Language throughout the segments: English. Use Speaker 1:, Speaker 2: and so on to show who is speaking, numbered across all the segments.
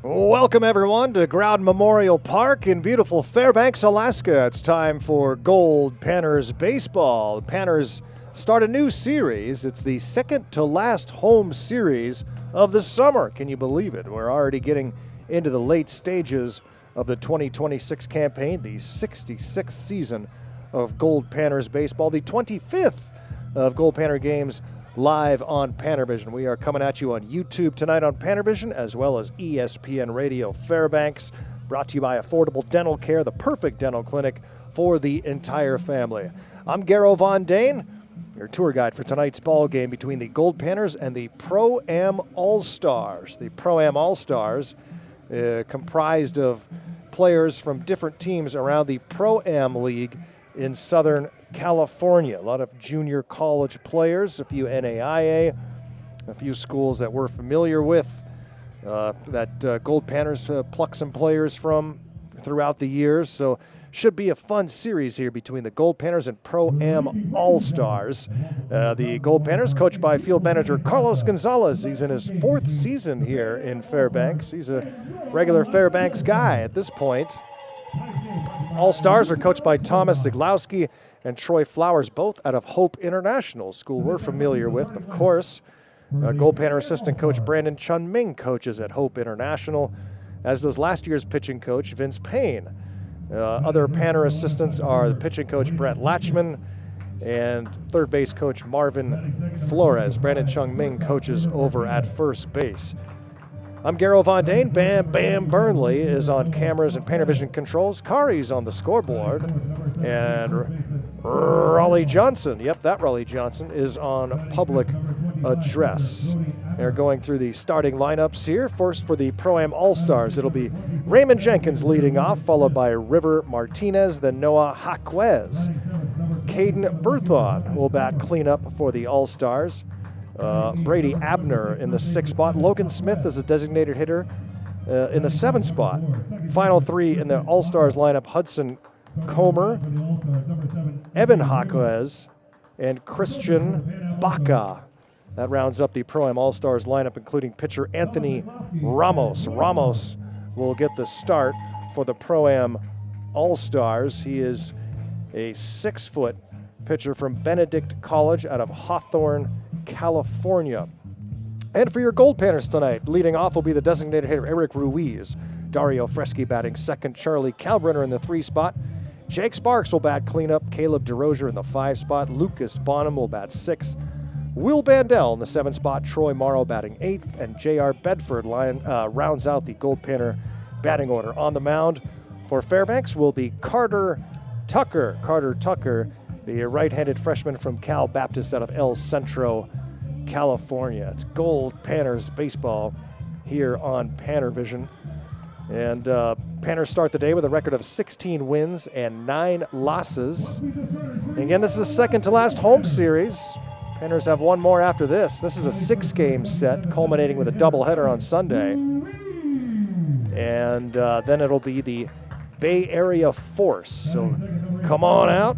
Speaker 1: Welcome, everyone, to Growden Memorial Park in beautiful Fairbanks, Alaska. It's time for Goldpanners baseball. The Panners start a new series. It's the second to last home series of the summer. Can you believe it? We're already getting into the late stages of the 2026 campaign, the 66th season of Goldpanners baseball, the 25th of Goldpanner games live on PannerVision. We are coming at you on YouTube tonight on PannerVision, as well as ESPN Radio Fairbanks, brought to you by Affordable Dental Care, the perfect dental clinic for the entire family. I'm Garo Von Dane, your tour guide for tonight's ball game between the Goldpanners and the Pro-Am All-Stars. The Pro-Am All-Stars, comprised of players from different teams around the Pro-Am League in Southern California. A lot of junior college players, a few NAIA, a few schools that we're familiar with, that Goldpanners pluck some players from throughout the years. So should be a fun series here between the Goldpanners and Pro-Am All-Stars. The Goldpanners, coached by field manager Carlos Gonzalez. He's in his fourth season here in Fairbanks. He's a regular Fairbanks guy at this point. All-Stars are coached by Thomas Ziglowski and Troy Flowers, both out of Hope International School we're familiar with, of course. Goldpanner assistant coach Brandon Chun Ming coaches at Hope International, as does last year's pitching coach Vince Payne. Other Panner assistants are the pitching coach Brett Latchman and third base coach Marvin Flores. Brandon Chung Ming coaches over at first base. I'm Garo Von Dane. Bam Bam Burnley is on cameras and PannerVision controls. Kari's on the scoreboard. And Raleigh Johnson, yep, that Raleigh Johnson, is on public address. They're going through the starting lineups here. First for the Pro-Am All-Stars, it'll be Raymond Jenkins leading off, followed by River Martinez, then Noah Jaquez. Caden Berthon will bat cleanup for the All-Stars. Brady Abner in the 6th spot. Logan Smith is a designated hitter in the 7th spot. Final three in the All-Stars lineup: Hudson Comer, Evan Jaquez, and Christian Baca. That rounds up the Pro-Am All-Stars lineup, including pitcher Anthony Ramos. Ramos will get the start for the Pro-Am All-Stars. He is a 6-foot pitcher from Benedict College out of Hawthorne, California. And for your Goldpanners tonight, leading off will be the designated hitter Eric Ruiz. Dario Freschi batting second. Charlie Kalbrenner in the 3 spot. Jake Sparks will bat cleanup. Caleb DeRozier in the 5 spot. Lucas Bonham will bat 6th. Will Bandel in the 7 spot. Troy Morrow batting 8th. And J.R. Bedford rounds out the Goldpanner batting order. On the mound for Fairbanks will be Carter Tucker. Carter Tucker, the right-handed freshman from Cal Baptist out of El Centro, California. It's Goldpanners baseball here on PannerVision. And Panners start the day with a record of 16 wins and 9 losses. And again, this is the second to last home series. Panners have one more after this. This is a 6-game set, culminating with a doubleheader on Sunday. And then it'll be the Bay Area Force. So come on out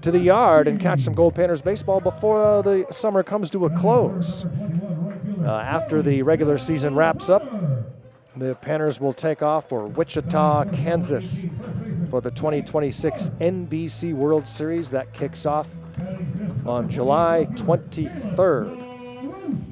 Speaker 1: to the yard and catch some Goldpanners baseball before the summer comes to a close. After the regular season wraps up, the Panners will take off for Wichita, Kansas for the 2026 NBC World Series. That kicks off on July 23rd.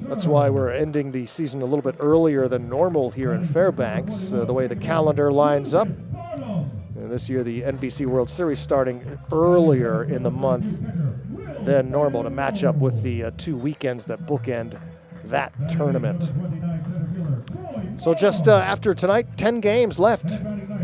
Speaker 1: That's why we're ending the season a little bit earlier than normal here in Fairbanks, the way the calendar lines up. And this year, the NBC World Series starting earlier in the month than normal to match up with the 2 weekends that bookend that tournament. So just after tonight, 10 games left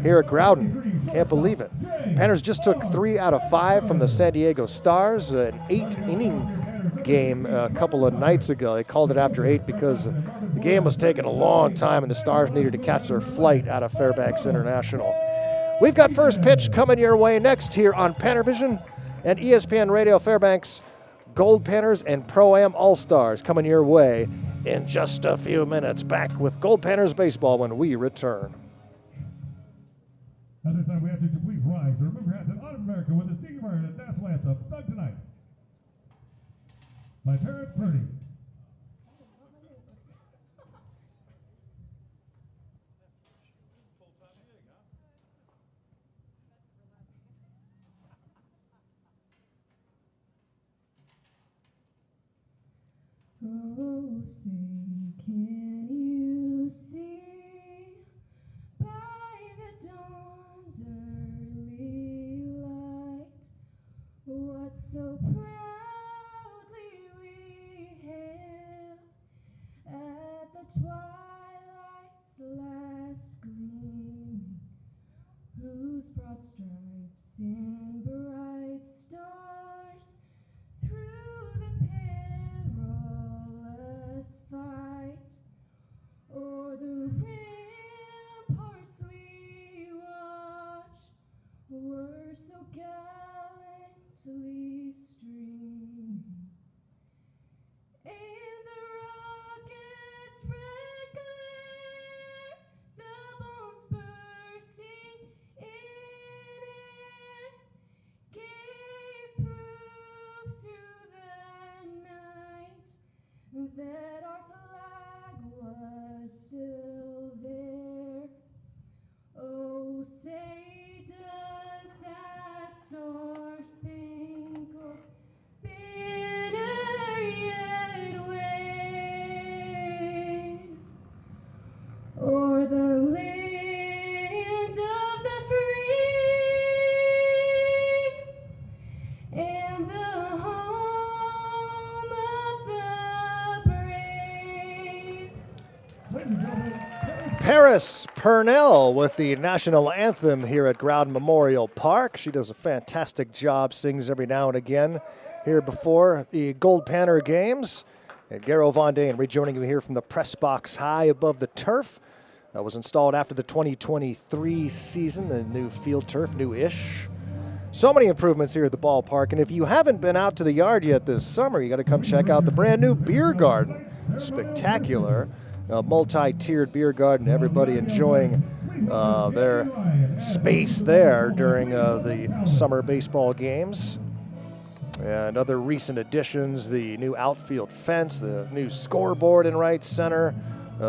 Speaker 1: here at Growden. Can't believe it. Panners just took 3 out of 5 from the San Diego Stars, an 8-inning game a couple of nights ago. They called it after 8 because the game was taking a long time and the Stars needed to catch their flight out of Fairbanks International. We've got first pitch coming your way next here on PannerVision and ESPN Radio Fairbanks. Goldpanners and Pro-Am All-Stars coming your way in just a few minutes. Back with Goldpanners baseball when we return.
Speaker 2: At this time, we have to complete rise. Remember, has an America with the senior American national anthem sung tonight by Terrence Purdy.
Speaker 3: say, can you see by the dawn's early light what so proudly we hailed at the twilight's last gleam, whose broad stripes and bright stars through the perilous fight o'er the ramparts we watched were so gallantly streaming, and the rocket's red glare, the bombs bursting in air, gave proof through the night that our flag was still there. Oh, say does that star-spangled banner yet wave o'er the land of the free and the home of the brave?
Speaker 2: Ladies and gentlemen,
Speaker 1: Paris Purnell with the national anthem here at Growden Memorial Park. She does a fantastic job, sings every now and again here before the Goldpanner games. And Garo Von Dane rejoining you here from the press box high above the turf. That was installed after the 2023 season, the new field turf, new-ish. So many improvements here at the ballpark, and if you haven't been out to the yard yet this summer, you got to come check out the brand new beer garden. Spectacular. A multi-tiered beer garden, everybody enjoying their space there during the summer baseball games. And other recent additions, the new outfield fence, the new scoreboard in right center.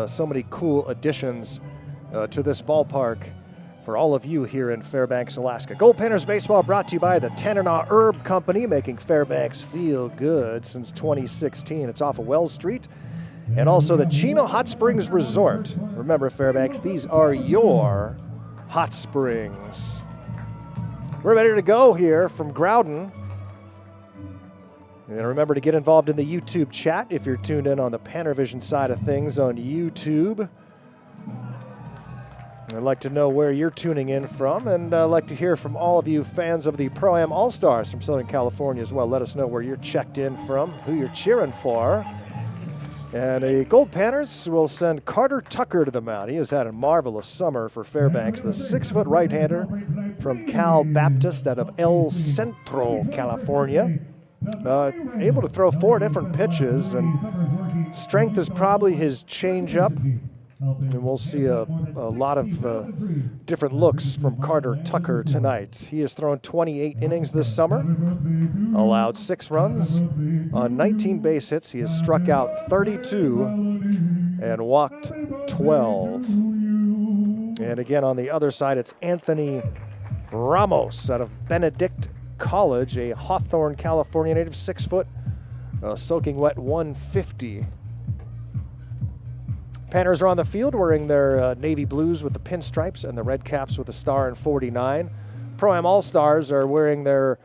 Speaker 1: So many cool additions to this ballpark for all of you here in Fairbanks, Alaska. Goldpanners Baseball brought to you by the Tanana Herb Company, making Fairbanks feel good since 2016. It's off of Wells Street. And also the Chino Hot Springs Resort. Remember, Fairbanks, these are your hot springs. We're ready to go here from Growden. And remember to get involved in the YouTube chat if you're tuned in on the PannerVision side of things on YouTube. I'd like to know where you're tuning in from, and I'd like to hear from all of you fans of the Pro-Am All-Stars from Southern California as well. Let us know where you're checked in from, who you're cheering for. And the Goldpanners will send Carter Tucker to the mound. He has had a marvelous summer for Fairbanks, the 6-foot right-hander from Cal Baptist out of El Centro, California. Able to throw 4 different pitches, and strength is probably his changeup. And we'll see a lot of different looks from Carter Tucker tonight. He has thrown 28 innings this summer, allowed 6 runs on 19 base hits. He has struck out 32 and walked 12. And again, on the other side, it's Anthony Ramos out of Benedict College, a Hawthorne, California native, 6 foot, soaking wet 150. Panners are on the field wearing their navy blues with the pinstripes and the red caps with the star and 49. Pro-Am All-Stars are wearing their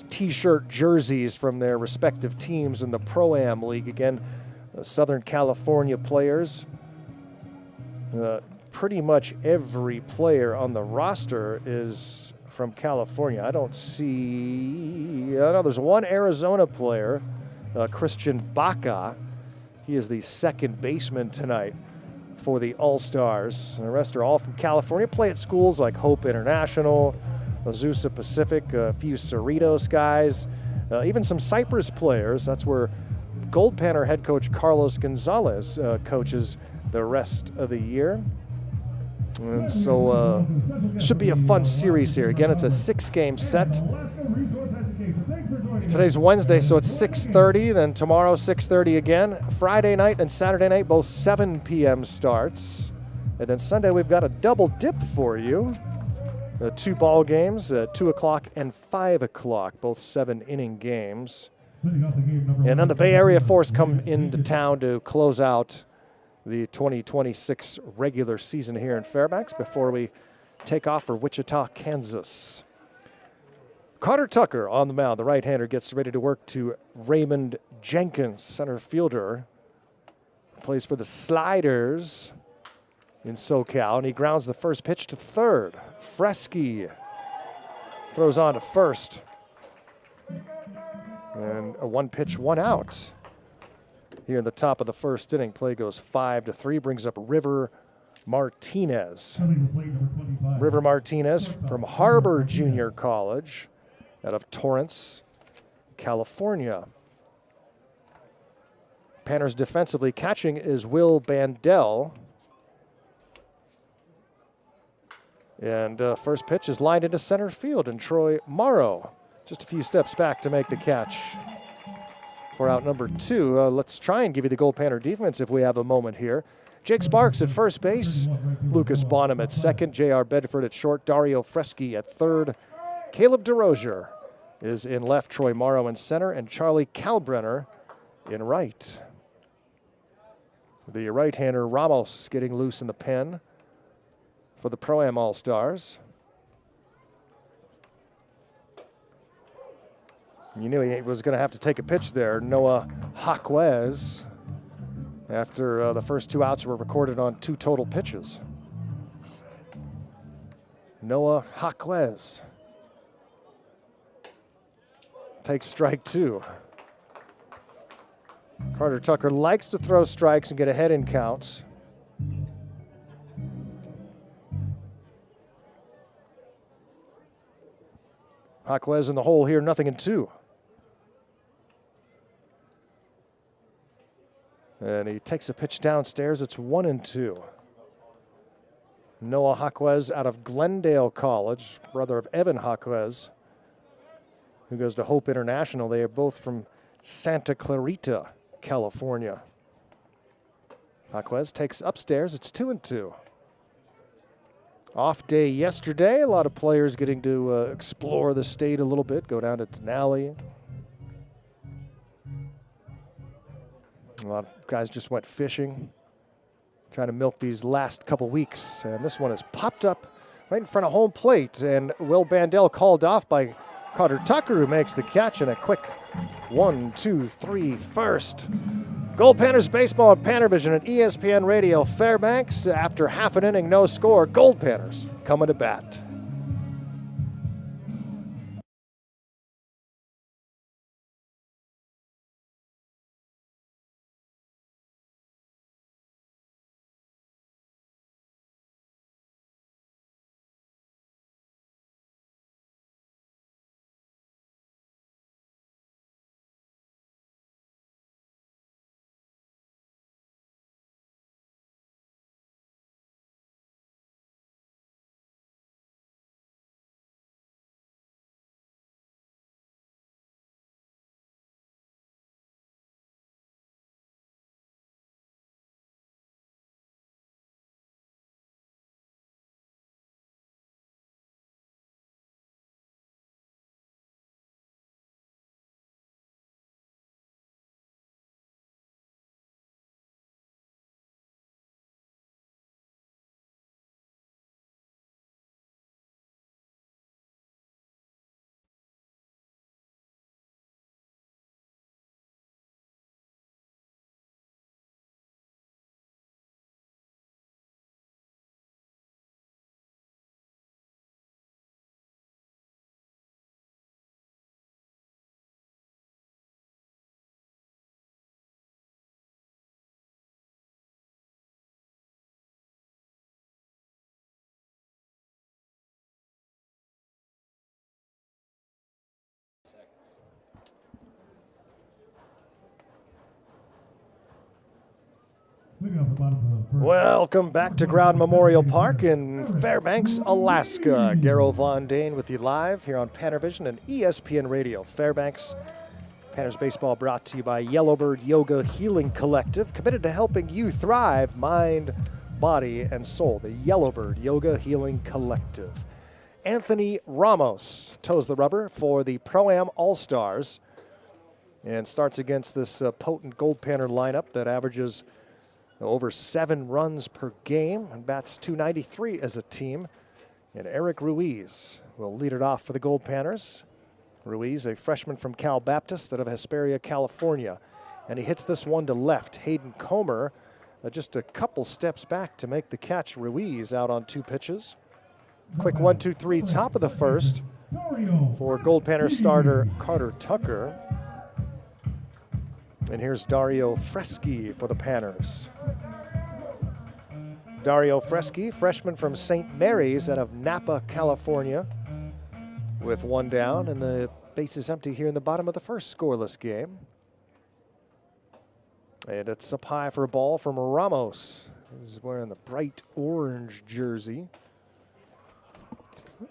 Speaker 1: T-shirt jerseys from their respective teams in the Pro-Am League. Again, Southern California players. Pretty much every player on the roster is from California. I don't see... I know there's one Arizona player, Christian Baca. He is the second baseman tonight for the All-Stars. The rest are all from California. Play at schools like Hope International, Azusa Pacific, a few Cerritos guys, even some Cypress players. That's where Goldpanner head coach Carlos Gonzalez coaches the rest of the year. And so should be a fun series here. Again, it's a 6-game set. Today's Wednesday, so it's 6:30. Then tomorrow, 6:30 again. Friday night and Saturday night, both 7 p.m. starts. And then Sunday, we've got a double dip for you. 2 ball games, 2 o'clock and 5 o'clock, both 7-inning games.
Speaker 2: Leading off the game, number
Speaker 1: And then
Speaker 2: 1,
Speaker 1: the Bay Area Force come
Speaker 2: Brandon
Speaker 1: into
Speaker 2: Davis.
Speaker 1: town to close out the 2026 regular season here in Fairbanks before we take off for Wichita, Kansas. Carter Tucker on the mound. The right-hander gets ready to work to Raymond Jenkins, center fielder. Plays for the Sliders in SoCal, and he grounds the first pitch to third. Fresky throws on to first. And a one pitch, one out. Here in the top of the first inning, play goes 5-3, brings up River Martinez.
Speaker 2: Coming to plate, number 25.
Speaker 1: River Martinez from Harbor Junior College out of Torrance, California. Panners defensively catching is Will Bandel. And first pitch is lined into center field, and Troy Morrow just a few steps back to make the catch for out number 2. Let's try and give you the Goldpanner defense if we have a moment here. Jake Sparks at first base, Lucas Bonham at second, J.R. Bedford at short, Dario Fresky at third, Caleb DeRozier is in left, Troy Morrow in center, and Charlie Kalbrenner in right. The right-hander Ramos getting loose in the pen for the Pro-Am All-Stars. You knew he was going to have to take a pitch there. Noah Jaquez, after the first 2 outs were recorded on 2 total pitches. Noah Jaquez takes strike 2. Carter Tucker likes to throw strikes and get ahead in counts. Jaquez in the hole here, 0-2. And he takes a pitch downstairs. It's 1-2. Noah Jaquez out of Glendale College, brother of Evan Jaquez, who goes to Hope International. They are both from Santa Clarita, California. Jaquez takes upstairs. It's 2-2. Off day yesterday. A lot of players getting to explore the state a little bit, go down to Denali. A lot of guys just went fishing, trying to milk these last couple weeks. And this one is popped up right in front of home plate. And Will Bandel called off by Carter Tucker, who makes the catch, and a quick 1-2-3 first. Goldpanners baseball at PannerVision and ESPN Radio Fairbanks. After half an inning, no score, Goldpanners coming to bat.
Speaker 2: Leading off the bottom of the first.
Speaker 1: Welcome back to Growden Memorial Park in Fairbanks, Alaska. Garrow Von Dane with you live here on PannerVision and ESPN Radio Fairbanks. Panners baseball brought to you by Yellowbird Yoga Healing Collective, committed to helping you thrive mind, body, and soul. The Yellowbird Yoga Healing Collective. Anthony Ramos toes the rubber for the Pro-Am All-Stars. and starts against this potent Goldpanner lineup that averages over 7 runs per game and bats .293 as a team. And Eric Ruiz will lead it off for the Goldpanners. Ruiz, a freshman from Cal Baptist out of Hesperia, California. And he hits this one to left. Hayden Comer just a couple steps back to make the catch. Ruiz out on 2 pitches. Quick 1-2-3 top of the first for Goldpanner starter Carter Tucker. And here's Dario Freschi for the Panners. Dario Freschi, freshman from St. Mary's out of Napa, California, with 1 down, and the base is empty here in the bottom of the first scoreless game. And it's up high for a ball from Ramos. He's wearing the bright orange jersey.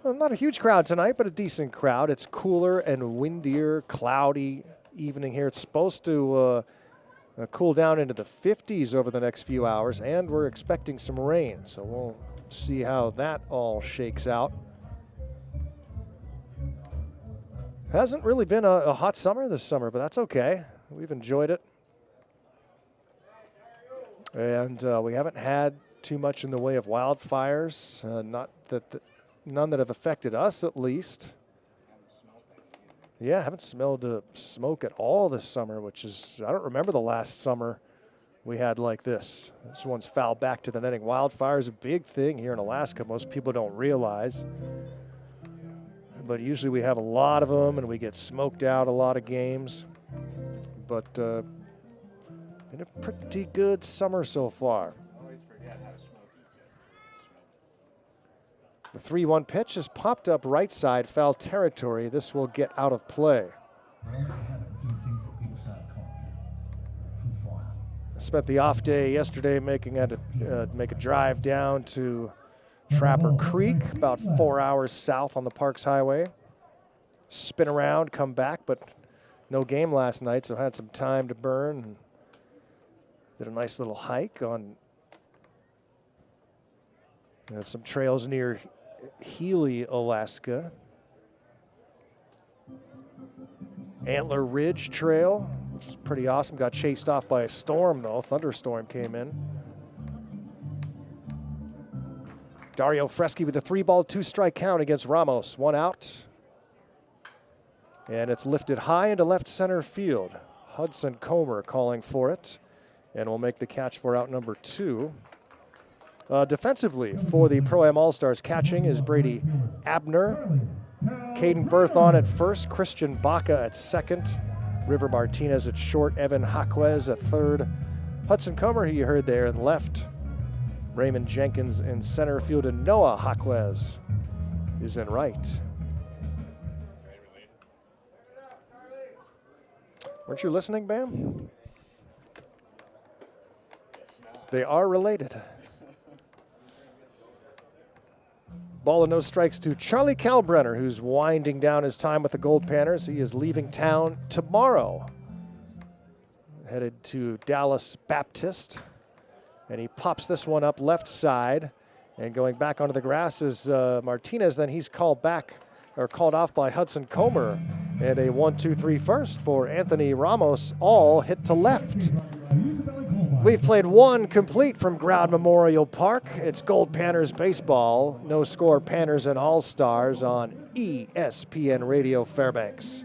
Speaker 1: Well, not a huge crowd tonight, but a decent crowd. It's cooler and windier, cloudy evening here. It's supposed to cool down into the 50s over the next few hours, and we're expecting some rain, so we'll see how that all shakes out. Hasn't really been a hot summer this summer, but that's okay. We've enjoyed it. And we haven't had too much in the way of wildfires, none that have affected us at least. Yeah, I haven't smelled smoke at all this summer, which is, I don't remember the last summer we had like this. This one's fouled back to the netting. Wildfire is a big thing here in Alaska. Most people don't realize. But usually we have a lot of them and we get smoked out a lot of games. But been a pretty good summer so far. The 3-1 pitch has popped up right side, foul territory. This will get out of play. I spent the off day yesterday making make a drive down to Trapper Creek, about 4 hours south on the Parks Highway. Spin around, come back, but no game last night, so I had some time to burn. Did a nice little hike on some trails near Healy, Alaska. Antler Ridge Trail, which is pretty awesome. Got chased off by a storm, though. Thunderstorm came in. Dario Freschi with a 3-ball, 2-strike count against Ramos. 1 out. And it's lifted high into left center field. Hudson Comer calling for it. And will make the catch for out number 2. Defensively for the Pro-Am All-Stars, catching is Brady Abner. Caden Berthon at first, Christian Baca at second, River Martinez at short, Evan Jaquez at third, Hudson Comer, who you heard there, in left, Raymond Jenkins in center field, and Noah Jaquez is in right. Weren't you listening, Bam? They are related. Ball and no strikes to Charlie Kalbrenner, who's winding down his time with the Goldpanners. He is leaving town tomorrow, headed to Dallas Baptist. And he pops this one up left side. And going back onto the grass is Martinez. Then he's called off by Hudson Comer. And a 1-2-3 first for Anthony Ramos, all hit to left. We've played one complete from Growden Memorial Park. It's Goldpanners baseball. No score, Panners and All-Stars on ESPN Radio Fairbanks.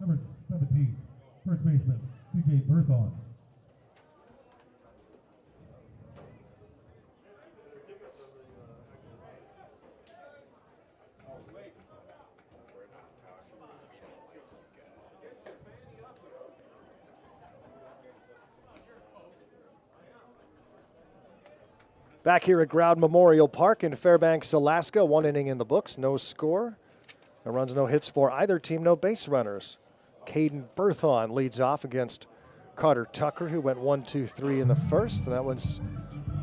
Speaker 2: Number 17, first baseman, C.J. Berthon.
Speaker 1: Back here at Growden Memorial Park in Fairbanks, Alaska. 1 inning in the books, no score. No runs, no hits for either team, no base runners. Caden Berthon leads off against Carter Tucker, who went 1-2-3 in the first. And that one's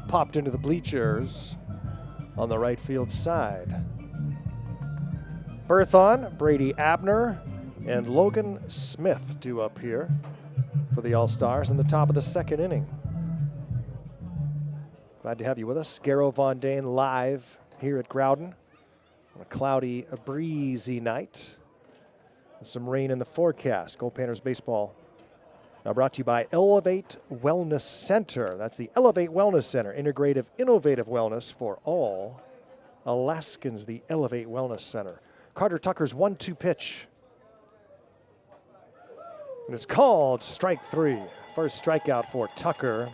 Speaker 1: popped into the bleachers on the right field side. Berthon, Brady Abner, and Logan Smith due up here for the All-Stars in the top of the second inning. Glad to have you with us. Garrow Von Dane live here at Growden on a cloudy, breezy night. Some rain in the forecast. Goldpanners baseball brought to you by Elevate Wellness Center. That's the Elevate Wellness Center, integrative, innovative wellness for all Alaskans. The Elevate Wellness Center. Carter Tucker's 1-2 pitch. And it's called strike 3. First strikeout for Tucker.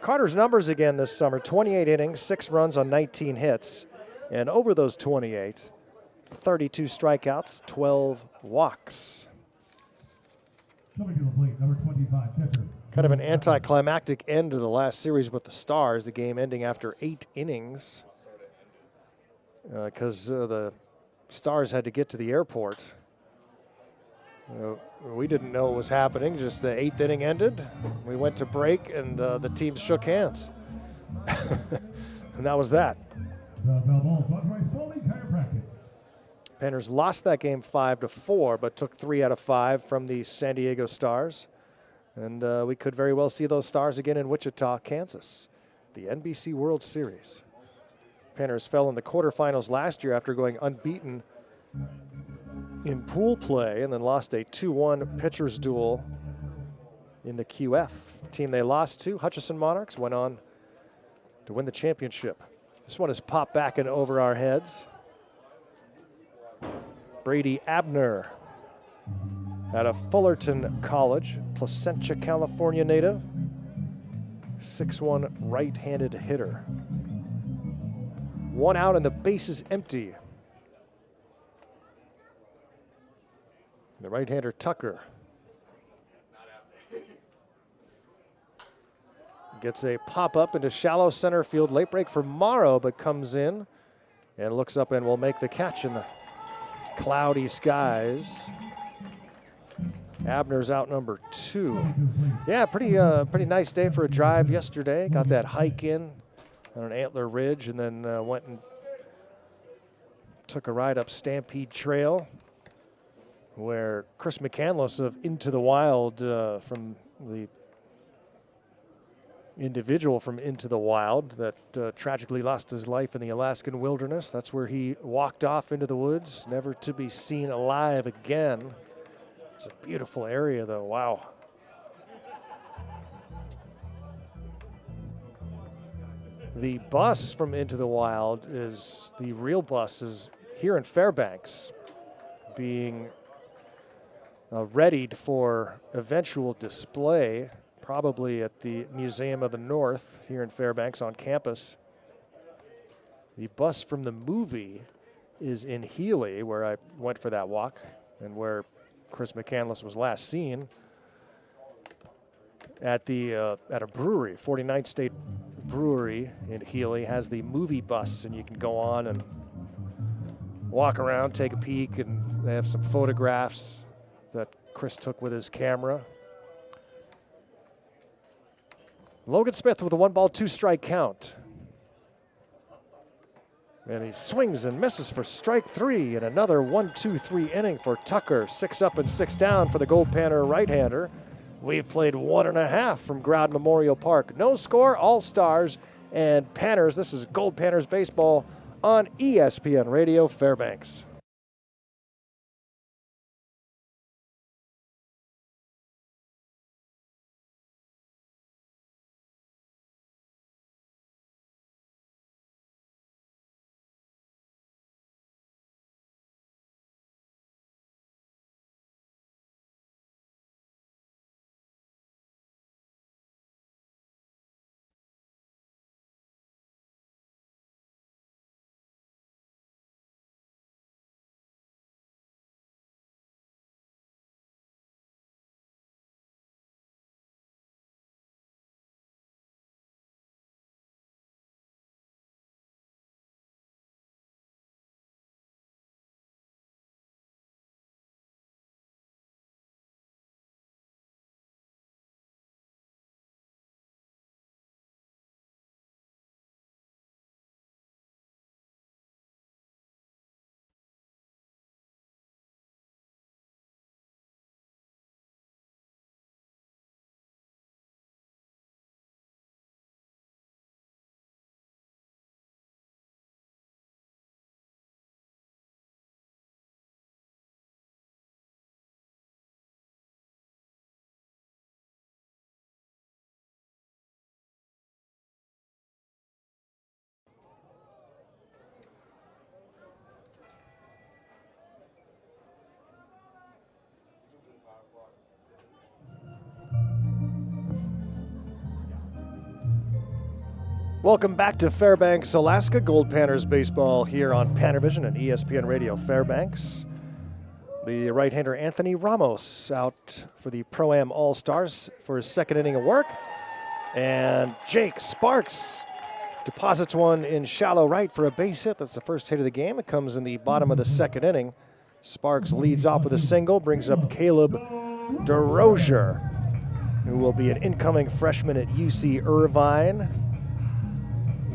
Speaker 1: Carter's numbers again this summer, 28 innings, 6 runs on 19 hits. And over those 28, 32 strikeouts, 12 walks.
Speaker 2: Coming to the plate, number 25, catcher.
Speaker 1: Kind of an anticlimactic end to the last series with the Stars, the game ending after 8 innings. Because the Stars had to get to the airport. We didn't know what was happening. Just the 8th inning ended. We went to break, and the teams shook hands. And that was that. Panners lost that game 5-4, but took 3 out of 5 from the San Diego Stars. And we could very well see those Stars again in Wichita, Kansas, the NBC World Series. Panners fell in the quarterfinals last year after going unbeaten in pool play, and then lost a 2-1 pitchers duel in the QF. The team they lost to, Hutchinson Monarchs, went on to win the championship. This one is popped back and over our heads. Brady Abner out of Fullerton College, Placentia, California native. 6'1" right-handed hitter. 1 out and the base is empty. The right-hander Tucker gets a pop-up into shallow center field. Late break for Morrow, but comes in and looks up and will make the catch in the cloudy skies. Abner's out number 2. Yeah, pretty nice day for a drive yesterday. Got that hike in on an Antler Ridge, and then went and took a ride up Stampede Trail, where Chris McCandless of Into the Wild, from the individual from Into the Wild that tragically lost his life in the Alaskan wilderness. That's where he walked off into the woods, never to be seen alive again. It's a beautiful area, though. Wow. The bus from Into the Wild is, the real bus is here in Fairbanks, being readied for eventual display, probably at the Museum of the North here in Fairbanks on campus. The bus from the movie is in Healy, where I went for that walk and where Chris McCandless was last seen at a brewery. 49th State Brewery in Healy has the movie bus, and you can go on and walk around, take a peek, and they have some photographs that Chris took with his camera. Logan Smith with a 1-ball, 2-strike count. And he swings and misses for strike 3, and another 1-2-3 inning for Tucker. 6 up and 6 down for the Goldpanner right-hander. We've played 1.5 from Growden Memorial Park. No score, all Stars and Panners. This is Goldpanners baseball on ESPN Radio Fairbanks. Welcome back to Fairbanks, Alaska. Goldpanners baseball here on PannerVision and ESPN Radio Fairbanks. The right-hander Anthony Ramos out for the Pro-Am All-Stars for his second inning of work. And Jake Sparks deposits one in shallow right for a base hit. That's the first hit of the game. It comes in the bottom of the second inning. Sparks leads off with a single, brings up Caleb DeRozier, who will be an incoming freshman at UC Irvine.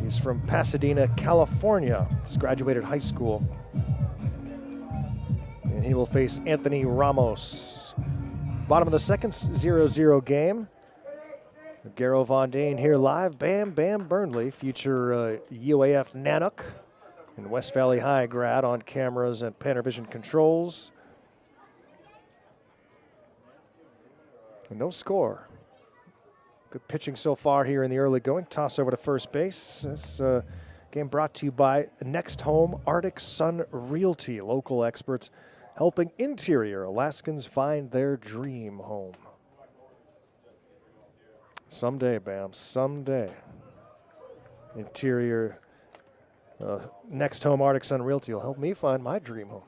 Speaker 1: He's from Pasadena, California. He's graduated high school. And he will face Anthony Ramos. Bottom of the second, 0-0 game. Garrow Von Dane here live. Bam Bam Burnley, future UAF Nanook and West Valley High grad on cameras and PannerVision controls. And no score. Good pitching so far here in the early going. Toss over to first base. This game brought to you by Next Home Arctic Sun Realty. Local experts helping interior Alaskans find their dream home. Someday, Bam, someday. Interior Next Home Arctic Sun Realty will help me find my dream home.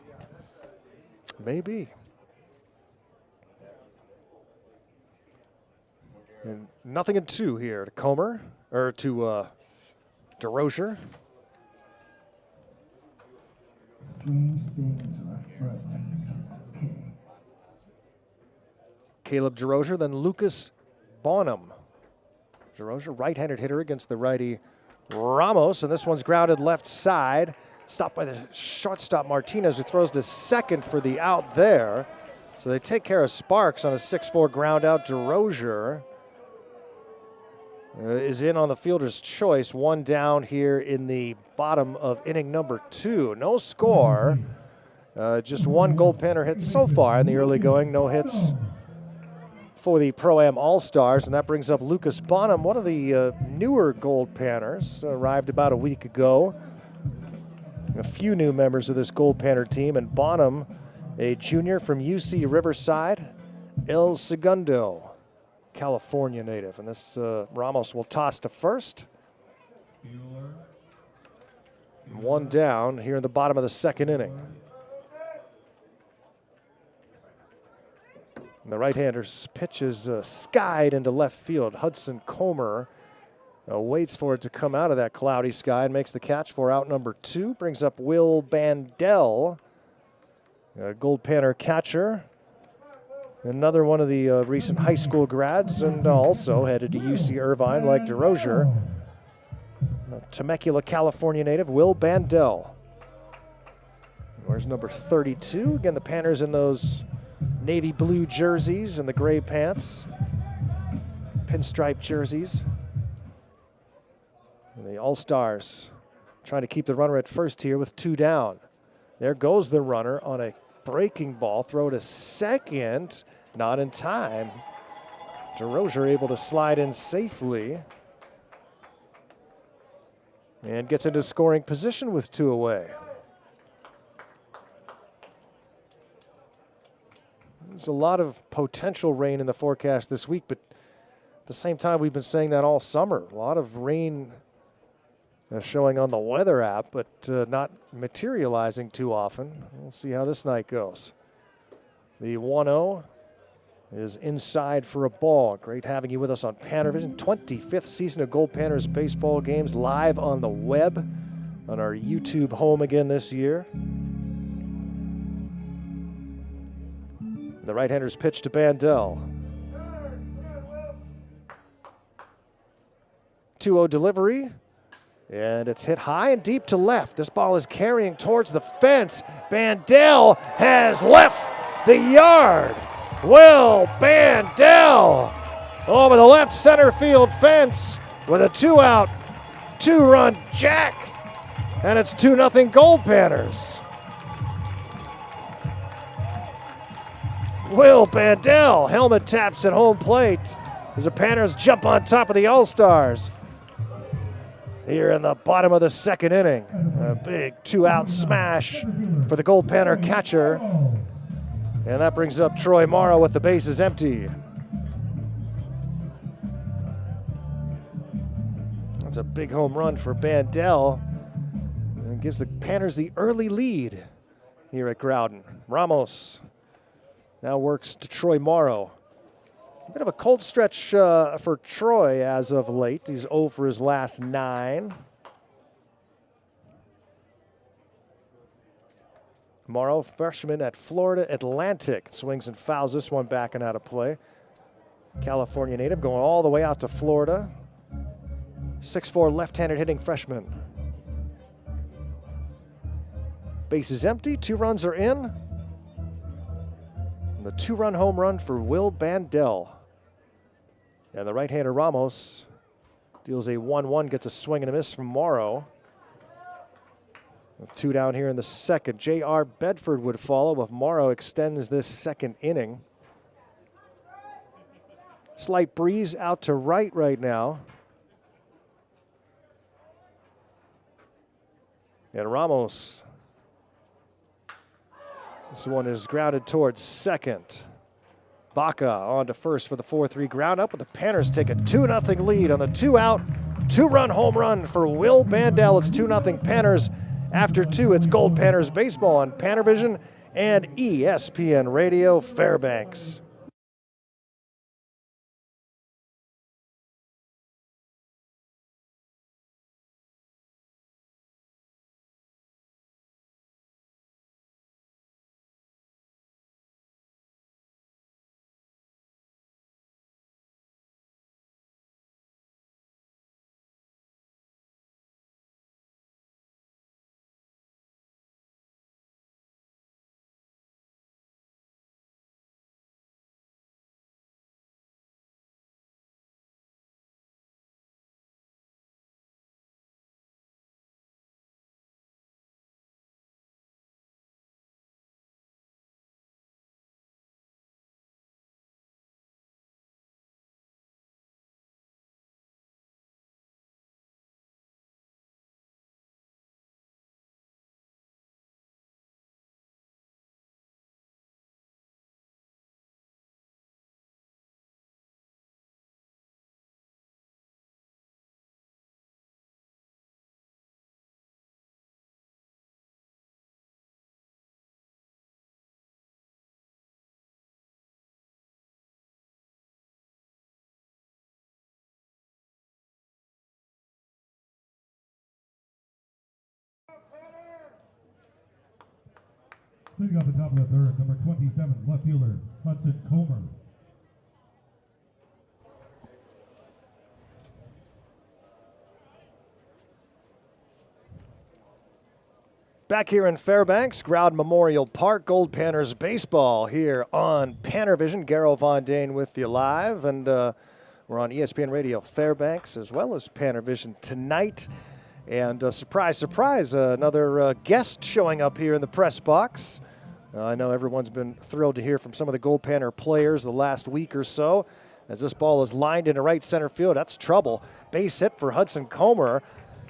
Speaker 1: Maybe. And 0-2 here to Comer, or to DeRozier. Caleb DeRozier, then Lucas Bonham. DeRozier, right-handed hitter against the righty Ramos, and this one's grounded left side. Stopped by the shortstop Martinez, who throws to second for the out there. So they take care of Sparks on a 6-4 ground out. DeRozier is in on the fielder's choice. One down here in the bottom of inning number 2. No score. Just one Goldpanner hit so far in the early going. No hits for the Pro-Am All-Stars, and that brings up Lucas Bonham, one of the newer Goldpanners. Arrived about a week ago. A few new members of this Goldpanner team, and Bonham, a junior from UC Riverside, El Segundo, California native. And this Ramos will toss to first. One down here in the bottom of the second inning. And the right-hander's pitch is skied into left field. Hudson Comer waits for it to come out of that cloudy sky and makes the catch for out number 2. Brings up Will Bandel, a Goldpanner catcher. Another one of the recent high school grads, and also headed to UC Irvine like DeRozier. Temecula, California native, Will Bandel. Where's number 32? Again, the Panners in those navy blue jerseys and the gray pants. Pinstripe jerseys. And the All-Stars trying to keep the runner at first here with 2 down. There goes the runner on a breaking ball. Throw to second. Not in time. DeRozier able to slide in safely. And gets into scoring position with 2 away. There's a lot of potential rain in the forecast this week, but at the same time, we've been saying that all summer. A lot of rain showing on the weather app, but not materializing too often. We'll see how this night goes. The 1-0 is inside for a ball. Great having you with us on PannerVision. 25th season of Goldpanners baseball games live on the web on our YouTube home again this year. The right-hander's pitch to Bandel. 2-0 delivery, and it's hit high and deep to left. This ball is carrying towards the fence. Bandel has left the yard. Will Bandel over the left center field fence with a 2-out, 2-run jack, and it's 2-0 Goldpanners. Will Bandel, helmet taps at home plate as the Panners jump on top of the All-Stars. Here in the bottom of the second inning, a big 2-out smash for the Goldpanner catcher. And that brings up Troy Morrow with the bases empty. That's a big home run for Bandel. And gives the Panners the early lead here at Growden. Ramos now works to Troy Morrow. A bit of a cold stretch for Troy as of late. He's 0 for his last 9. Morrow, freshman at Florida Atlantic, swings and fouls this one back and out of play. California native going all the way out to Florida. 6'4" left-handed hitting freshman. Base is empty, 2 runs are in. And the 2-run home run for Will Bandel. And the right-hander Ramos deals a 1-1, gets a swing and a miss from Morrow. With 2 down here in the second. J.R. Bedford would follow if Morrow extends this second inning. Slight breeze out to right now. And Ramos. This one is grounded towards second. Baca on to first for the 4-3 ground up, but the Panners take a 2-0 lead on the 2-out, 2-run home run for Will Bandel. It's 2-0 Panners. After 2, it's Goldpanners baseball on PannerVision and ESPN Radio Fairbanks.
Speaker 2: Leading off the top of the third, number 27, left fielder, Hudson Comer.
Speaker 1: Back here in Fairbanks, Growden Memorial Park, Goldpanners baseball here on PannerVision. Garrow Von Dane with you live, and we're on ESPN Radio Fairbanks as well as PannerVision tonight. And surprise, surprise, another guest showing up here in the press box. I know everyone's been thrilled to hear from some of the Goldpanner players the last week or so. As this ball is lined into right center field, that's trouble. Base hit for Hudson Comer,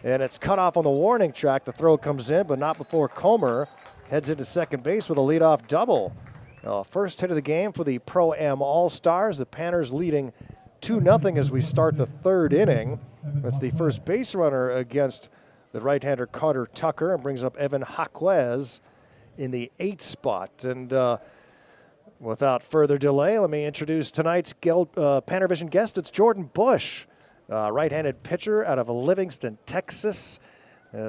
Speaker 1: and it's cut off on the warning track. The throw comes in, but not before Comer heads into second base with a leadoff double. First hit of the game for the Pro-Am All-Stars. The Panners leading 2-0 as we start the third inning. That's the first base runner against the right-hander Carter Tucker, and brings up Evan Jaquez in the 8th spot. And without further delay, let me introduce tonight's PannerVision guest. It's Jordan Bush, right-handed pitcher out of Livingston, Texas.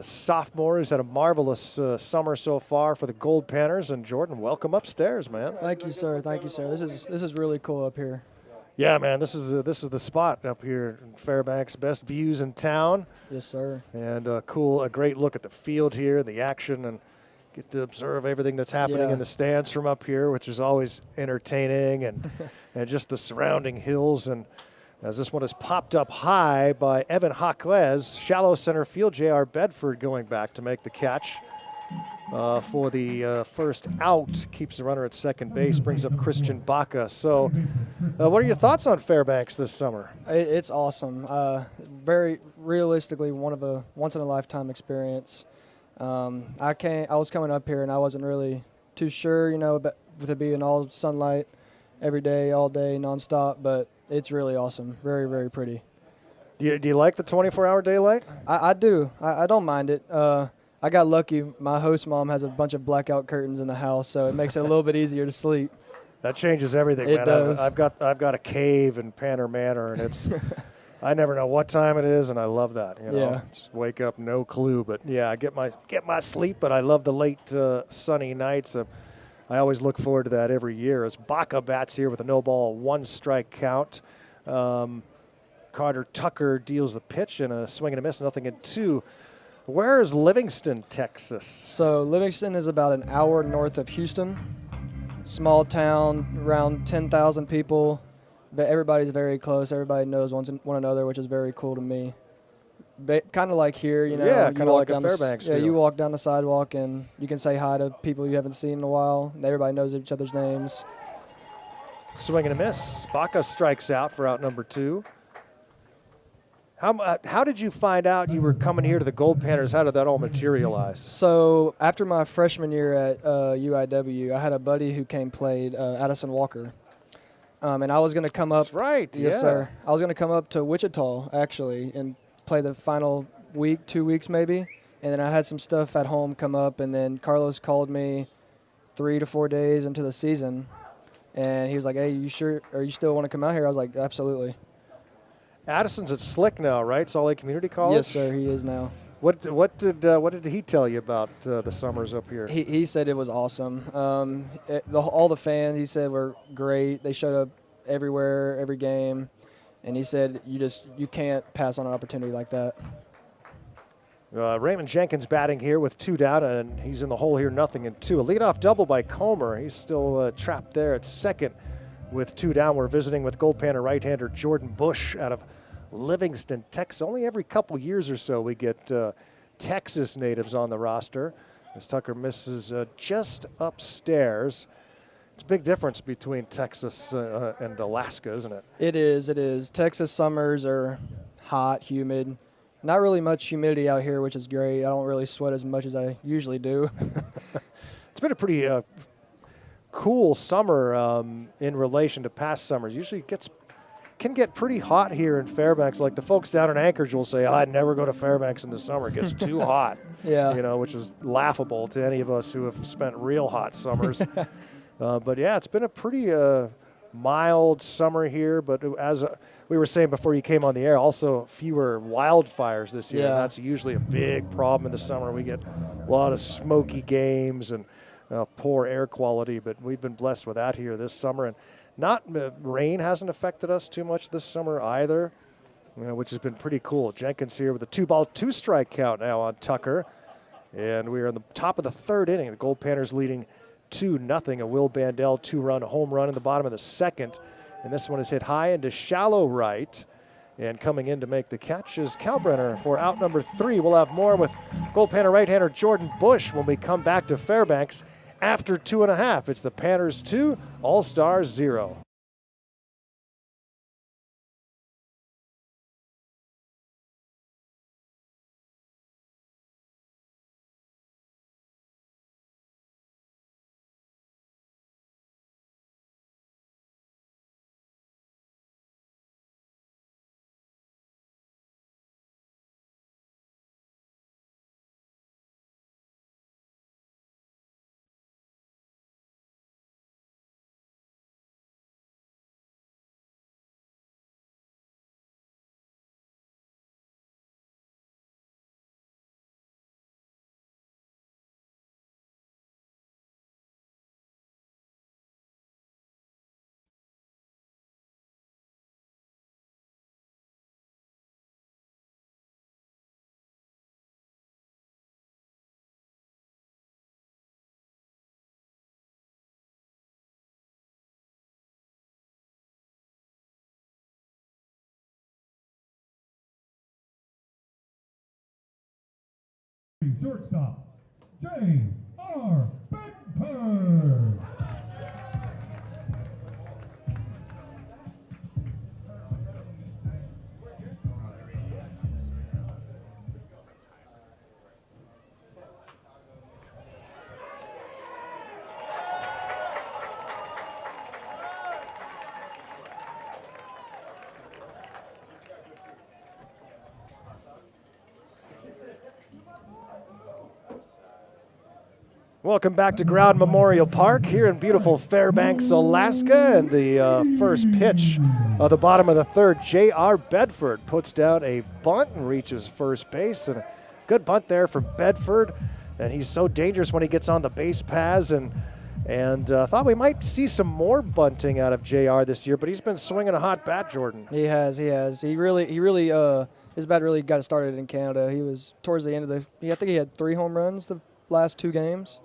Speaker 1: Sophomore who's had a marvelous summer so far for the Goldpanners. And Jordan, welcome upstairs, man.
Speaker 4: Thank you, sir. Thank you, sir. This is really cool up here.
Speaker 1: Yeah, man, this is the spot up here in Fairbanks. Best views in town.
Speaker 4: Yes, sir.
Speaker 1: And a great look at the field here, the action, and get to observe everything that's happening in the stands from up here, which is always entertaining, and and just the surrounding hills. And as this one is popped up high by Evan Jaquez, shallow center field, J.R. Bedford going back to make the catch for the first out, keeps the runner at second base, brings up Christian Baca. So what are your thoughts on Fairbanks this summer?
Speaker 4: It's awesome. Very realistically, one of a once-in-a-lifetime experience. I was coming up here, and I wasn't really too sure, with it being all sunlight every day, all day, nonstop, but it's really awesome. Very, very pretty.
Speaker 1: Do you like the 24-hour daylight?
Speaker 4: I do. I don't mind it. I got lucky. My host mom has a bunch of blackout curtains in the house, so it makes it a little bit easier to sleep.
Speaker 1: That changes everything,
Speaker 4: It
Speaker 1: man.
Speaker 4: does.
Speaker 1: I've got a cave in Panner Manor, and it's I never know what time it is, and I love that. You know,
Speaker 4: Yeah.
Speaker 1: just wake up, no clue. But yeah, I get my sleep, but I love the late sunny nights. I always look forward to that every year. As Baca bats here with a no ball, 1 strike count. Carter Tucker deals the pitch and a swing and a miss, 0-2. Where is Livingston, Texas?
Speaker 4: So Livingston is about an hour north of Houston. Small town, around 10,000 people, but everybody's very close. Everybody knows one another, which is very cool to me. Kind of like here, you know.
Speaker 1: Yeah,
Speaker 4: you
Speaker 1: kind of
Speaker 4: walk
Speaker 1: like a
Speaker 4: down
Speaker 1: Fairbanks
Speaker 4: Yeah,
Speaker 1: feel.
Speaker 4: you walk down the sidewalk and you can say hi to people you haven't seen in a while. And everybody knows each other's names.
Speaker 1: Swing and a miss. Baca strikes out for out number 2. How did you find out you were coming here to the Goldpanners? How did that all materialize?
Speaker 4: So after my freshman year at UIW, I had a buddy who played Addison Walker. And I was going to come up.
Speaker 1: That's right,
Speaker 4: Yes,
Speaker 1: yeah.
Speaker 4: sir. I was going to come up to Wichita, actually, and play the final week, 2 weeks maybe. And then I had some stuff at home come up, and then Carlos called me 3 to 4 days into the season. And he was like, hey, you sure? Or you still want to come out here? I was like, absolutely.
Speaker 1: Addison's at Slick now, right? Salt Lake Community College?
Speaker 4: Yes, sir, he is now.
Speaker 1: What did he tell you about the summers up here?
Speaker 4: He said it was awesome. All the fans, he said, were great. They showed up everywhere, every game. And he said you can't pass on an opportunity like that.
Speaker 1: Raymond Jenkins batting here with 2 down, and he's in the hole here, 0-2. A leadoff double by Comer. He's still trapped there at second with 2 down. We're visiting with Goldpanner right-hander Jordan Bush out of Livingston, Texas. Only every couple years or so we get Texas natives on the roster. As Tucker misses just upstairs. It's a big difference between Texas and Alaska, isn't it?
Speaker 4: It is. Texas summers are hot, humid. Not really much humidity out here, which is great. I don't really sweat as much as I usually do.
Speaker 1: It's been a pretty cool summer in relation to past summers. Usually can get pretty hot here in Fairbanks. Like the folks down in Anchorage will say, I'd never go to Fairbanks in the summer. It gets too hot.
Speaker 4: Yeah.
Speaker 1: You know, which is laughable to any of us who have spent real hot summers. But yeah, it's been a pretty mild summer here. But as we were saying before you came on the air, also fewer wildfires this year.
Speaker 4: Yeah.
Speaker 1: That's usually a big problem in the summer. We get a lot of smoky games and poor air quality, but we've been blessed with that here this summer. And rain hasn't affected us too much this summer either, which has been pretty cool. Jenkins here with a 2-ball, 2-strike count now on Tucker. And we are in the top of the 3rd inning. The Goldpanners leading 2-0. A Will Bandel 2-run home run in the bottom of the 2nd. And this one is hit high into shallow right. And coming in to make the catch is Kalbrenner for out number 3. We'll have more with Goldpanner right-hander Jordan Bush when we come back to Fairbanks after 2.5. It's the Panners 2, All-Stars 0.
Speaker 2: Shortstop, J.R. Bedford.
Speaker 1: Welcome back to Growden Memorial Park here in beautiful Fairbanks, Alaska. And the first pitch of the bottom of the third, J.R. Bedford puts down a bunt and reaches first base. And a good bunt there from Bedford. And he's so dangerous when he gets on the base paths. And thought we might see some more bunting out of J.R. this year, but he's been swinging a hot bat, Jordan.
Speaker 4: He has. He really, his bat really got started in Canada. He was towards the end of I think he had 3 home runs the last 2 games.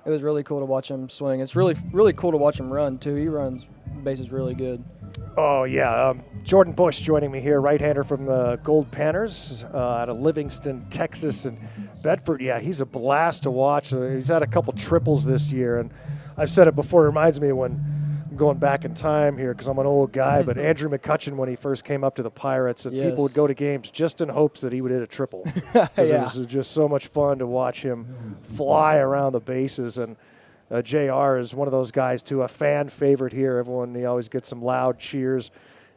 Speaker 4: It was really cool to watch him swing. It's really, really cool to watch him run, too. He runs bases really good.
Speaker 1: Oh, yeah. Jordan Bush joining me here, right-hander from the Goldpanners out of Livingston, Texas. And Bedford, yeah, he's a blast to watch. He's had a couple triples this year. And I've said it before, it reminds me when I'm going back in time here because I'm an old guy, but Andrew McCutcheon when he first came up to the Pirates, and people would go to games just in hopes that he would hit a triple.
Speaker 4: Yeah.
Speaker 1: It was just so much fun to watch him fly around the bases. And JR is one of those guys, too, a fan favorite here. He always gets some loud cheers.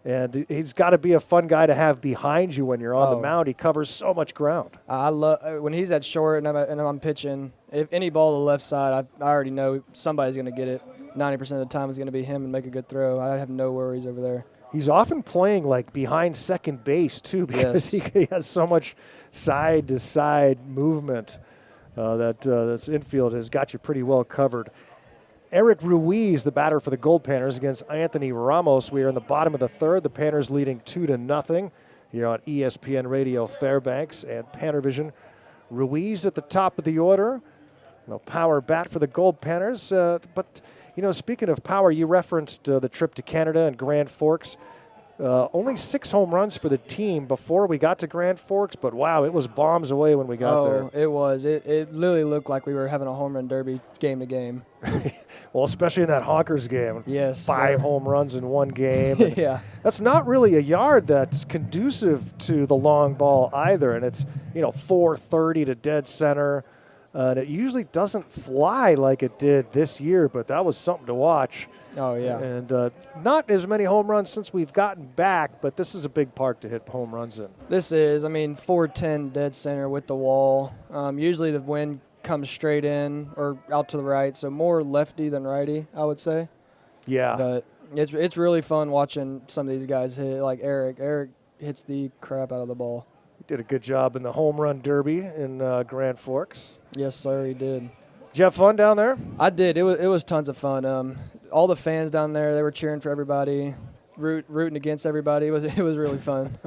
Speaker 1: And he's got to be a fun guy to have behind you when you're on the mound. He covers so much ground.
Speaker 4: I love when he's at short and I'm pitching. If any ball to the left side, I already know somebody's going to get it. 90% of the time is going to be him and make a good throw. I have no worries over there.
Speaker 1: He's often playing like behind second base too, because he has so much side-to-side movement that's infield has got you pretty well covered. Eric Ruiz, the batter for the Goldpanners, against Anthony Ramos. We are in the bottom of the third. The Panners leading 2-0 here on ESPN Radio Fairbanks and PannerVision. Ruiz at the top of the order. Power bat for the Goldpanners. But, speaking of power, you referenced the trip to Canada and Grand Forks. Only 6 home runs for the team before we got to Grand Forks, but wow, it was bombs away when we got there.
Speaker 4: Oh, it was. It literally looked like we were having a home run derby game to game.
Speaker 1: Well, especially in that Honkers game.
Speaker 4: Yes.
Speaker 1: 5 home runs in one game.
Speaker 4: Yeah.
Speaker 1: That's not really a yard that's conducive to the long ball either, and it's, 430 to dead center. And it usually doesn't fly like it did this year, but that was something to watch.
Speaker 4: Oh, yeah.
Speaker 1: And not as many home runs since we've gotten back, but this is a big park to hit home runs in.
Speaker 4: This is, 410 dead center with the wall. Usually the wind comes straight in or out to the right, so more lefty than righty, I would say.
Speaker 1: Yeah.
Speaker 4: But it's really fun watching some of these guys hit, like Eric. Eric hits the crap out of the ball.
Speaker 1: He did a good job in the home run derby in Grand Forks.
Speaker 4: Yes, sir, he did.
Speaker 1: Did you have fun down there?
Speaker 4: I did. It was tons of fun. All the fans down there, they were cheering for everybody, rooting against everybody. It was really fun.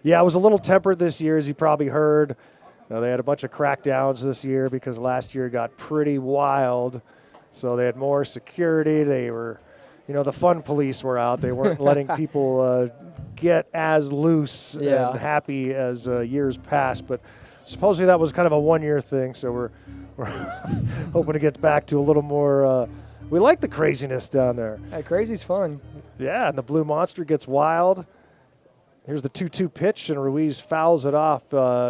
Speaker 1: Yeah, it was a little tempered this year, as you probably heard. They had a bunch of crackdowns this year because last year got pretty wild. So they had more security. They were, the fun police were out. They weren't letting people get as loose and happy as years past. But supposedly that was kind of a one-year thing. So we're hoping to get back to a little more. We like the craziness down there.
Speaker 4: Hey, crazy's fun.
Speaker 1: Yeah, and the Blue Monster gets wild. Here's the 2-2 pitch, and Ruiz fouls it off.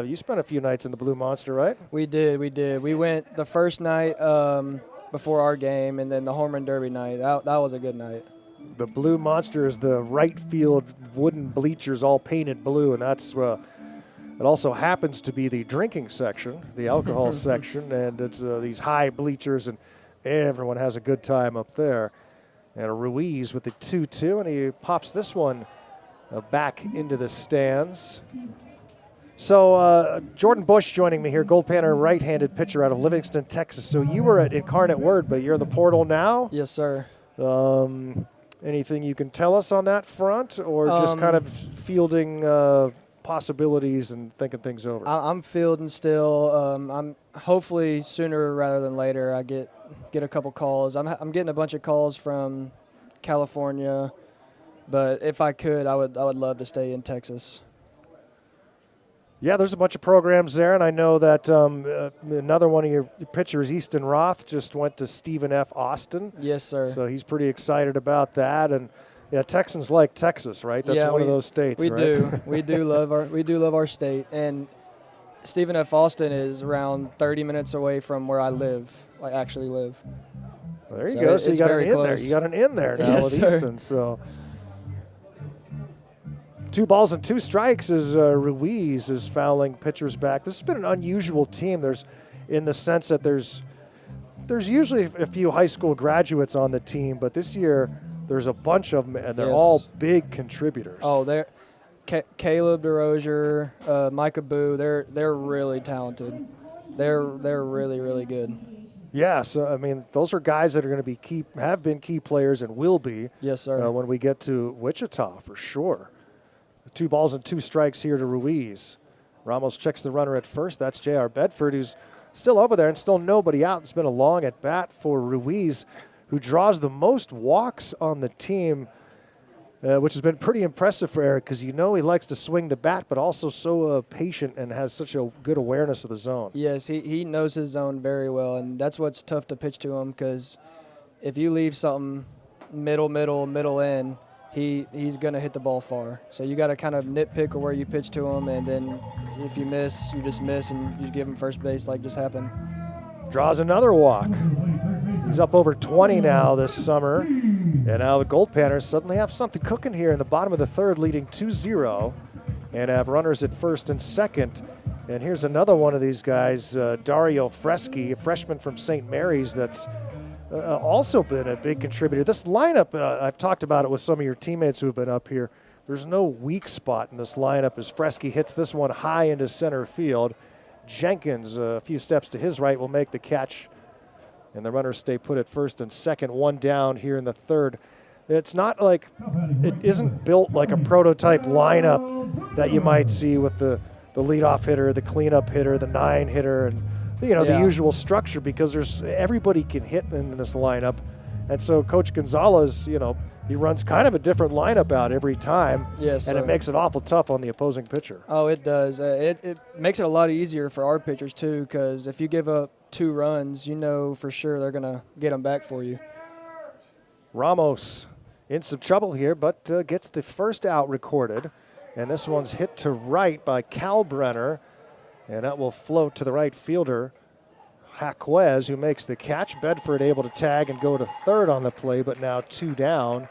Speaker 1: You spent a few nights in the Blue Monster, right?
Speaker 4: We did. We went the first night before our game, and then the home run derby night. That was a good night.
Speaker 1: The Blue Monster is the right field wooden bleachers all painted blue, and that's it also happens to be the drinking section, the alcohol section, and it's these high bleachers, and everyone has a good time up there. And Ruiz with the 2-2, and he pops this one back into the stands. So Jordan Bush joining me here, Goldpanner right-handed pitcher out of Livingston, Texas. So you were at Incarnate Word, but you're in the portal now?
Speaker 4: Yes, sir.
Speaker 1: Anything you can tell us on that front, or just kind of fielding possibilities and thinking things over?
Speaker 4: I'm fielding still. I'm hopefully sooner rather than later I get a couple calls. I'm getting a bunch of calls from California, but if I could, I would love to stay in Texas.
Speaker 1: Yeah, there's a bunch of programs there, and I know that another one of your pitchers, Easton Roth, just went to Stephen F. Austin.
Speaker 4: Yes, sir.
Speaker 1: So he's pretty excited about that, and yeah, Texans like Texas, right? That's one of those states,
Speaker 4: we
Speaker 1: right?
Speaker 4: do. We do love our state, and Stephen F. Austin is around 30 minutes away from where I live. I actually live.
Speaker 1: Well, there you go. So you got an in there. You got an in there now
Speaker 4: yes,
Speaker 1: with
Speaker 4: sir.
Speaker 1: Easton. So 2 balls and 2 strikes as Ruiz is fouling pitchers back. This has been an unusual team. In the sense that there's there's usually a few high school graduates on the team, but this year there's a bunch of them, and they're
Speaker 4: Yes.
Speaker 1: all big contributors.
Speaker 4: Oh, Caleb DeRozier, Micah Boo. They're really talented. They're really really good.
Speaker 1: Yeah, so I mean, those are guys that are going to be have been key players and will be.
Speaker 4: Yes, sir.
Speaker 1: When we get to Wichita for sure. 2 balls and 2 strikes here to Ruiz. Ramos checks the runner at first. That's J.R. Bedford, who's still over there and still nobody out. It's been a long at bat for Ruiz, who draws the most walks on the team, which has been pretty impressive for Eric, because he likes to swing the bat, but also so patient and has such a good awareness of the zone.
Speaker 4: Yes, he knows his zone very well, and that's what's tough to pitch to him, because if you leave something middle in, he's going to hit the ball far. So you got to kind of nitpick where you pitch to him, and then if you miss, you just miss, and you give him first base like just happened.
Speaker 1: Draws another walk. He's up over 20 now this summer. And now the Goldpanners suddenly have something cooking here in the bottom of the third, leading 2-0, and have runners at first and second. And here's another one of these guys, Dario Freschi, a freshman from St. Mary's that's also been a big contributor. This lineup, I've talked about it with some of your teammates who've been up here. There's no weak spot in this lineup as Freschi hits this one high into center field. Jenkins, a few steps to his right, will make the catch. And the runners stay put at first and second, 1 down here in the third. It's not like, it isn't built like a prototype lineup that you might see with the leadoff hitter, the cleanup hitter, the 9 hitter, and the usual structure, because everybody can hit in this lineup. And so Coach Gonzalez, he runs kind of a different lineup out every time.
Speaker 4: Yes,
Speaker 1: and it makes it awful tough on the opposing pitcher.
Speaker 4: Oh, it does. It makes it a lot easier for our pitchers, too, because if you give up 2 runs, for sure they're going to get them back for you.
Speaker 1: Ramos in some trouble here, but gets the first out recorded. And this one's hit to right by Kalbrenner, and that will float to the right fielder, Jaquez, who makes the catch. Bedford able to tag and go to third on the play, but now 2 down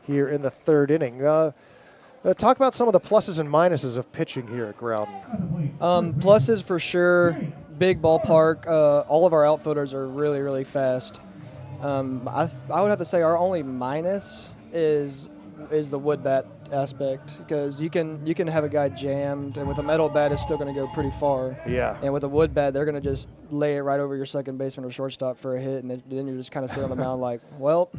Speaker 1: here in the third inning. Talk about some of the pluses and minuses of pitching here at Growden.
Speaker 4: Pluses for sure. Big ballpark. All of our outfielders are really, really fast. I would have to say our only minus is the wood bat aspect, because you can have a guy jammed, and with a metal bat it's still going to go pretty far.
Speaker 1: Yeah.
Speaker 4: And with a wood bat, they're going to just lay it right over your second baseman or shortstop for a hit, and then you're just kind of sitting on the mound like, well.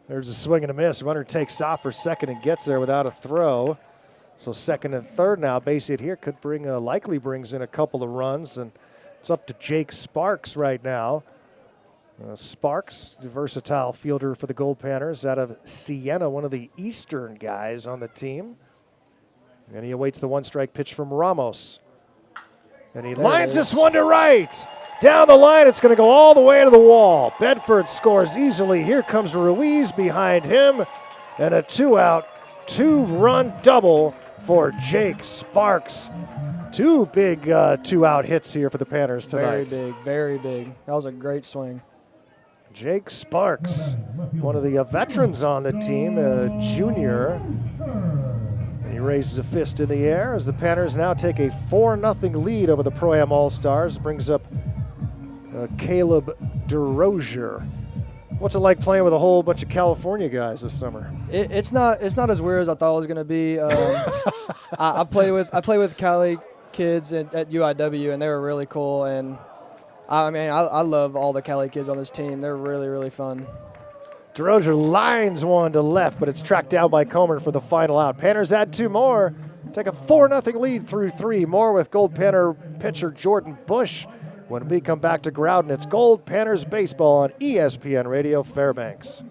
Speaker 1: There's a swing and a miss. Runner takes off for second and gets there without a throw. So second and third now. Base hit here could likely brings in a couple of runs, and it's up to Jake Sparks right now. Sparks, the versatile fielder for the Goldpanners out of Siena, one of the Eastern guys on the team. And he awaits the 1-strike pitch from Ramos. And he lines this one to right. Down the line, it's going to go all the way to the wall. Bedford scores easily. Here comes Ruiz behind him. And a 2-out, 2-run double for Jake Sparks. 2 big 2-out hits here for the Panners tonight.
Speaker 4: Very big, very big. That was a great swing.
Speaker 1: Jake Sparks, one of the veterans on the team, a junior. And he raises a fist in the air as the Panners now take a 4-0 lead over the Pro-Am All-Stars. Brings up Caleb DeRozier. What's it like playing with a whole bunch of California guys this summer?
Speaker 4: It's not as weird as I thought it was going to be. I play with Cali kids at UIW, and they were really cool. And I love all the Cali kids on this team. They're really, really fun.
Speaker 1: DeRozier lines one to left, but it's tracked down by Comer for the final out. Panners add 2 more. Take a 4-0 lead through 3. More with Goldpanner pitcher Jordan Bush. When we come back to Growden, it's Goldpanners baseball on ESPN Radio Fairbanks.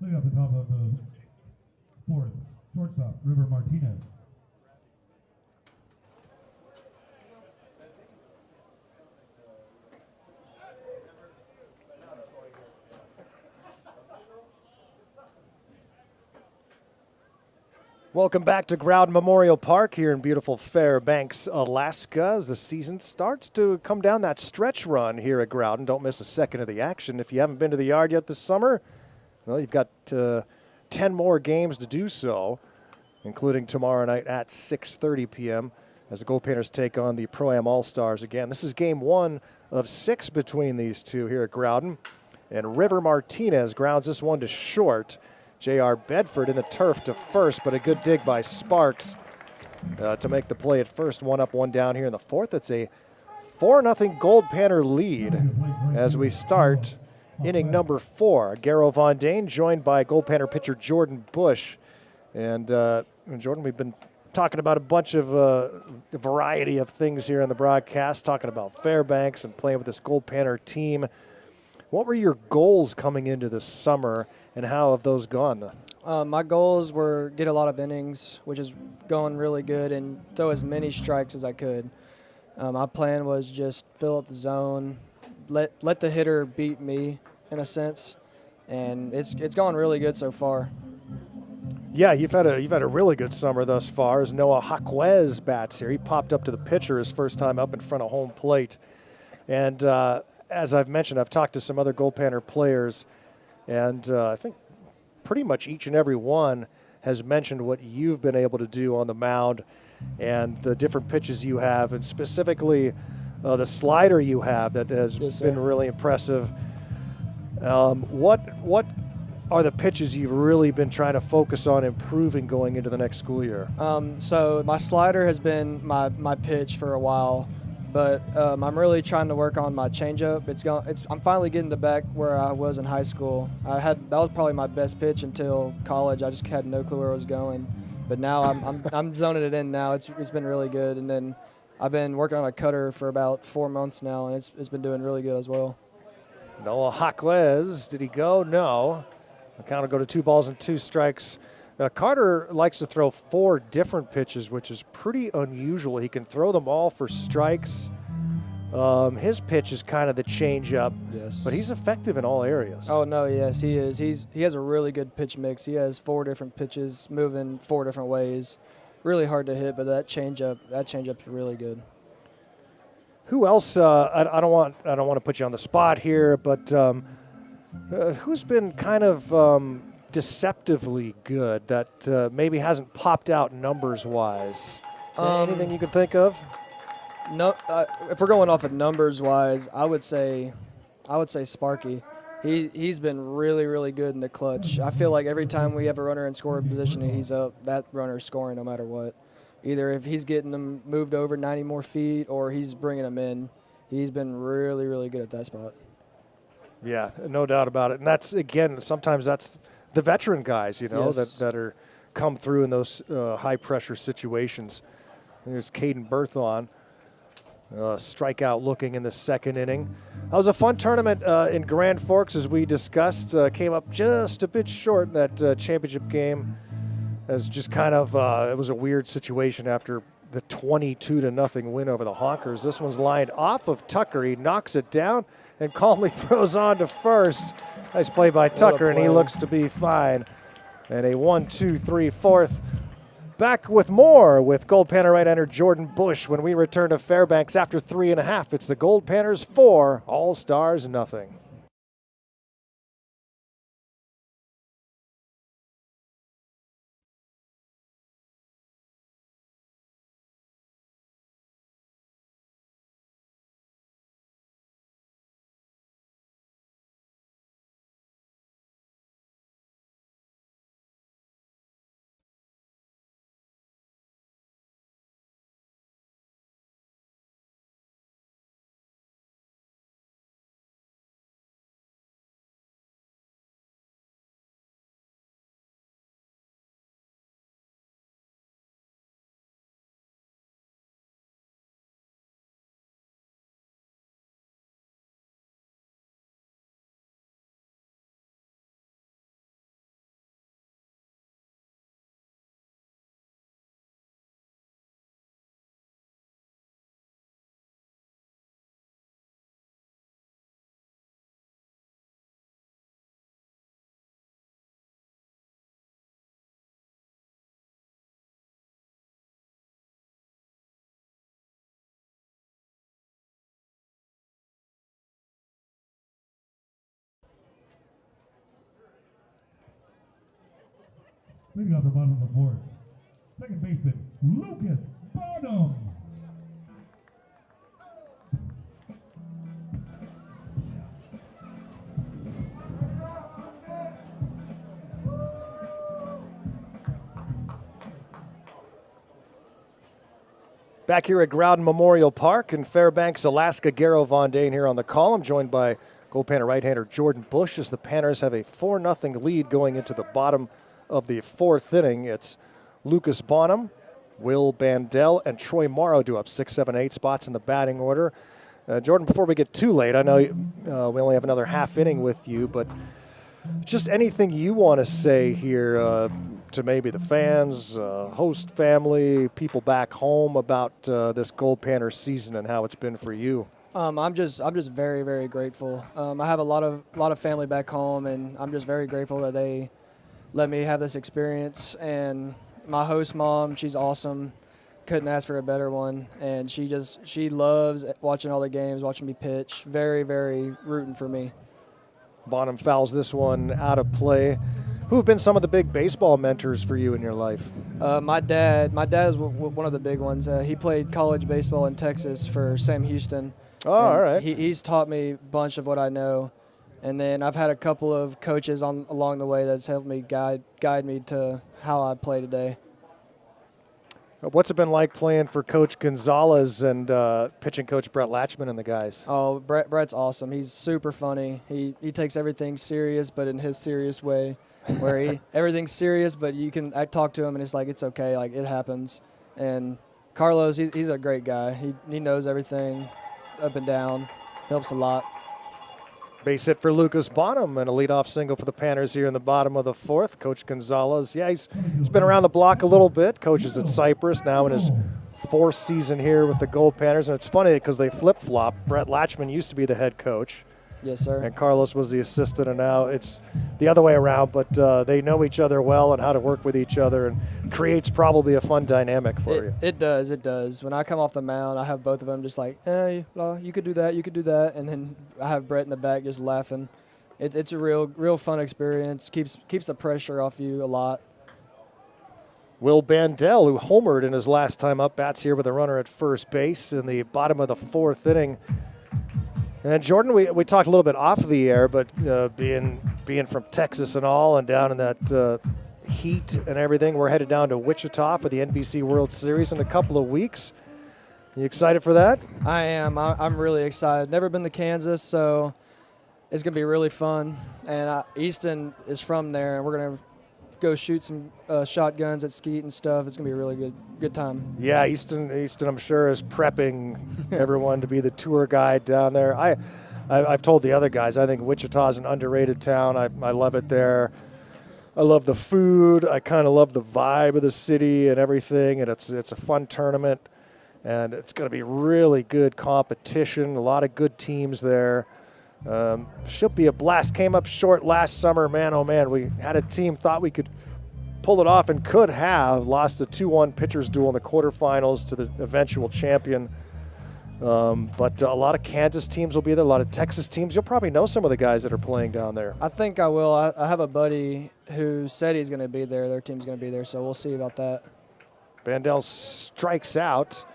Speaker 2: Sitting at the top of the fourth, shortstop, River Martinez.
Speaker 1: Welcome back to Growden Memorial Park here in beautiful Fairbanks, Alaska, as the season starts to come down that stretch run here at Growden. Don't miss a second of the action. If you haven't been to the yard yet this summer, well, you've got 10 more games to do so, including tomorrow night at 6:30 p.m. as the Goldpanners take on the Pro-Am All-Stars again. This is game 1 of 6 between these two here at Growden, and River Martinez grounds this one to short. J.R. Bedford in the turf to first, but a good dig by Sparks to make the play at first. 1 up, 1 down here in the fourth. It's a 4-0 Goldpanner lead as we start inning number 4. Garrow Von Dane joined by Goldpanner pitcher Jordan Bush. And Jordan, we've been talking about a bunch of a variety of things here in the broadcast, talking about Fairbanks and playing with this Goldpanner team. What were your goals coming into this summer, and how have those gone?
Speaker 4: My goals were get a lot of innings, which is going really good, and throw as many strikes as I could. My plan was just fill up the zone, let the hitter beat me in a sense, and it's gone really good so far.
Speaker 1: Yeah, you've had a really good summer thus far as Noah Jaquez bats here. He popped up to the pitcher his first time up in front of home plate. And as I've mentioned, I've talked to some other Goldpanner players, and I think pretty much each and every one has mentioned what you've been able to do on the mound and the different pitches you have, and specifically the slider you have that has been really impressive. What are the pitches you've really been trying to focus on improving going into the next school year?
Speaker 4: So my slider has been my pitch for a while, but I'm really trying to work on my changeup. I'm finally getting back where I was in high school. That was probably my best pitch until college. I just had no clue where I was going, but now I'm zoning it in now. It's been really good, and then I've been working on a cutter for about 4 months now, and it's been doing really good as well.
Speaker 1: Noah Jaquez, did he go? No. The count will go to 2 balls and 2 strikes. Carter likes to throw 4 different pitches, which is pretty unusual. He can throw them all for strikes. His pitch is kind of the changeup,
Speaker 4: yes,
Speaker 1: but he's effective in all areas.
Speaker 4: Oh no, yes, he is. He has a really good pitch mix. He has 4 different pitches moving 4 different ways. Really hard to hit, but that changeup's really good.
Speaker 1: Who else? I don't want to put you on the spot here, but who's been kind of deceptively good that maybe hasn't popped out numbers-wise? Anything you can think of?
Speaker 4: No, if we're going off of numbers-wise, I would say Sparky. He's been really, really good in the clutch. I feel like every time we have a runner in scoring position and he's up, that runner's scoring no matter what. Either if he's getting them moved over 90 more feet or he's bringing them in, he's been really, really good at that spot.
Speaker 1: Yeah, no doubt about it. And that's, again, sometimes that's the veteran guys,
Speaker 4: Yes.
Speaker 1: that are come through in those high-pressure situations. There's Caden Berthon, strikeout looking in the second inning. That was a fun tournament in Grand Forks, as we discussed. Came up just a bit short in that championship game. As just kind of, it was a weird situation after the 22-0 win over the Hawkers. This one's lined off of Tucker. He knocks it down and calmly throws on to first. Nice play by Tucker, and he looks to be fine. And a 1-2-3 fourth. Back with more with Goldpanner right-hander Jordan Bush when we return to Fairbanks after 3.5. It's the Goldpanners 4, All-Stars nothing.
Speaker 2: Leading off the bottom of the fourth, second baseman, Lucas Bonham.
Speaker 1: Back here at Growden Memorial Park in Fairbanks, Alaska, Garrow Von Dane here on the call. I'm joined by Goldpanner right-hander Jordan Bush as the Panners have a 4-0 lead going into the bottom of the fourth inning. It's Lucas Bonham, Will Bandel, and Troy Morrow do up 6, 7, 8 spots in the batting order. Jordan, before we get too late, I know we only have another half inning with you, but just anything you want to say here to maybe the fans, host family, people back home about this Goldpanner season and how it's been for you.
Speaker 4: I'm just very, very grateful. I have a lot of family back home, and I'm just very grateful that they let me have this experience. And my host mom, she's awesome. Couldn't ask for a better one. And she loves watching all the games, watching me pitch. Very, very rooting for me.
Speaker 1: Bonham fouls this one out of play. Who have been some of the big baseball mentors for you in your life?
Speaker 4: My dad is one of the big ones. He played college baseball in Texas for Sam Houston.
Speaker 1: Oh, all right.
Speaker 4: He's taught me a bunch of what I know. And then I've had a couple of coaches along the way that's helped me guide me to how I play today.
Speaker 1: What's it been like playing for Coach Gonzalez and pitching coach Brett Latchman and the guys?
Speaker 4: Oh, Brett's awesome. He's super funny. He takes everything serious, but in his serious way, where everything's serious, but you can talk to him and it's like, it's okay, like it happens. And Carlos, he's a great guy. He knows everything up and down, helps a lot.
Speaker 1: Base hit for Lucas Bonham and a leadoff single for the Panners here in the bottom of the fourth. Coach Gonzalez, yeah, he's been around the block a little bit. Coaches at Cypress, now in his fourth season here with the Goldpanners. And it's funny because they flip-flop. Brett Latchman used to be the head coach.
Speaker 4: Yes, sir.
Speaker 1: And Carlos was the assistant, and now it's the other way around. But they know each other well and how to work with each other, and creates probably a fun dynamic for you.
Speaker 4: It does. When I come off the mound, I have both of them just like, hey, you could do that, and then I have Brett in the back just laughing. It's a real fun experience. Keeps the pressure off you a lot.
Speaker 1: Will Bandel, who homered in his last time up, bats here with a runner at first base in the bottom of the fourth inning. And Jordan, we talked a little bit off the air, but being from Texas and all, and down in that heat and everything, we're headed down to Wichita for the NBC World Series in a couple of weeks. You excited for that?
Speaker 4: I am. I'm really excited. Never been to Kansas, so it's gonna be really fun. And Easton is from there, and we're gonna go shoot some shotguns at skeet and stuff. It's gonna be a really good time.
Speaker 1: Yeah, Easton, I'm sure, is prepping everyone to be the tour guide down there. I've told the other guys, I think Wichita is an underrated town. I love it there. I love the food. I kind of love the vibe of the city and everything, and it's a fun tournament, and it's going to be really good competition. A lot of good teams there. Should be a blast. Came up short last summer. Man, oh man, we had a team thought we could pull it off and could have. Lost a 2-1 pitchers duel in the quarterfinals to the eventual champion. But a lot of Kansas teams will be there, a lot of Texas teams. You'll probably know some of the guys that are playing down there.
Speaker 4: I think I will. I have a buddy who said he's going to be there. Their team's going to be there, so we'll see about that.
Speaker 1: Bandel strikes out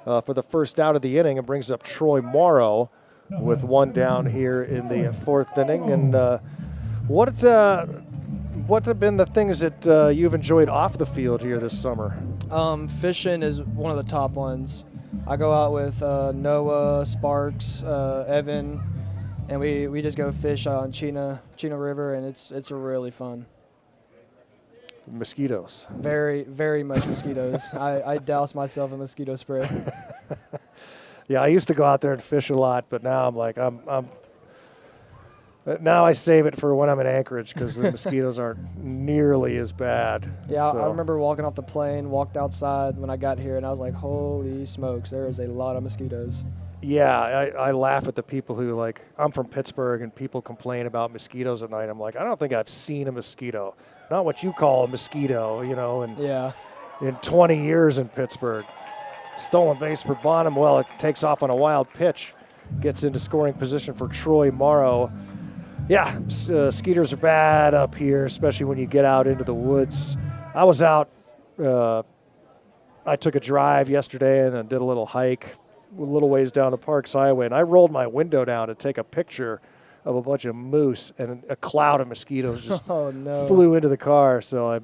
Speaker 1: for the first out of the inning and brings up Troy Morrow with one down here in the fourth inning. And what have been the things that you've enjoyed off the field here this summer?
Speaker 4: Fishing is one of the top ones. I go out with Noah, Sparks, Evan, and we just go fish on Chena River, and it's really fun.
Speaker 1: Mosquitoes.
Speaker 4: Very, very much mosquitoes. I douse myself in mosquito spray.
Speaker 1: Yeah, I used to go out there and fish a lot, but now I'm like, now I save it for when I'm in Anchorage because the mosquitoes aren't nearly as bad.
Speaker 4: Yeah,
Speaker 1: so.
Speaker 4: I remember walking off the plane, walked outside when I got here, and I was like, holy smokes, there is a lot of mosquitoes.
Speaker 1: Yeah, I laugh at the people who, like, I'm from Pittsburgh, and people complain about mosquitoes at night. I'm like, I don't think I've seen a mosquito. Not what you call a mosquito, and
Speaker 4: yeah.
Speaker 1: In 20 years in Pittsburgh. Stolen base for Bonham. Well, it takes off on a wild pitch. Gets into scoring position for Troy Morrow. Yeah, skeeters are bad up here, especially when you get out into the woods. I was out. I took a drive yesterday and then did a little hike a little ways down the Parks Highway, and I rolled my window down to take a picture of a bunch of moose, and a cloud of mosquitoes just
Speaker 4: Oh, no.
Speaker 1: flew into the car. So I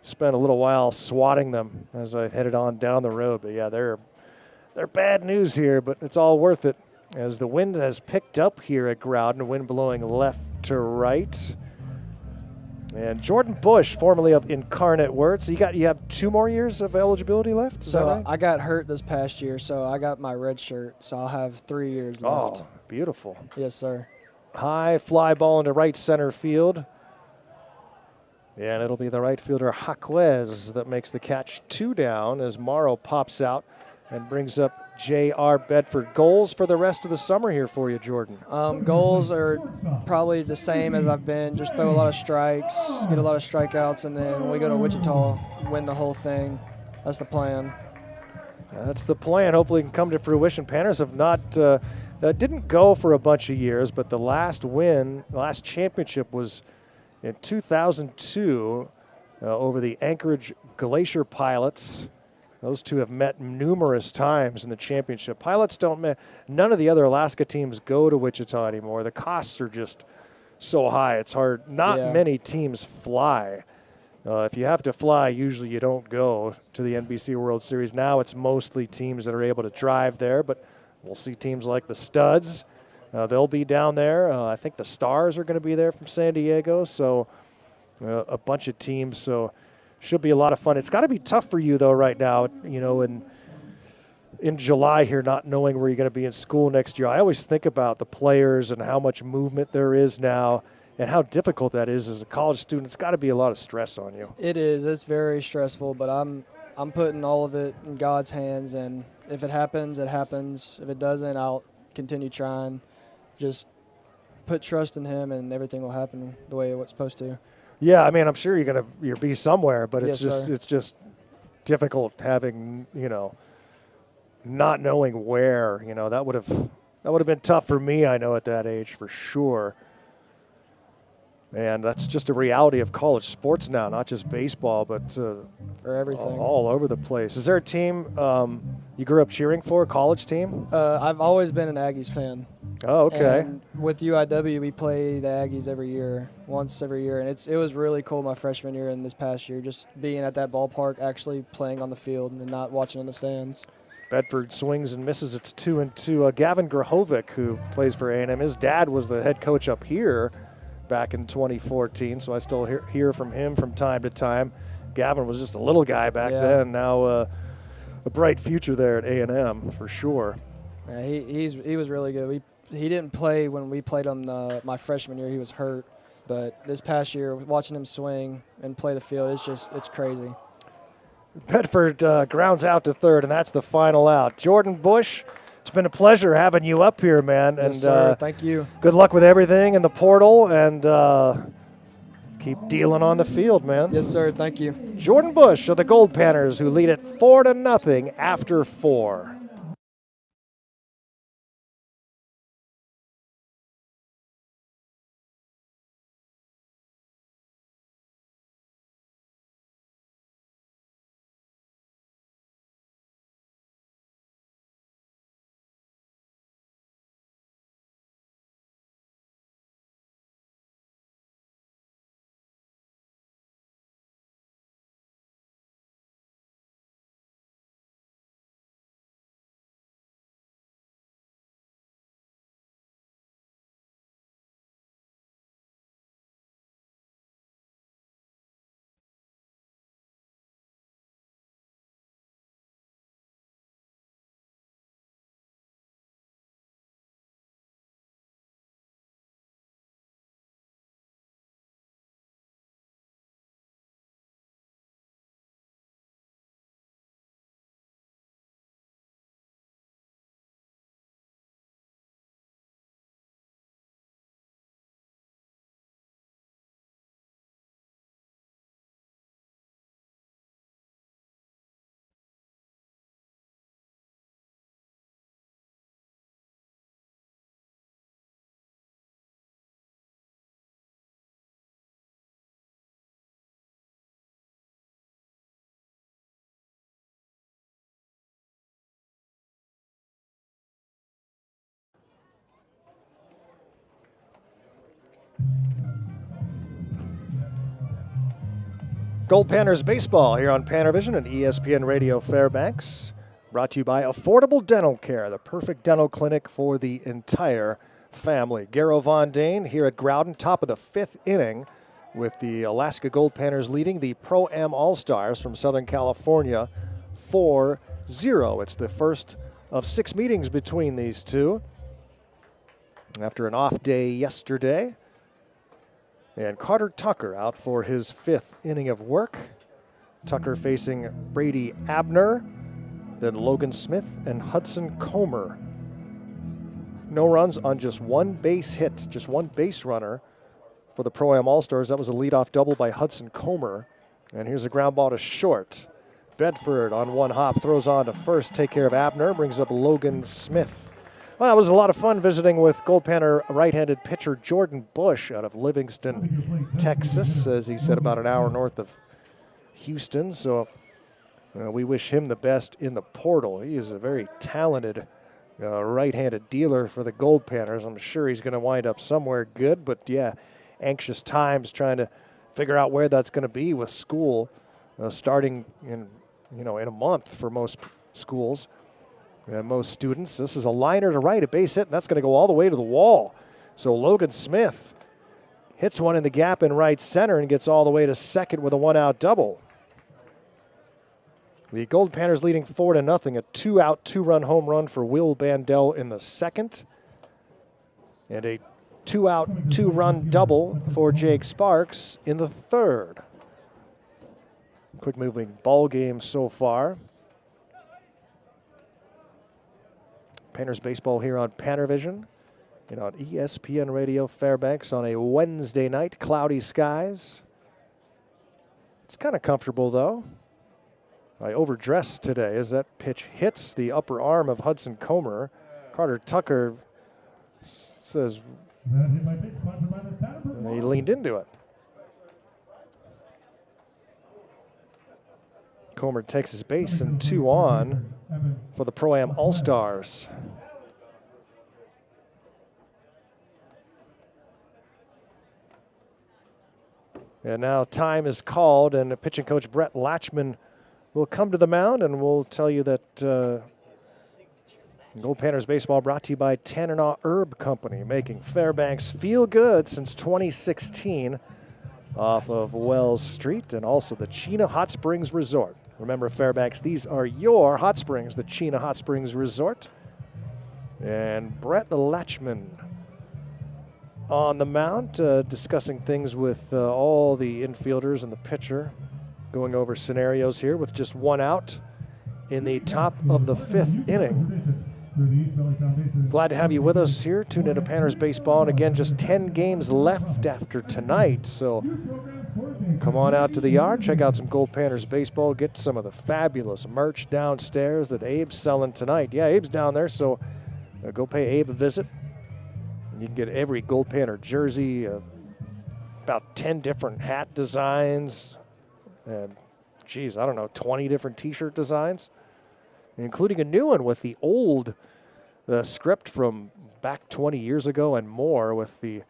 Speaker 1: spent a little while swatting them as I headed on down the road. But yeah, they're bad news here, but it's all worth it as the wind has picked up here at Growden, wind blowing left to right. And Jordan Bush, formerly of Incarnate Word. So you have 2 more years of eligibility left? Is that
Speaker 4: So
Speaker 1: right?
Speaker 4: I got hurt this past year, so I got my red shirt, so I'll have 3 years left.
Speaker 1: Oh, beautiful.
Speaker 4: Yes, sir.
Speaker 1: High fly ball into right center field. And it'll be the right fielder Jaquez that makes the catch 2 down as Morrow pops out and brings up J.R. Bedford. Goals for the rest of the summer here for you, Jordan.
Speaker 4: Goals are probably the same as I've been. Just throw a lot of strikes, get a lot of strikeouts, and then when we go to Wichita, win the whole thing. That's the plan.
Speaker 1: That's the plan. Hopefully it can come to fruition. Panners have not didn't go for a bunch of years, but the last championship was in 2002 over the Anchorage Glacier Pilots. Those two have met numerous times in the championship. Pilots none of the other Alaska teams go to Wichita anymore. The costs are just so high. It's hard. Not many teams fly. If you have to fly, usually you don't go to the NBC World Series. Now it's mostly teams that are able to drive there, but we'll see teams like the Studs. They'll be down there. I think the Stars are going to be there from San Diego. So a bunch of teams. So should be a lot of fun. It's got to be tough for you, though, right now, in July here, not knowing where you're going to be in school next year. I always think about the players and how much movement there is now and how difficult that is as a college student. It's got to be a lot of stress on you.
Speaker 4: It is. It's very stressful, but I'm putting all of it in God's hands, and if it happens, it happens. If it doesn't, I'll continue trying. Just put trust in Him, and everything will happen the way it's supposed to.
Speaker 1: Yeah, I mean, I'm sure you'll be somewhere, but
Speaker 4: Yes,
Speaker 1: it's just difficult having, not knowing where. That would have been tough for me, I know, at that age for sure. And that's just a reality of college sports now, not just baseball, but
Speaker 4: For everything.
Speaker 1: all over the place. Is there a team you grew up cheering for, a college team?
Speaker 4: I've always been an Aggies fan.
Speaker 1: Oh, okay.
Speaker 4: And with UIW, we play the Aggies once every year. And it was really cool my freshman year and this past year, just being at that ballpark, actually playing on the field and not watching in the stands.
Speaker 1: Bedford swings and misses. It's 2-2. Gavin Grahovic, who plays for A&M, his dad was the head coach up here back in 2014, so I still hear from him from time to time. Gavin was just a little guy back then. Now a bright future there at A&M for sure.
Speaker 4: Yeah, he was really good. He didn't play when we played him my freshman year. He was hurt. But this past year, watching him swing and play the field, it's crazy.
Speaker 1: Bedford grounds out to third, and that's the final out. Jordan Bush, it's been a pleasure having you up here, man.
Speaker 4: Yes,
Speaker 1: and
Speaker 4: sir. Thank you.
Speaker 1: Good luck with everything in the portal, and keep dealing on the field, man.
Speaker 4: Yes, sir. Thank you.
Speaker 1: Jordan Bush of the Goldpanners, who lead it 4-0 after 4. Goldpanners baseball here on PannerVision and ESPN Radio Fairbanks. Brought to you by Affordable Dental Care, the perfect dental clinic for the entire family. Garrow Von Dane here at Growden, top of the 5th inning, with the Alaska Goldpanners leading the Pro-Am All-Stars from Southern California 4-0. It's the first of 6 meetings between these two after an off day yesterday. And Carter Tucker out for his 5th inning of work. Tucker facing Brady Abner, then Logan Smith and Hudson Comer. No runs on just 1 base hit, just 1 base runner for the Pro-Am All-Stars. That was a leadoff double by Hudson Comer. And here's a ground ball to short. Bedford on 1 hop, throws on to first, take care of Abner, brings up Logan Smith. Well, it was a lot of fun visiting with Goldpanner right-handed pitcher Jordan Bush out of Livingston, Texas, as he said, about an hour north of Houston. So we wish him the best in the portal. He is a very talented right-handed dealer for the Goldpanners. I'm sure he's going to wind up somewhere good, but yeah, anxious times trying to figure out where that's going to be with school starting in a month for most schools. And most students. This is a liner to right, a base hit, and that's going to go all the way to the wall. So Logan Smith hits one in the gap in right center and gets all the way to second with a 1-out double. The Goldpanners leading 4-0, a 2-out, 2-run home run for Will Bandel in the second, and a 2-out, 2-run double for Jake Sparks in the third. Quick moving ball game so far. Panners baseball here on PannerVision and on ESPN Radio Fairbanks on a Wednesday night, cloudy skies. It's kind of comfortable, though. I overdressed today as that pitch hits the upper arm of Hudson Comer. Carter Tucker says he leaned into it. Comer takes his base and 2 on for the Pro-Am All-Stars. And now time is called, and pitching coach Brett Latchman will come to the mound, and we'll tell you that Goldpanners baseball brought to you by Tanana Herb Company, making Fairbanks feel good since 2016 off of Wells Street, and also the Chena Hot Springs Resort. Remember, Fairbanks, these are your hot springs, the Chena Hot Springs Resort. And Brett Latchman on the mound, discussing things with all the infielders and the pitcher, going over scenarios here with just 1 out in the top of the 5th inning. Glad to have you with us here. Tune into Panners Baseball, and again, just 10 games left after tonight. So come on out to the yard, check out some Goldpanners Baseball, get some of the fabulous merch downstairs that Abe's selling tonight. Yeah, Abe's down there, so go pay Abe a visit. You can get every Goldpanner jersey, about 10 different hat designs, and, geez, I don't know, 20 different T-shirt designs, including a new one with the old script from back 20 years ago and more, with the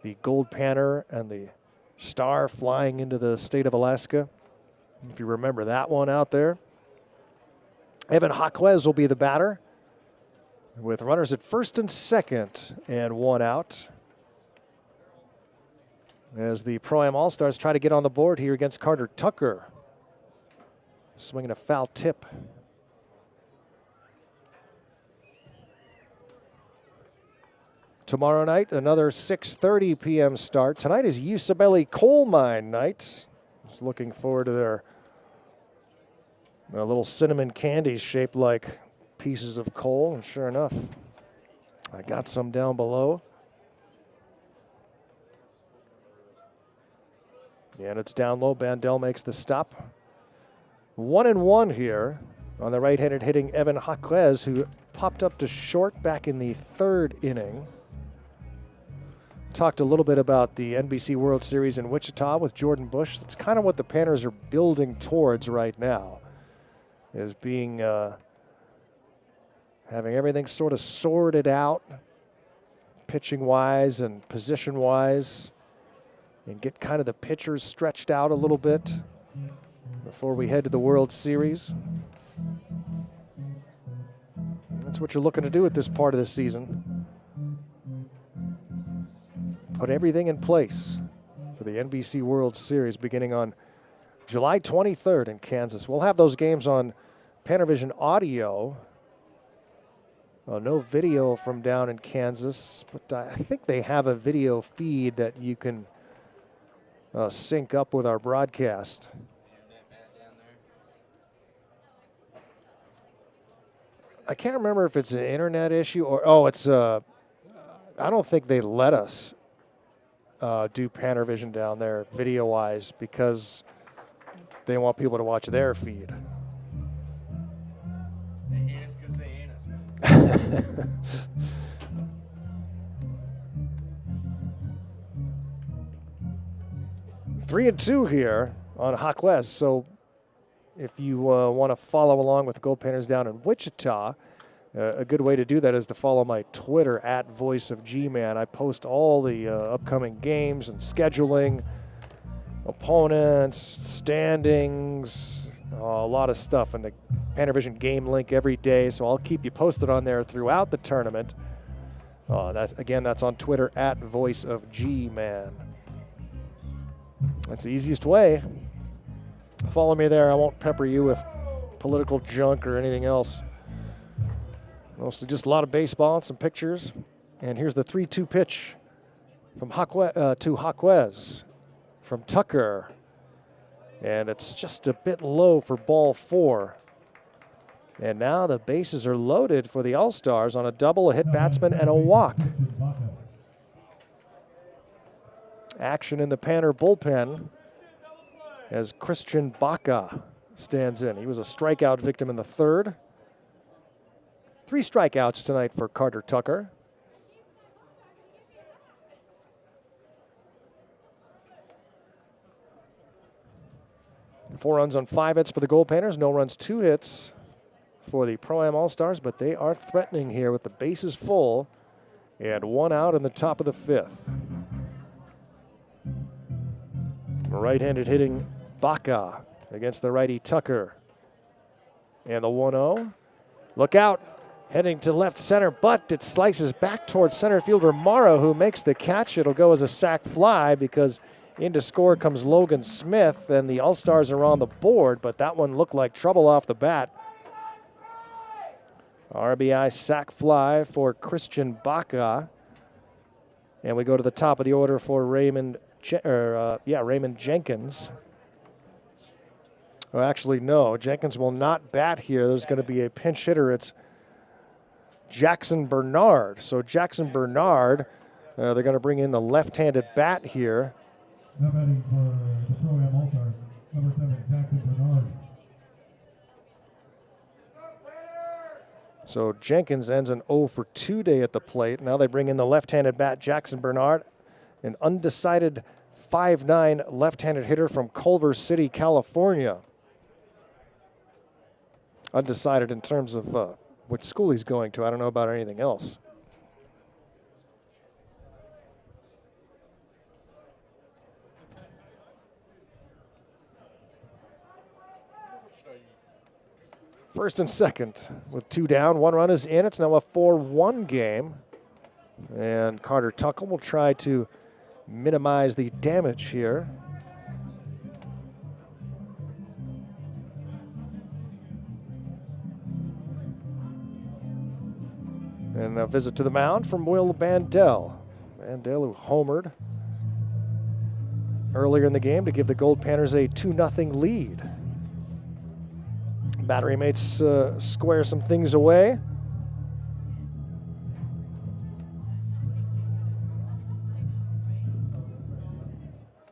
Speaker 1: Goldpanner and the star flying into the state of Alaska, if you remember that one out there. Evan Jaquez will be the batter, with runners at first and second and 1 out, as the Pro-Am All-Stars try to get on the board here against Carter Tucker. Swinging a foul tip. Tomorrow night, another 6:30 p.m. start. Tonight is Usabelli Coal Mine night. Just looking forward to their little cinnamon candies shaped like pieces of coal, and sure enough, I got some down below. And it's down low. Bandel makes the stop. 1-1 here on the right-handed hitting Evan Jaquez, who popped up to short back in the 3rd inning. Talked a little bit about the NBC World Series in Wichita with Jordan Bush. That's kind of what the Panners are building towards right now, is being having everything sort of sorted out, pitching-wise and position-wise, and get kind of the pitchers stretched out a little bit before we head to the World Series. That's what you're looking to do at this part of the season. Put everything in place for the NBC World Series beginning on July 23rd in Kansas. We'll have those games on PannerVision audio. No video from down in Kansas, but I think they have a video feed that you can sync up with our broadcast. I can't remember if it's an internet issue or, it's, I don't think they let us do PannerVision down there video-wise because they want people to watch their feed.
Speaker 5: They hate us because they hate us.
Speaker 1: 3-2 here on Hawkwest. So if you want to follow along with Goldpanners down in Wichita, a good way to do that is to follow my Twitter at VoiceOfGman. I post all the upcoming games and scheduling, opponents, standings, a lot of stuff, and the PannerVision game link every day. So I'll keep you posted on there throughout the tournament. That's on Twitter at VoiceOfGman. That's the easiest way. Follow me there. I won't pepper you with political junk or anything else. Mostly just a lot of baseball and some pictures. And here's the 3-2 pitch from to Hawkwest from Tucker. And it's just a bit low for ball 4. And now the bases are loaded for the All-Stars on a double, a hit batsman, and a walk. Action in the Panner bullpen as Christian Baca stands in. He was a strikeout victim in the 3rd. 3 strikeouts tonight for Carter Tucker. Four runs on 5 hits for the Goldpanners. No runs, 2 hits for the Pro-Am All-Stars, but they are threatening here with the bases full and 1 out in the top of the 5th. Right-handed hitting Baca against the righty Tucker. And the 1-0. Look out. Heading to left center, but it slices back towards center fielder Morrow, who makes the catch. It'll go as a sac fly because in to score comes Logan Smith, and the All-Stars are on the board, but that one looked like trouble off the bat. RBI sac fly for Christian Baca. And we go to the top of the order for Raymond Jenkins. Well, actually, no. Jenkins will not bat here. There's going to be a pinch hitter. It's Jackson Bernard. So Jackson Bernard, they're going to bring in the left-handed bat here.
Speaker 2: Now batting for the Pro-Am All-Stars, number 7, Jackson Bernard.
Speaker 1: So Jenkins ends an 0 for 2 day at the plate. Now they bring in the left-handed bat, Jackson Bernard, an undecided 5'9" left-handed hitter from Culver City, California. Undecided in terms of which school he's going to. I don't know about anything else. First and second with 2 down. 1 run is in. It's now a 4-1 game. And Carter Tucker will try to minimize the damage here. And a visit to the mound from Will Bandel. Bandel, who homered earlier in the game to give the Goldpanners a 2-0 lead. Battery mates square some things away.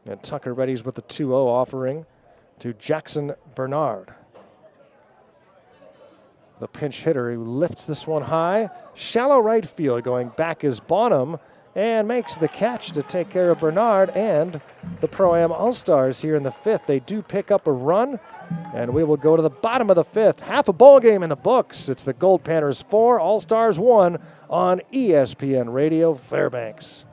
Speaker 1: And Tucker readies with the 2-0 offering to Jackson Bernard. The pinch hitter who lifts this one high. Shallow right field. Going back is Bonham. and makes the catch to take care of Bernard and the Pro-Am All-Stars here in the 5th. They do pick up a run, and we will go to the bottom of the 5th. Half a ball game in the books. It's the Goldpanners 4, All-Stars 1 on ESPN Radio Fairbanks.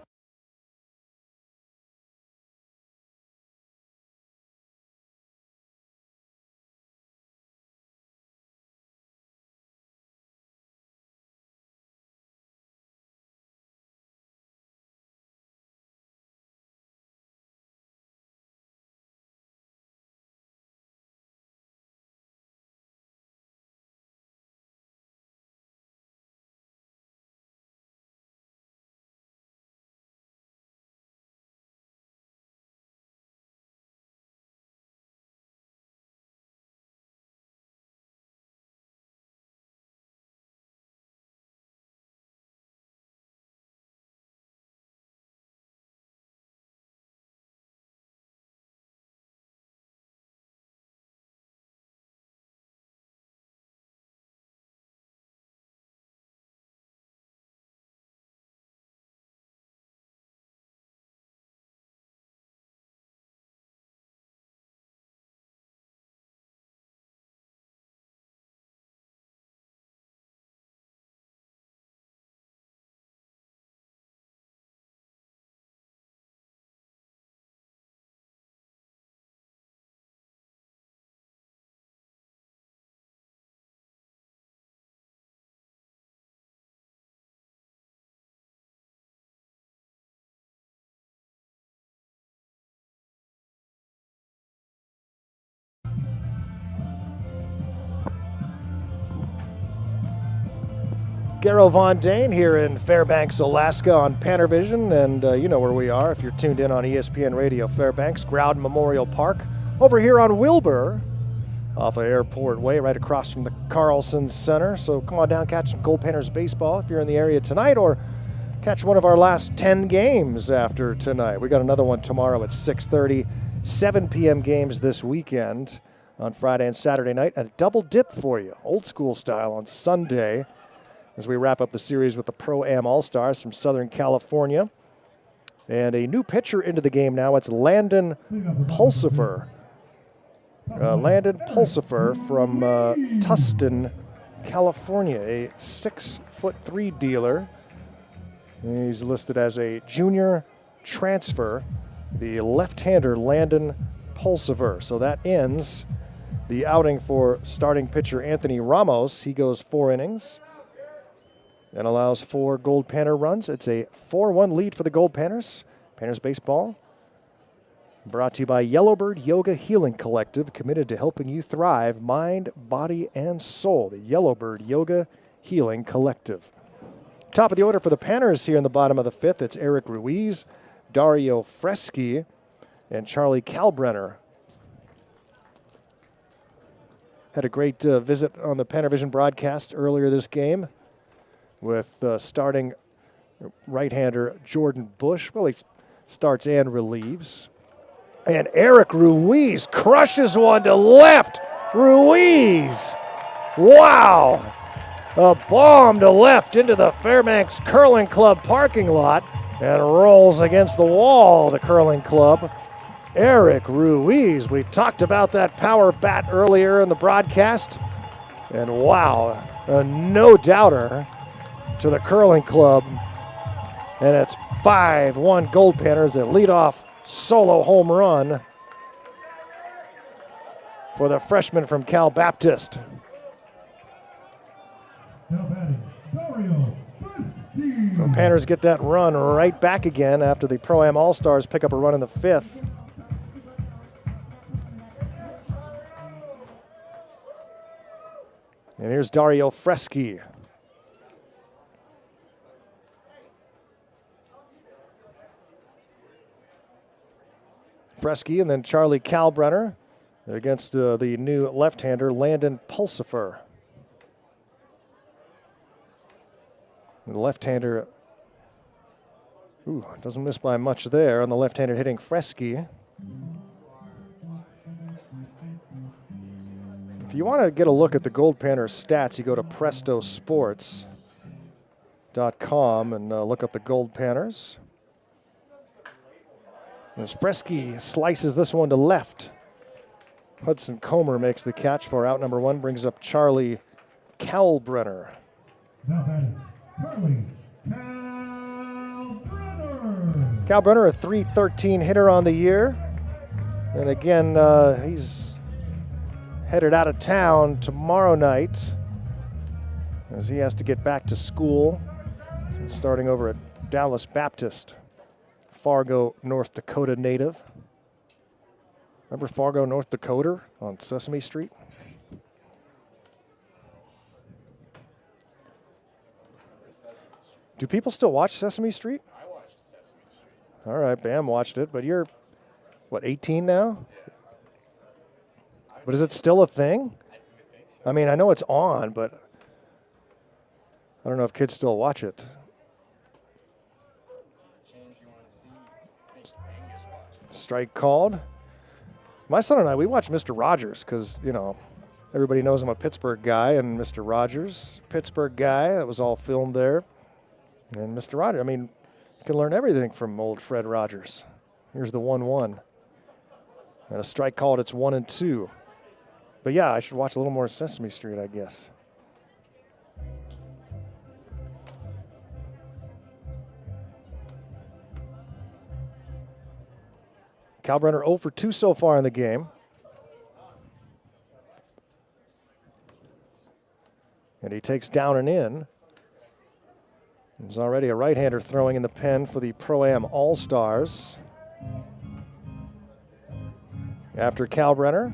Speaker 1: Garrow Von Dane here in Fairbanks, Alaska on PannerVision, and you know where we are if you're tuned in on ESPN Radio Fairbanks, Growden Memorial Park. Over here on Wilbur, off of Airport Way, right across from the Carlson Center. So come on down, catch some Goldpanners baseball if you're in the area tonight, or catch one of our last 10 games after tonight. We got another one tomorrow at 6:30, 7 p.m. games this weekend on Friday and Saturday night, and a double dip for you, old school style on Sunday, as we wrap up the series with the Pro-Am All-Stars from Southern California. And a new pitcher into the game now. It's Landon Pulsifer. Landon Pulsifer from Tustin, California, a 6'3" dealer. He's listed as a junior transfer, the left-hander Landon Pulsifer. So that ends the outing for starting pitcher Anthony Ramos. He goes 4 innings and allows 4 Goldpanner runs. It's a 4-1 lead for the Goldpanners. Panners baseball brought to you by Yellowbird Yoga Healing Collective, committed to helping you thrive mind, body, and soul. The Yellowbird Yoga Healing Collective. Top of the order for the Panners here in the bottom of the 5th. It's Eric Ruiz, Dario Freschi, and Charlie Kalbrenner. Had a great visit on the PannerVision broadcast earlier this game with starting right-hander Jordan Bush. Well, he starts and relieves. And Eric Ruiz crushes one to left. Ruiz! Wow! A bomb to left into the Fairbanks Curling Club parking lot and rolls against the wall of the Curling Club. Eric Ruiz. We talked about that power bat earlier in the broadcast. And wow, a no-doubter to the Curling Club. And it's 5-1 Goldpanners that lead off solo home run for the freshman from Cal Baptist. The Panners get that run right back again after the Pro-Am All-Stars pick up a run in the 5th. And here's Dario Freschi. Freschi and then Charlie Kalbrenner against the new left-hander Landon Pulsifer. The left-hander, doesn't miss by much there on the left-hander hitting Freschi. If you want to get a look at the Goldpanners stats, you go to Presto Sports. and look up the Goldpanners. As Fresky slices this one to left. Hudson Comer makes the catch for out number 1, brings up Charlie Kalbrenner.
Speaker 2: Now batting, Charlie Kalbrenner.
Speaker 1: Kalbrenner, a .313 hitter on the year. And again, he's headed out of town tomorrow night as he has to get back to school. He's starting over at Dallas Baptist, Fargo, North Dakota native. Remember Fargo, North Dakota on Sesame Street? Do people still watch Sesame Street?
Speaker 5: I watched Sesame Street.
Speaker 1: All right, Bam watched it, but you're, what, 18 now? But is it still a thing? I mean, I know it's on, but I don't know if kids still watch it.
Speaker 5: Change you want to see. Angus watch.
Speaker 1: Strike called. My son and I, we watch Mr. Rogers because, you know, everybody knows I'm a Pittsburgh guy, and Mr. Rogers, Pittsburgh guy, that was all filmed there. And Mr. Rogers, I mean, you can learn everything from old Fred Rogers. Here's the 1-1. And a strike called, it's 1-2. But yeah, I should watch a little more Sesame Street, I guess. Kalbrenner 0 for 2 so far in the game. And he takes down and in. There's already a right-hander throwing in the pen for the Pro-Am All-Stars. After Kalbrenner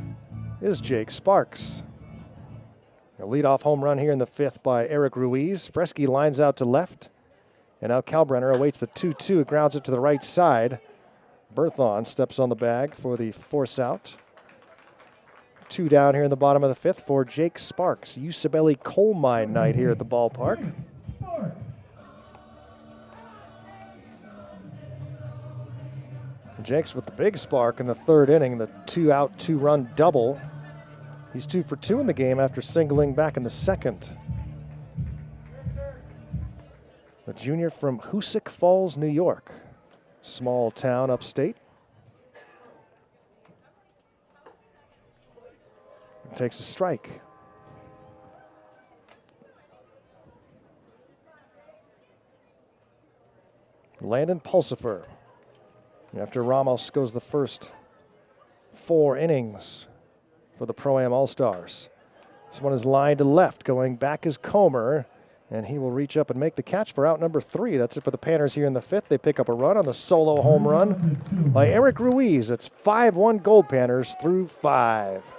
Speaker 1: is Jake Sparks. A leadoff home run here in the 5th by Eric Ruiz. Fresky lines out to left. And now Kalbrenner awaits the 2-2. Grounds it to the right side. Berthon steps on the bag for the force out. 2 down here in the bottom of the 5th for Jake Sparks. Usabelli coal mine night here at the ballpark. Jake's with the big spark in the 3rd inning, the 2-out, 2-run double. He's 2 for 2 in the game after singling back in the 2nd. A junior from Hoosick Falls, New York. Small town upstate. Takes a strike. Landon Pulsifer. After Ramos goes the first 4 innings for the Pro-Am All-Stars. This one is lined to left, going back is Comer, and he will reach up and make the catch for out number 3. That's it for the Panners here in the 5th. They pick up a run on the solo home run by Eric Ruiz. It's 5-1 Goldpanners through 5.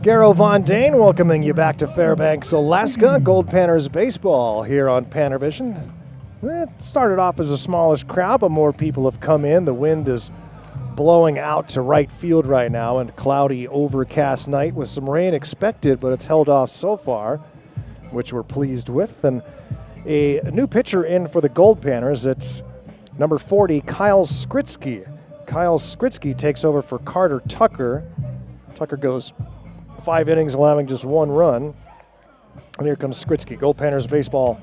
Speaker 1: Garrow Von Dane welcoming you back to Fairbanks, Alaska. Goldpanners baseball here on PannerVision. It started off as a smallish crowd, but more people have come in. The wind is blowing out to right field right now, and cloudy, overcast night with some rain expected, but it's held off so far, which we're pleased with. And a new pitcher in for the Goldpanners. It's number 40, Kyle Skritsky. Kyle Skritsky takes over for Carter Tucker. Tucker goes 5 innings, allowing just 1 run. And here comes Skritsky. Goldpanners baseball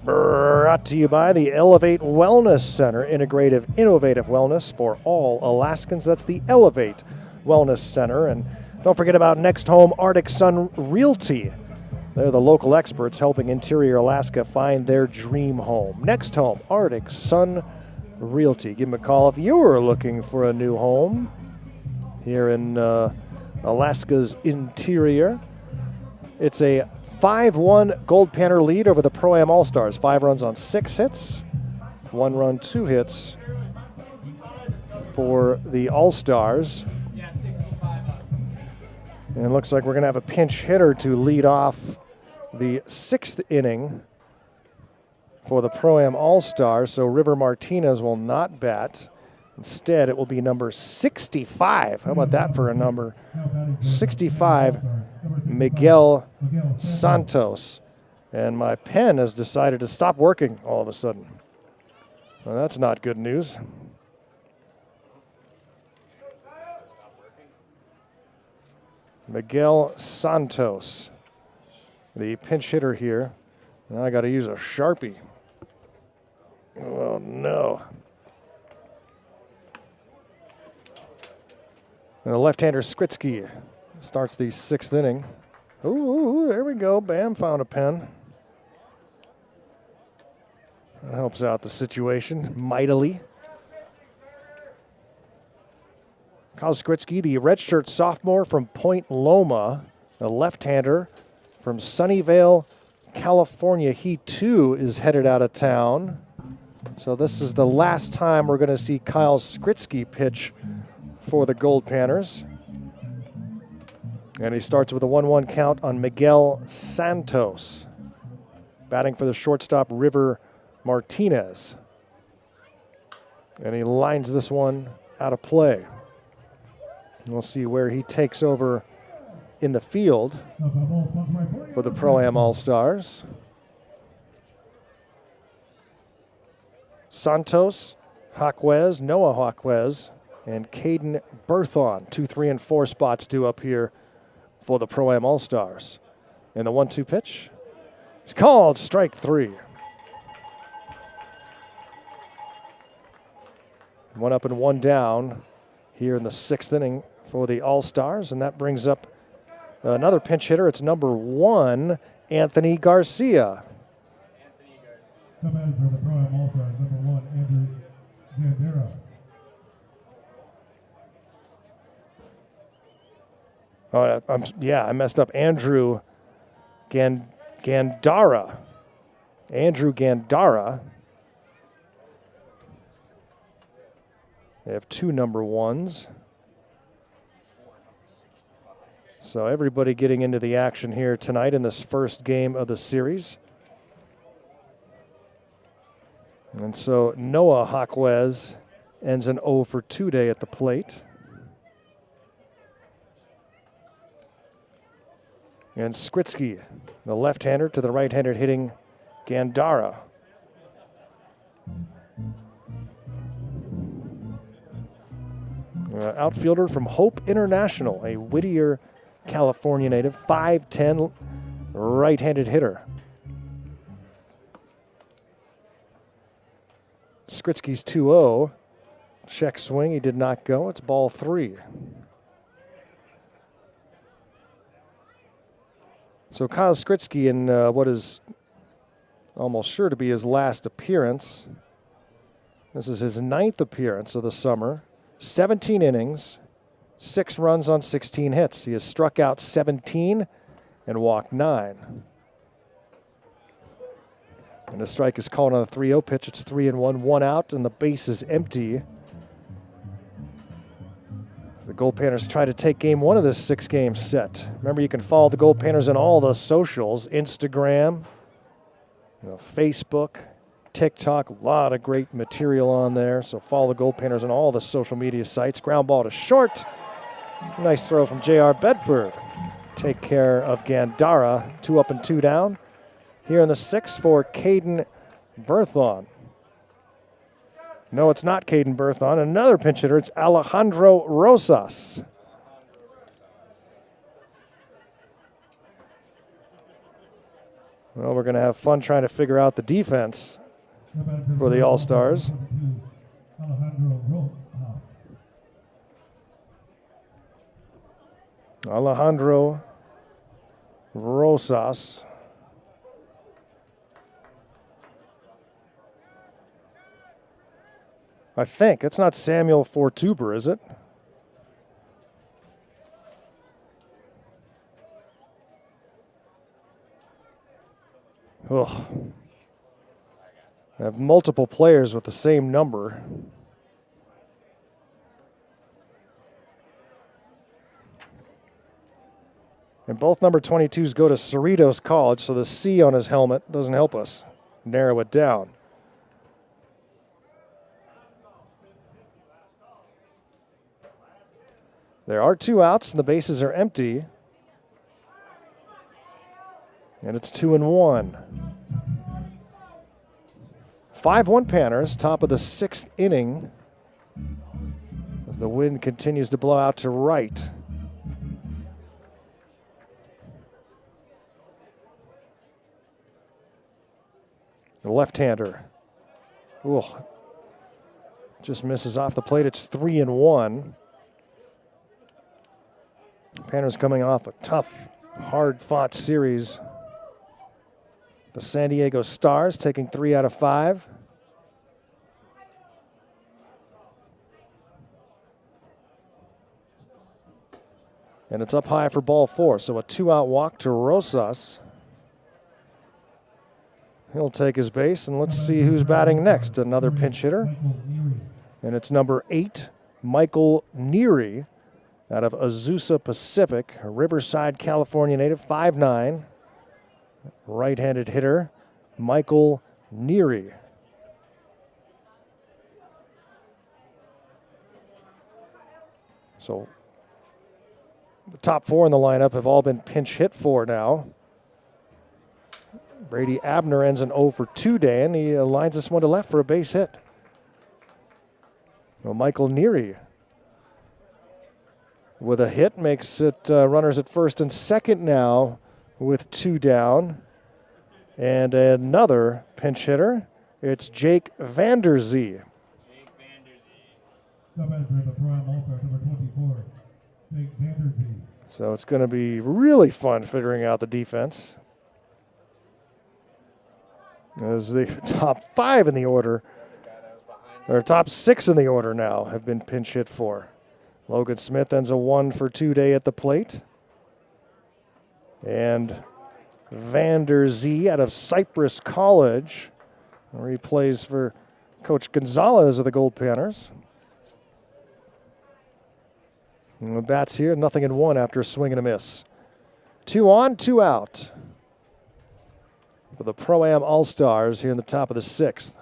Speaker 1: brought to you by the Elevate Wellness Center, innovative wellness for all Alaskans. That's the Elevate Wellness Center. And don't forget about Next Home Arctic Sun Realty. They're the local experts helping Interior Alaska find their dream home. Next Home Arctic Sun Realty. Give them a call if you're looking for a new home here in Alaska's interior. It's a 5-1 Goldpanner lead over the Pro-Am All-Stars. 5 runs on 6 hits, 1 run, 2 hits for the All-Stars. And it looks like we're going to have a pinch hitter to lead off the 6th inning for the Pro-Am All-Stars. So River Martinez will not bat. Instead, it will be number 65. How about that for a number? 65, Miguel Santos. And my pen has decided to stop working all of a sudden. Well, that's not good news. Miguel Santos, the pinch hitter here. Now I got to use a Sharpie. Oh, no. And the left-hander Skritsky starts the 6th inning. Ooh, there we go. Bam, found a pen. That helps out the situation mightily. Kyle Skritsky, the redshirt sophomore from Point Loma, a left-hander from Sunnyvale, California. He, too, is headed out of town. So this is the last time we're going to see Kyle Skritsky pitch for the Goldpanners. And he starts with a 1-1 count on Miguel Santos. Batting for the shortstop, River Martinez. And he lines this one out of play. We'll see where he takes over in the field for the Pro-Am All-Stars. Santos, Jaquez, Noah Jaquez, and Caden Berthon. 2, 3, and 4 spots due up here for the Pro-Am All-Stars. And the 1-2 pitch is called strike 3. 1 up and 1 down here in the 6th inning for the All-Stars. And that brings up another pinch hitter. It's number 1, Anthony Garcia.
Speaker 2: Come in for the Pro-Am All-Stars, number 1, Andrew Gandera.
Speaker 1: I messed up. Andrew Gandara. Andrew Gandara. They have 2 number 1s. So everybody getting into the action here tonight in this first game of the series. And so Noah Jaquez ends an 0 for 2 day at the plate. And Skritsky, the left-hander to the right-hander hitting Gandara. Outfielder from Hope International, a Whittier, California native, 5'10", right-handed hitter. Skritsky's 2-0. Check swing, he did not go. It's ball 3. So Kyle Skritsky in what is almost sure to be his last appearance. This is his 9th appearance of the summer. 17 innings, 6 runs on 16 hits. He has struck out 17 and walked 9. And a strike is called on a 3-0 pitch. It's 3-1, 1 out, and the base is empty The Goldpanners try to take game one of this 6-game set. Remember, you can follow the Goldpanners on all the socials, Instagram, Facebook, TikTok, a lot of great material on there. So follow the Goldpanners on all the social media sites. Ground ball to short. Nice throw from J.R. Bedford. Take care of Gandara. 2 up and 2 down. Here in the 6th for Caden Berthon. No, it's not Caden Berthon. Another pinch hitter. It's Alejandro Rosas. Well, we're going to have fun trying to figure out the defense for the All-Stars. Alejandro Rosas. I think. It's not Samuel Fortuber, is it? Ugh. I have multiple players with the same number. And both number 22s go to Cerritos College, so the C on his helmet doesn't help us narrow it down. There are 2 outs, and the bases are empty. And it's 2-1. 5-1 Panners, top of the 6th inning. As the wind continues to blow out to right. The left-hander. Ooh. Just misses off the plate. It's 3-1. Panners coming off a tough, hard-fought series. The San Diego Stars taking 3 out of 5. And it's up high for ball 4, so a 2-out walk to Rosas. He'll take his base, and let's see who's batting next. Another pinch hitter. And it's number 8, Michael Neary, out of Azusa Pacific, a Riverside, California native, 5'9", right-handed hitter, Michael Neary. So the top 4 in the lineup have all been pinch hit for now. Brady Abner ends an 0 for 2 day, and he lines this one to left for a base hit. Well, Michael Neary with a hit makes it runners at first and second now with 2 down. And another pinch hitter. It's Jake Vanderzee. So it's going to be really fun figuring out the defense, as the top 5 in the order, or top 6 in the order now, have been pinch hit for. Logan Smith ends a 1 for 2 day at the plate. And Vanderzee out of Cypress College, where he plays for Coach Gonzalez of the Goldpanners. And the bats here, 0-1 after a swing and a miss. 2 on, 2 out for the Pro-Am All-Stars here in the top of the 6th.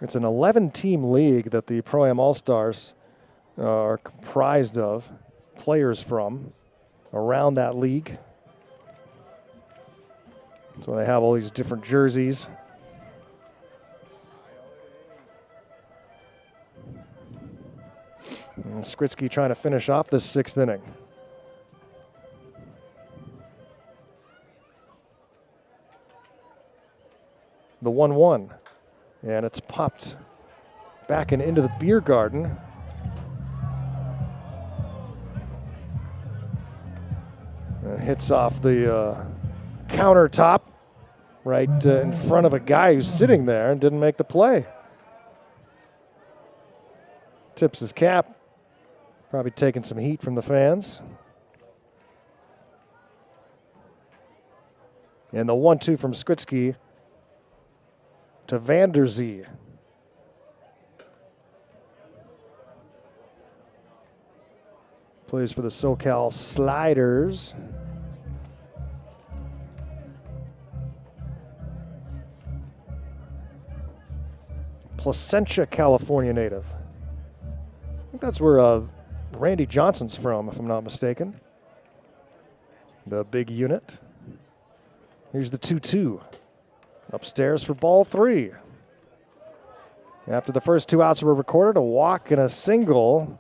Speaker 1: It's an 11-team league that the Pro-Am All-Stars are comprised of, players from around that league. So they have all these different jerseys. And Skritsky trying to finish off this 6th inning. The 1-1. And it's popped back and into the beer garden. And hits off the countertop right in front of a guy who's sitting there and didn't make the play. Tips his cap. Probably taking some heat from the fans. And the 1-2 from Skritsky to Vanderzee. Plays for the SoCal Sliders. Placentia, California native. I think that's where Randy Johnson's from, if I'm not mistaken. The big unit. Here's the 2-2. Upstairs for ball 3. After the first 2 outs were recorded, a walk and a single.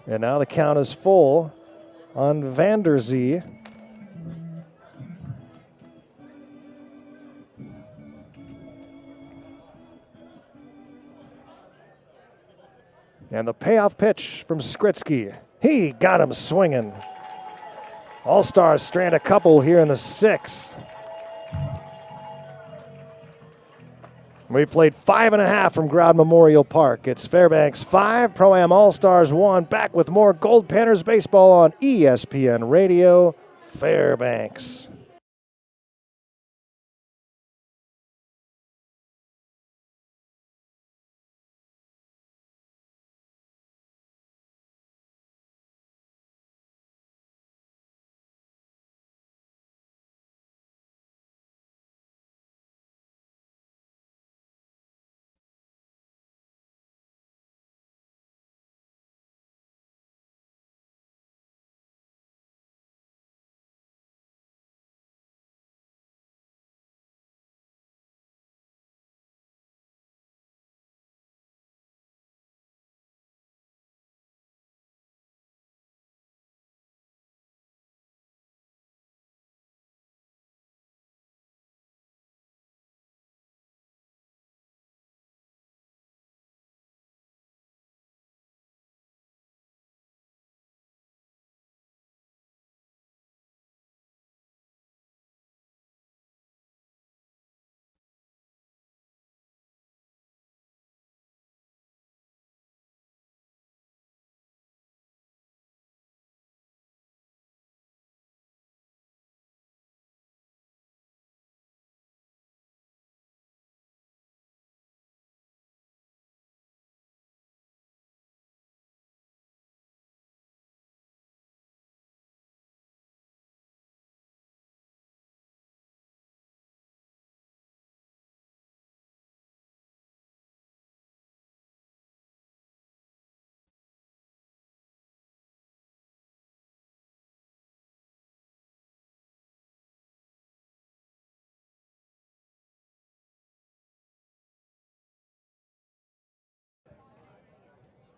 Speaker 1: And now the count is full on Vanderzee. And the payoff pitch from Skritsky. He got him swinging. All-Stars strand a couple here in the 6th. We played 5.5 from Growden Memorial Park. It's Fairbanks 5, Pro-Am All-Stars 1. Back with more Goldpanners baseball on ESPN Radio, Fairbanks.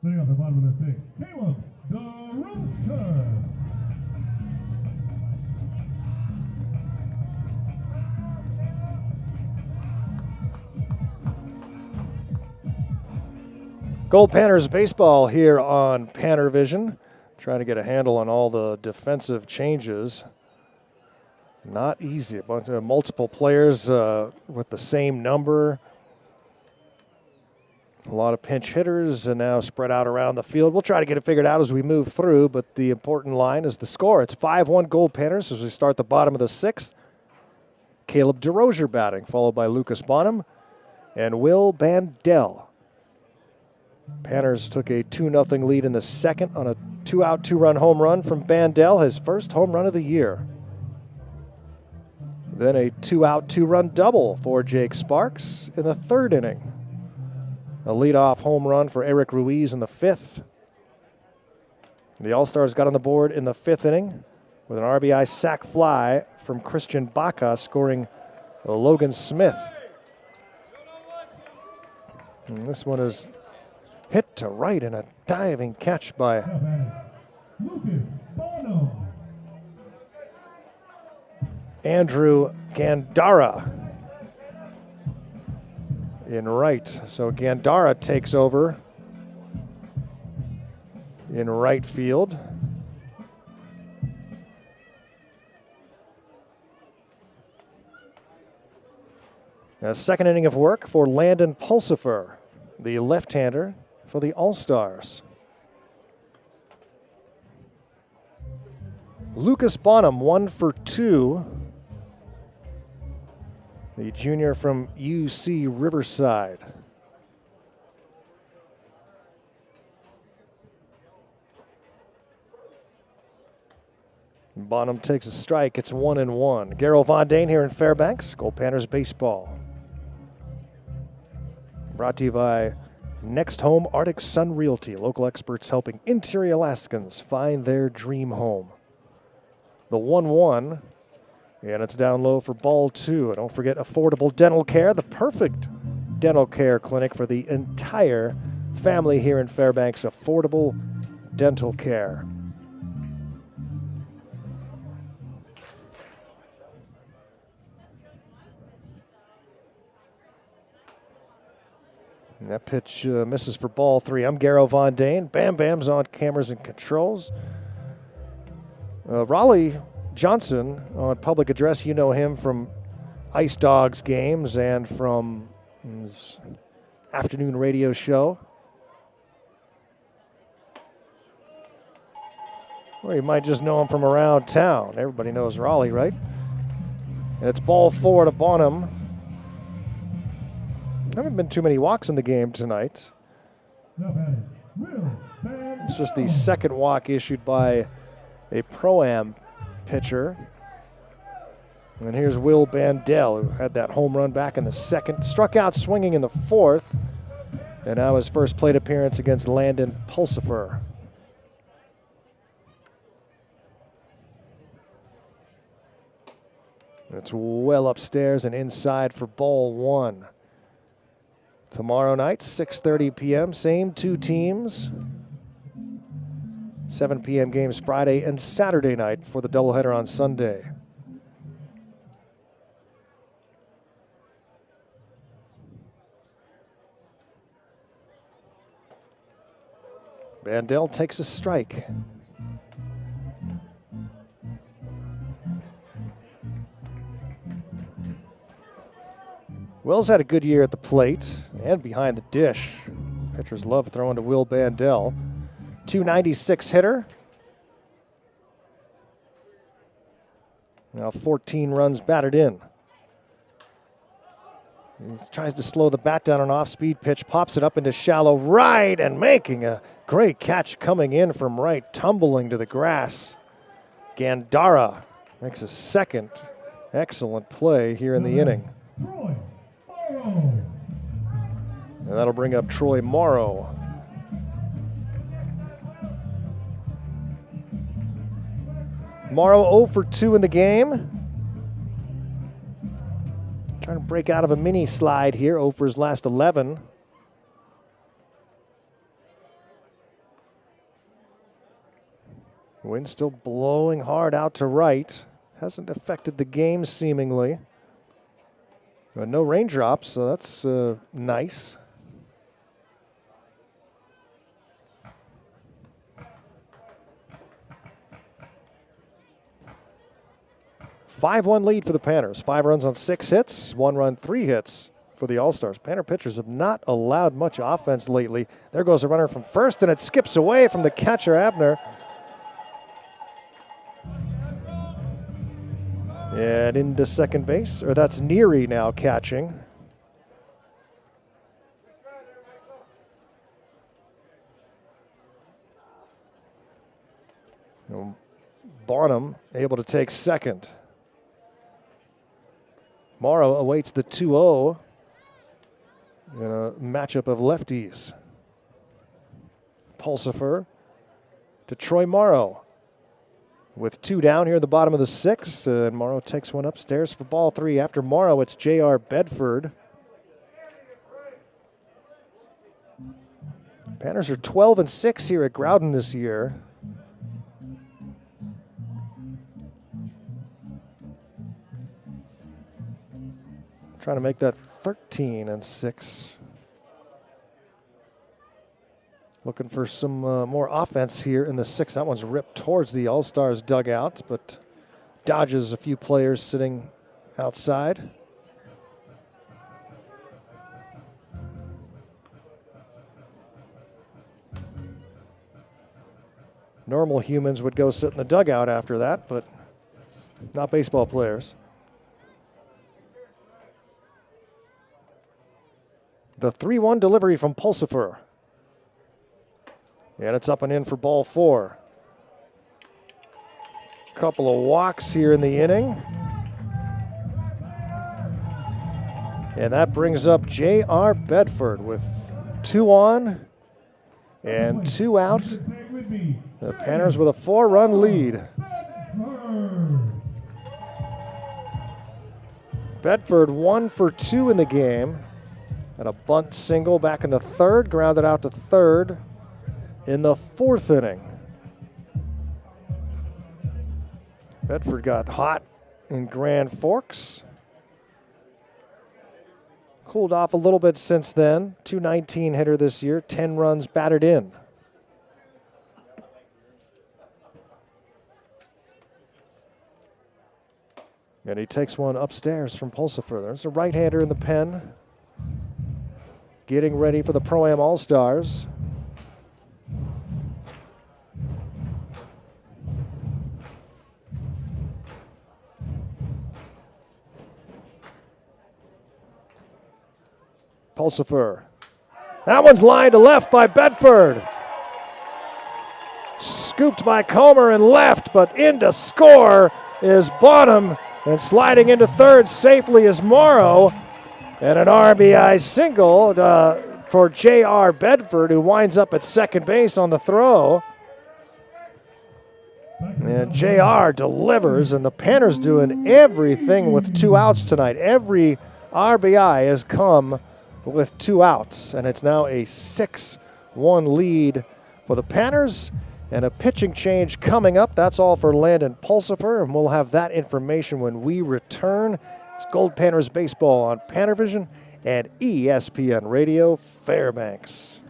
Speaker 2: Sitting at the bottom of the 6th, Caleb the Rooster.
Speaker 1: Goldpanners baseball here on PannerVision. Trying to get a handle on all the defensive changes. Not easy. A bunch of multiple players with the same number. A lot of pinch hitters and now spread out around the field. We'll try to get it figured out as we move through, but the important line is the score. It's 5-1 Goldpanners as we start the bottom of the 6th. Caleb DeRozier batting, followed by Lucas Bonham and Will Bandel. Panners took a 2-0 lead in the 2nd on a 2-out, 2-run home run from Bandel, his first home run of the year. Then a 2-out, 2-run double for Jake Sparks in the 3rd inning. A leadoff home run for Eric Ruiz in the 5th. The All-Stars got on the board in the 5th inning with an RBI sac fly from Christian Baca, scoring Logan Smith. And this one is hit to right in a diving catch by
Speaker 2: Lucas Bonham.
Speaker 1: Andrew Gandara in right. So Gandara takes over in right field. A 2nd inning of work for Landon Pulsifer, the left-hander for the All-Stars. Lucas Bonham, 1 for 2. The junior from UC Riverside. Bonham takes a strike. It's 1-1. Garrell Von Dane here in Fairbanks. Goldpanners baseball. Brought to you by Next Home Arctic Sun Realty. Local experts helping interior Alaskans find their dream home. The 1-1. And it's down low for ball 2. And don't forget affordable dental care. The perfect dental care clinic for the entire family here in Fairbanks. Affordable dental care. And that pitch misses for ball 3. I'm Garrell Von Dane. Bam Bam's on cameras and controls. Raleigh Johnson on public address. You know him from Ice Dogs games and from his afternoon radio show. Or you might just know him from around town. Everybody knows Raleigh, right? And it's ball 4 to Bonham. Haven't been too many walks in the game tonight. It's just the second walk issued by a Pro-Am pitcher. And here's Will Bandel, who had that home run back in the second. Struck out swinging in the 4th. And now his first plate appearance against Landon Pulsifer. It's well upstairs and inside for ball 1. Tomorrow night, 6:30 p.m., same 2 teams. 7 p.m. games Friday and Saturday night for the doubleheader on Sunday. Bandel takes a strike. Will's had a good year at the plate and behind the dish. Pitchers love throwing to Will Bandel. 296 hitter. Now 14 runs batted in. He tries to slow the bat down on off-speed pitch, pops it up into shallow right, and making a great catch coming in from right, tumbling to the grass. Gandara makes a second excellent play here in the inning. And that'll bring up Troy Morrow. Morrow 0 for 2 in the game. Trying to break out of a mini slide here, 0 for his last 11. Wind still blowing hard out to right. Hasn't affected the game seemingly. But no raindrops, so that's nice. Five-1 lead for the Panners. 5 runs on 6 hits, 1 run, 3 hits for the All-Stars. Panner pitchers have not allowed much offense lately. There goes a runner from first, and it skips away from the catcher, Abner. And into second base, or that's Neary now catching. Bonham able to take second. Morrow awaits the 2-0 in a matchup of lefties. Pulsifer to Troy Morrow. With 2 down here at the bottom of the 6th, and Morrow takes one upstairs for ball 3. After Morrow, it's J.R. Bedford. Panners are 12-6 here at Growden this year. Trying to make that 13-6. Looking for some more offense here in the 6th. That one's ripped towards the All-Stars dugout, but dodges a few players sitting outside. Normal humans would go sit in the dugout after that, but not baseball players. The 3-1 delivery from Pulsifer. And it's up and in for ball 4. Couple of walks here in the inning. And that brings up J.R. Bedford with 2 on and 2 out. The Panners with a 4-run lead. Bedford 1 for 2 in the game. And a bunt single back in the 3rd, grounded out to 3rd in the 4th inning. Bedford got hot in Grand Forks. Cooled off a little bit since then. .219 hitter this year, 10 runs batted in. And he takes one upstairs from Pulsifer. There's a right-hander in the pen, getting ready for the Pro-Am All-Stars. Pulsifer. That one's lined to left by Bedford. Scooped by Comer and left, but in to score is Bonham. And sliding into 3rd safely is Morrow. And an RBI single for J.R. Bedford, who winds up at 2nd base on the throw. And J.R. delivers, and the Panners doing everything with 2 outs tonight. Every RBI has come with 2 outs, and it's now a 6-1 lead for the Panners. And a pitching change coming up. That's all for Landon Pulsifer, and we'll have that information when we return. It's Goldpanners Baseball on PannerVision and ESPN Radio Fairbanks.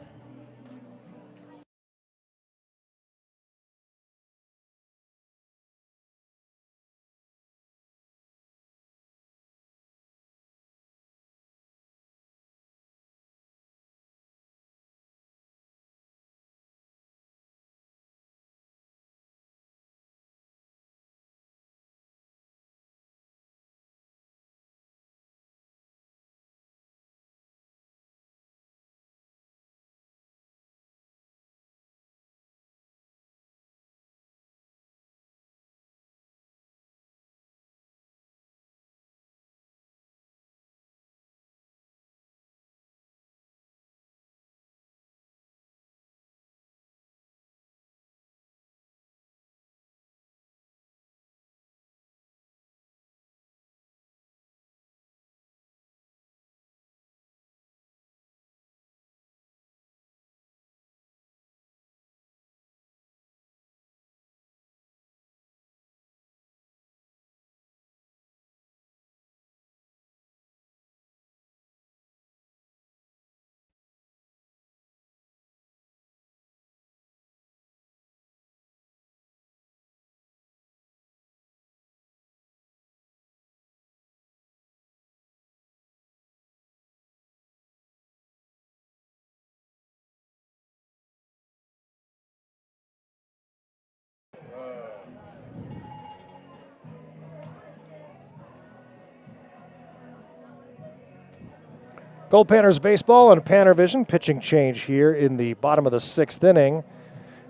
Speaker 1: Goldpanners Baseball and PannerVision. Pitching change here in the bottom of the 6th inning.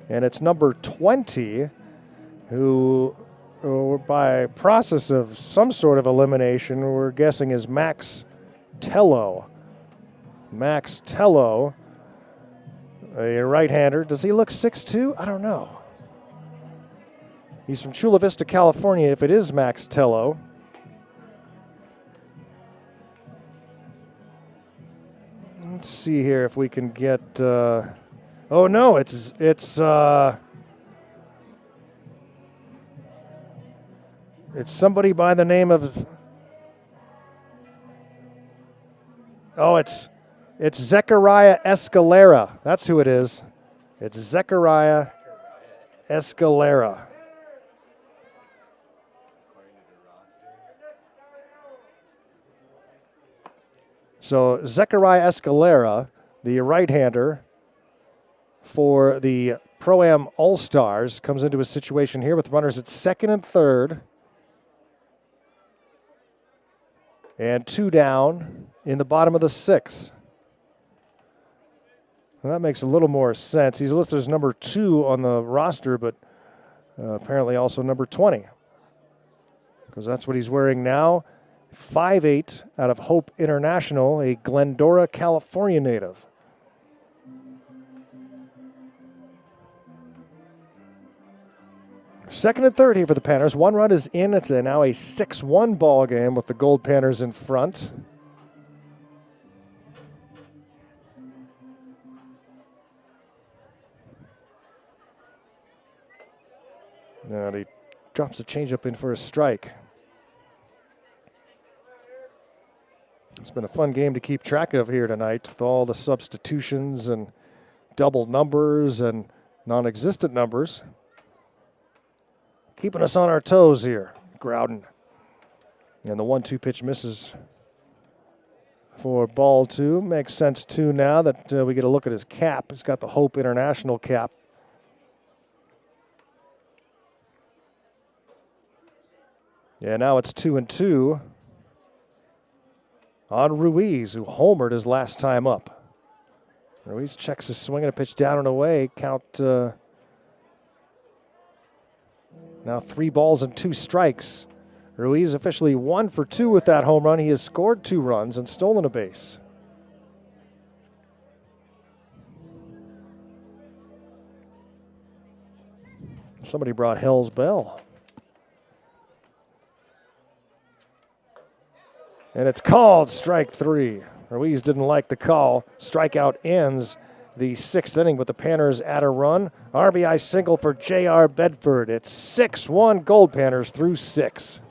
Speaker 1: And it's number 20, who by process of some sort of elimination, we're guessing is Max Tello. Max Tello, a right-hander. Does he look 6'2"? I don't know. He's from Chula Vista, California, if it is Max Tello. Let's see here if we can get. Oh no, it's somebody by the name of. Oh, it's Zechariah Escalera. That's who it is. It's Zechariah Escalera. So Zechariah Escalera, the right-hander for the Pro-Am All-Stars, comes into a situation here with runners at 2nd and 3rd. And 2 down in the bottom of the 6th. Well, that makes a little more sense. He's listed as number 2 on the roster, but Apparently also number 20, because that's what he's wearing now. 5'8", out of Hope International, a Glendora, California native. Second and third here for the Panners. One run is in. It's now a 6-1 ball game with the Goldpanners in front. Now he drops the changeup in for a strike. It's been a fun game to keep track of here tonight with all the substitutions and double numbers and non-existent numbers. Keeping us on our toes here, Growden. And the 1-2 pitch misses for ball two. Makes sense, too, now that we get a look at his cap. He's got the Hope International cap. Yeah, now it's 2-2 on Ruiz, who homered his last time up. Ruiz checks his swing and a pitch down and away. Count now 3 balls and 2 strikes. Ruiz officially 1 for 2 with that home run. He has scored 2 runs and stolen a base. Somebody brought Hell's Bell. And it's called strike 3. Ruiz didn't like the call. Strikeout ends the 6th inning, but the Panners add a run. RBI single for J.R. Bedford. It's 6-1 Goldpanners through 6.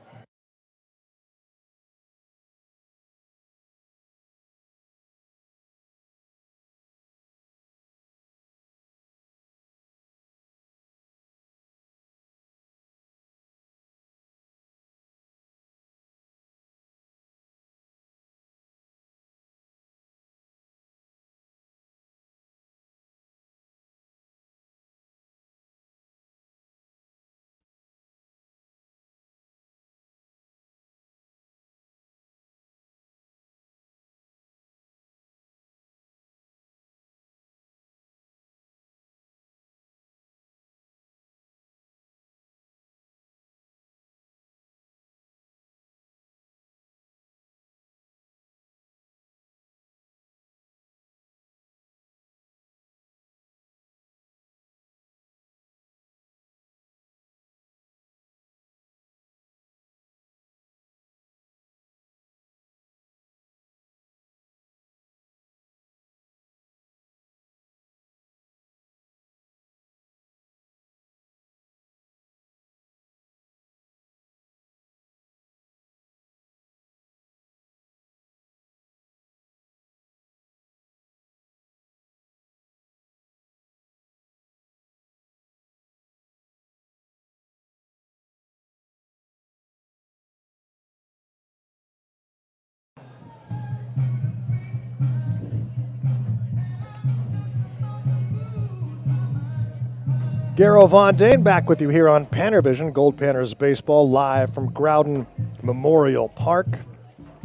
Speaker 1: Garrow Von Dane back with you here on PannerVision, Goldpanners Baseball, live from Growden Memorial Park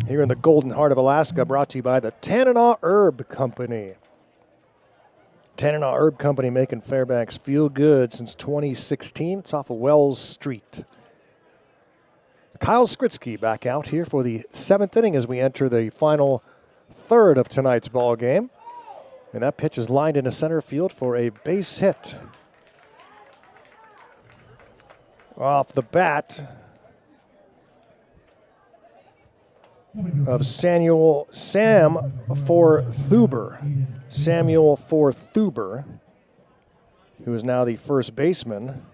Speaker 1: here in the Golden Heart of Alaska, brought to you by the Tanana Herb Company. Tanana Herb Company making Fairbanks feel good since 2016. It's off of Wells Street. Kyle Skritsky back out here for the 7th inning as we enter the final third of tonight's ball game. And that pitch is lined into center field for a base hit. Off the bat of Samuel Forthuber, who is now the first baseman.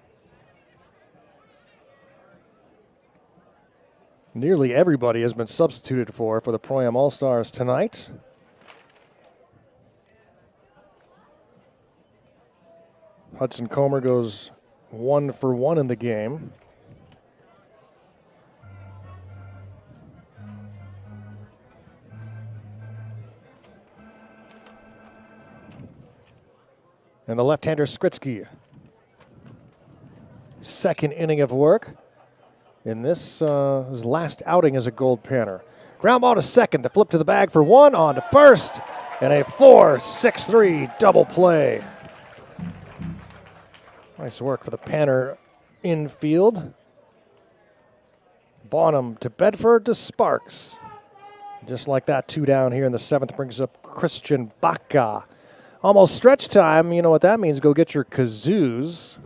Speaker 1: Nearly everybody has been substituted for the Pro-Am All-Stars tonight. Hudson Comer goes 1 for 1 in the game. And the left-hander Skritsky. Second inning of work in this his last outing as a Goldpanner. Ground ball to second, the flip to the bag for 1, on to first, and a 4-6-3 double play. Nice work for the infield. Bonham to Bedford to Sparks. Just like that, 2 down here in the 7th brings up Christian Baca. Almost stretch time. You know what that means. Go get your kazoos.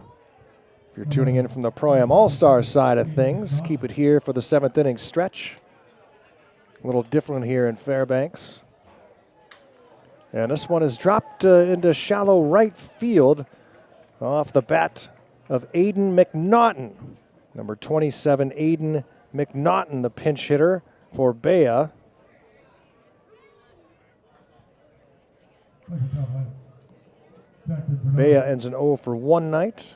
Speaker 1: If you're tuning in from the Pro-Am All-Star side of things, keep it here for the 7th inning stretch. A little different here in Fairbanks. And this one is dropped into shallow right field off the bat of Aiden McNaughton. Number 27, Aiden McNaughton, the pinch hitter for Bea. Bea ends an 0 for 1 night.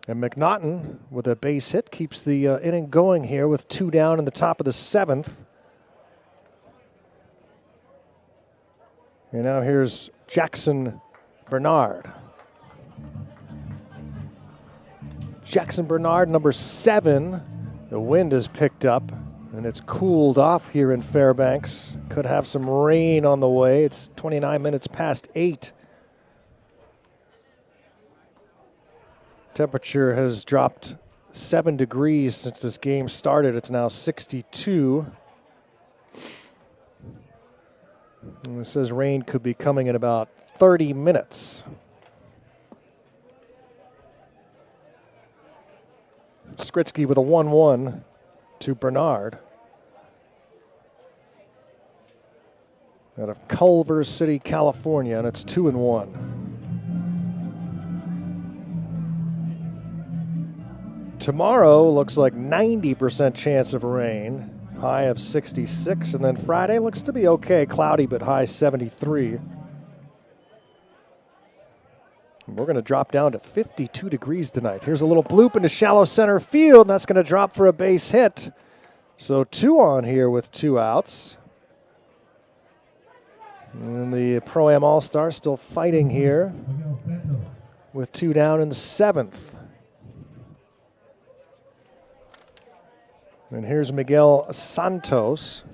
Speaker 1: And McNaughton, with a base hit, keeps the inning going here with 2 down in the top of the 7th. And now here's Jackson Bernard. Jackson Bernard, number 7. The wind has picked up, and it's cooled off here in Fairbanks. Could have some rain on the way. It's 29 minutes past 8. Temperature has dropped 7 degrees since this game started. It's now 62. And it says rain could be coming in about 30 minutes. Skritsky with a 1-1 to Bernard. Out of Culver City, California, and it's 2-1. Tomorrow looks like 90% chance of rain, high of 66, and then Friday looks to be okay, cloudy but high 73. And we're going to drop down to 52 degrees tonight. Here's a little bloop into shallow center field, and that's going to drop for a base hit. So 2 on here with 2 outs. And the Pro-Am All-Star still fighting here with 2 down in the 7th. And here's Miguel Santos.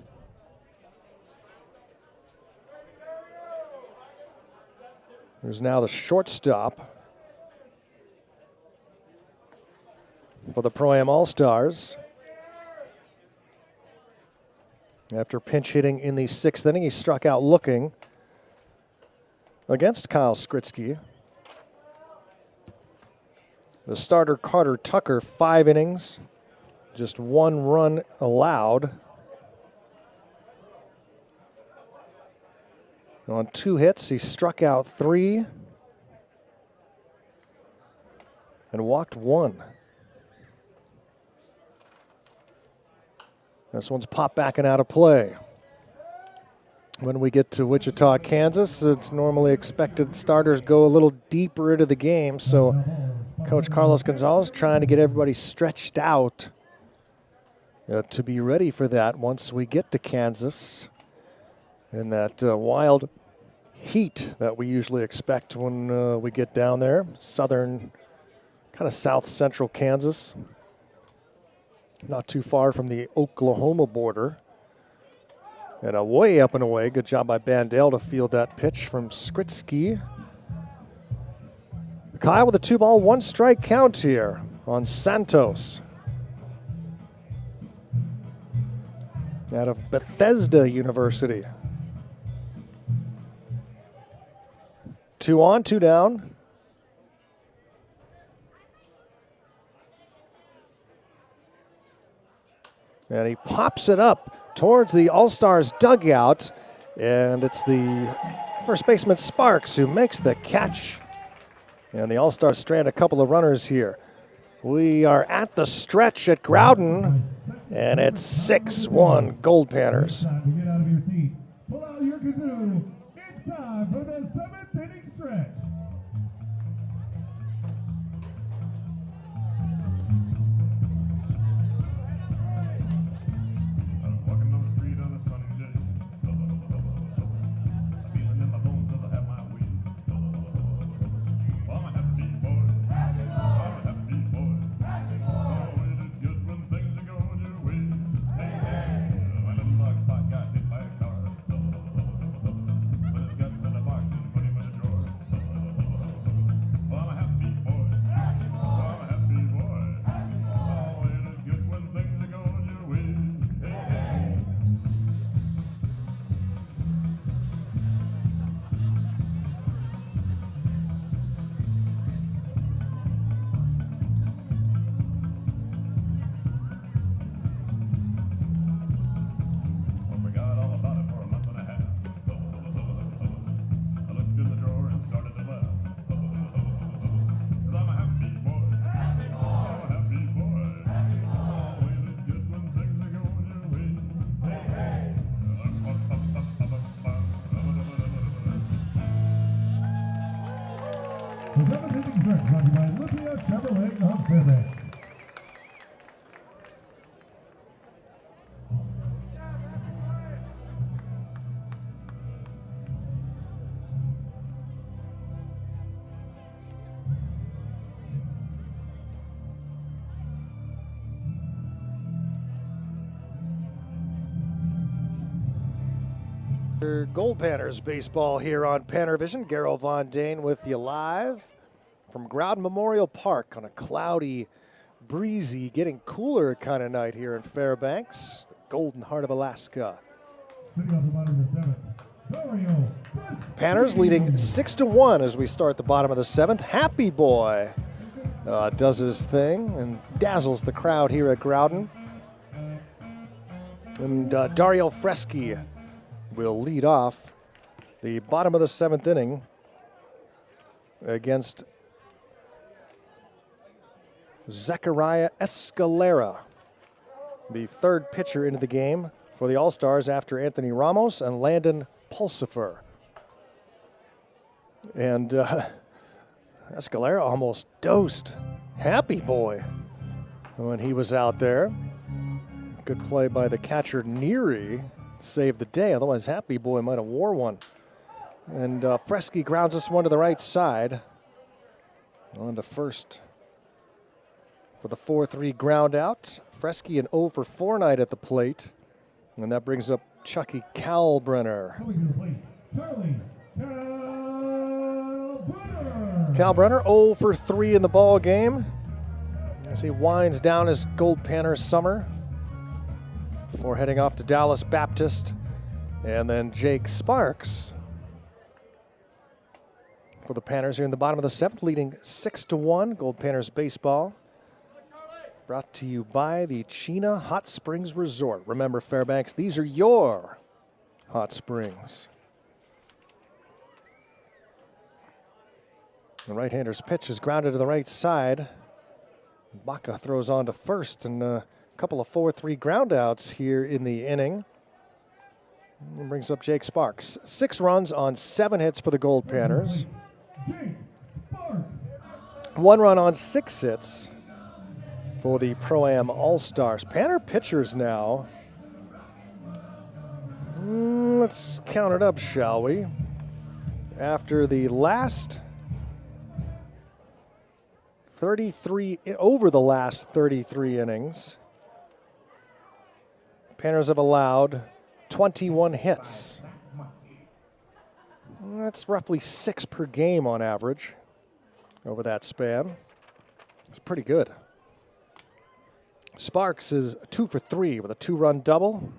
Speaker 1: There's now the shortstop for the Pro-Am All-Stars. After pinch hitting in the 6th inning, he struck out looking against Kyle Skritsky. The starter, Carter Tucker, 5 innings, just 1 run allowed. On 2 hits, he struck out 3 and walked 1. This one's popped back and out of play. When we get to Wichita, Kansas, it's normally expected starters go a little deeper into the game, so Coach Carlos Gonzalez trying to get everybody stretched out to be ready for that once we get to Kansas in that wild heat that we usually expect when we get down there. Southern, kind of south-central Kansas. Not too far from the Oklahoma border. And a way up and away. Good job by Bandale to field that pitch from Skritsky. Kyle with a 2-ball, 1-strike count here on Santos. Out of Bethesda University. 2 on, 2 down. And he pops it up towards the All-Stars dugout. And it's the first baseman Sparks who makes the catch. And the All-Stars strand a couple of runners here. We are at the stretch at Growden. And it's 6-1 Goldpanners.
Speaker 2: Time to get out of your seat. Pull out your kazoo. It's time for the 7th inning stretch. Walking down the street on a sunny day. Feeling in my bones as I have my way. I'm a happy boy. I'm a happy boy. Oh, it is good when things are going your way. Hey, hey. My little dog Spot got hit by a car. With his guts in a box and put him Dessert brought to you by Lithia Chevrolet of Fairbanks.
Speaker 1: Goldpanners baseball here on PannerVision. Garrel Von Dane with you live from Growden Memorial Park on a cloudy, breezy, getting cooler kind of night here in Fairbanks, the golden heart of Alaska.
Speaker 2: Sitting on the bottom of the seventh, Dario
Speaker 1: Panners leading 6-1 as we start the bottom of the seventh. Happy Boy does his thing and dazzles the crowd here at Growden. And Dario Freschi will lead off the bottom of the seventh inning against Zachariah Escalera, the third pitcher into the game for the All-Stars after Anthony Ramos and Landon Pulsifer. And Escalera almost dosed Happy Boy when he was out there. Good play by the catcher Neary. Saved the day, otherwise Happy Boy might have wore one. And Freschi grounds this one to the right side. On to first for the 4-3 ground out. Freschi an 0 for 4 night at the plate. And that brings up Chucky Kalbrenner.
Speaker 2: coming to the plate, Charlie Kalbrenner.
Speaker 1: Kalbrenner 0 for 3 in the ball game as he winds down his Goldpanner summer before heading off to Dallas Baptist. And then Jake Sparks for the Panners here in the bottom of the seventh, leading 6-1. Goldpanners baseball brought to you by the Chena Hot Springs Resort. Remember, Fairbanks, these are your hot springs. The right-hander's pitch is grounded to the right side. Baca throws on to first, and couple of 4-3 groundouts here in the inning. And brings up Jake Sparks. 6 runs on 7 hits for the Goldpanners.
Speaker 2: Jake Sparks.
Speaker 1: 1 run on 6 hits for the Pro-Am All-Stars. Panner pitchers now. Let's count it up, shall we? After the last 33, over the last 33 innings, Panners have allowed 21 hits. That's roughly 6 per game on average over that span. It's pretty good. Sparks is 2 for 3 with a 2-run double.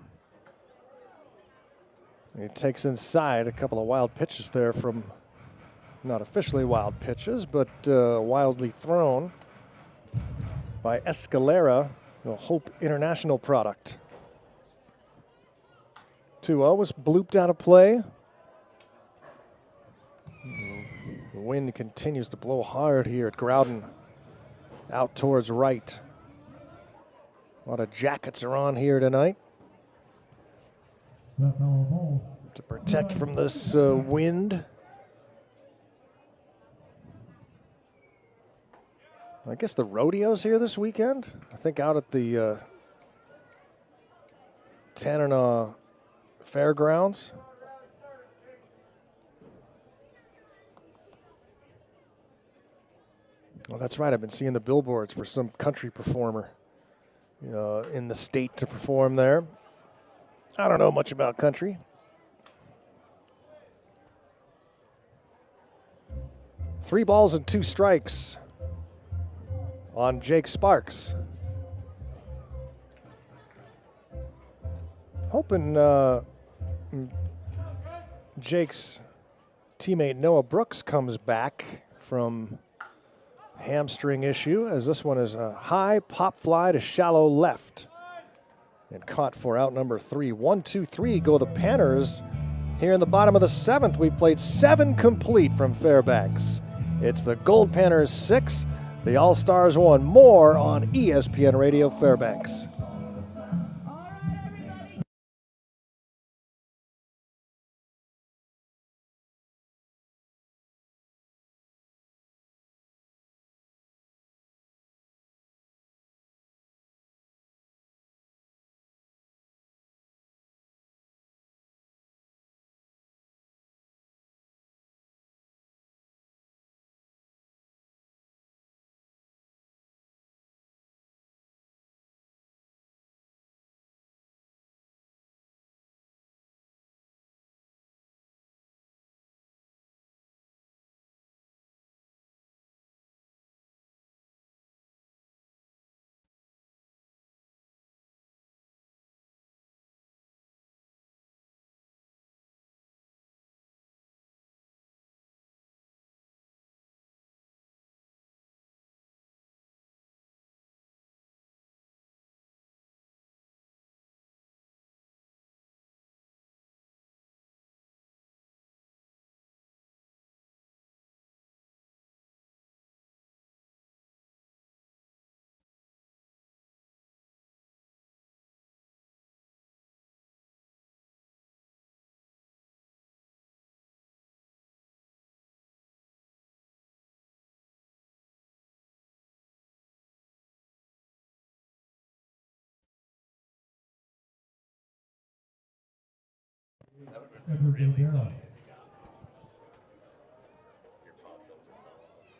Speaker 1: He takes inside a couple of wild pitches there from, not officially wild pitches, but wildly thrown by Escalera, a Hope International product. 2-0 was blooped out of play. The wind continues to blow hard here at Growden, out towards right. A lot of jackets are on here tonight
Speaker 2: That foul ball.
Speaker 1: to protect from this wind. I guess the rodeo's here this weekend. I think out at the Tanana Fairgrounds. Well, that's right. I've been seeing the billboards for some country performer in the state to perform there. I don't know much about country. Three balls and 2 strikes on Jake Sparks. Hoping Jake's teammate Noah Brooks comes back from hamstring issue, as this one is a high pop fly to shallow left and caught for out number 3. 1-2-3 go the Panners. Here in the bottom of the 7th, we've played 7 complete from Fairbanks. It's the Goldpanners 6, the All-Stars 1. More on ESPN Radio Fairbanks.
Speaker 5: That would have been really funny.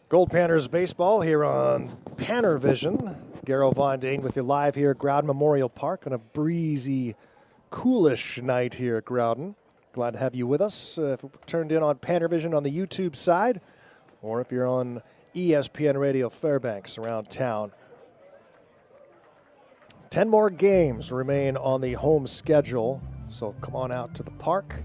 Speaker 1: Goldpanners baseball here on PannerVision. Garrow Von Dane with you live here at Growden Memorial Park on a breezy, coolish night here at Growden. Glad to have you with us. If you're turned in on PannerVision on the YouTube side, or if you're on ESPN Radio Fairbanks around town. 10 more games remain on the home schedule, so come on out to the park.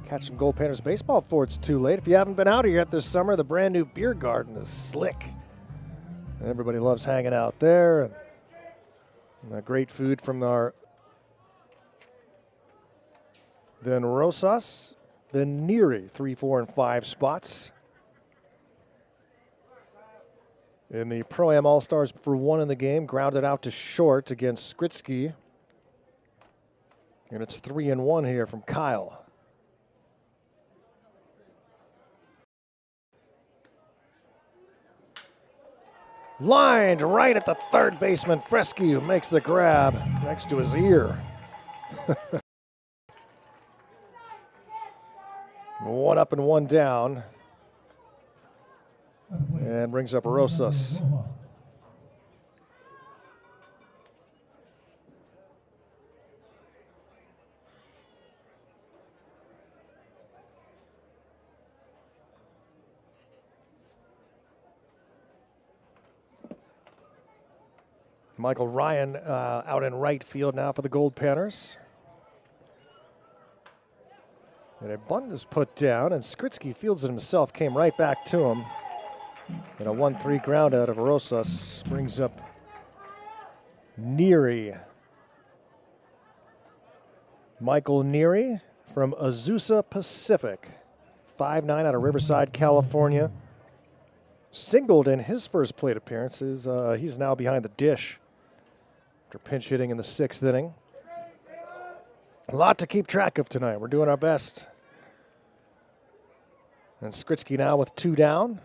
Speaker 1: Catch some Goldpanners baseball before it's too late. If you haven't been out here yet this summer, the brand new beer garden is slick. Everybody loves hanging out there. And great food from our then Rosas, then Neary, 3, 4, and 5 spots. In the Pro-Am All-Stars for 1 in the game, grounded out to short against Skritsky. And it's 3-1 here from Kyle. Lined right at the third baseman. Fresky makes the grab next to his ear. One up and one down. And brings up Rosas. Michael Ryan out in right field now for the Goldpanners. And a bunt is put down, and Skritsky fields it himself, came right back to him. And a 1-3 ground out of Rosas brings up Neary. Michael Neary from Azusa Pacific, 5'9" out of Riverside, California. Singled in his first plate appearances. He's now behind the dish after pinch hitting in the 6th inning. A lot to keep track of tonight. We're doing our best. And Skritsky now with 2 down.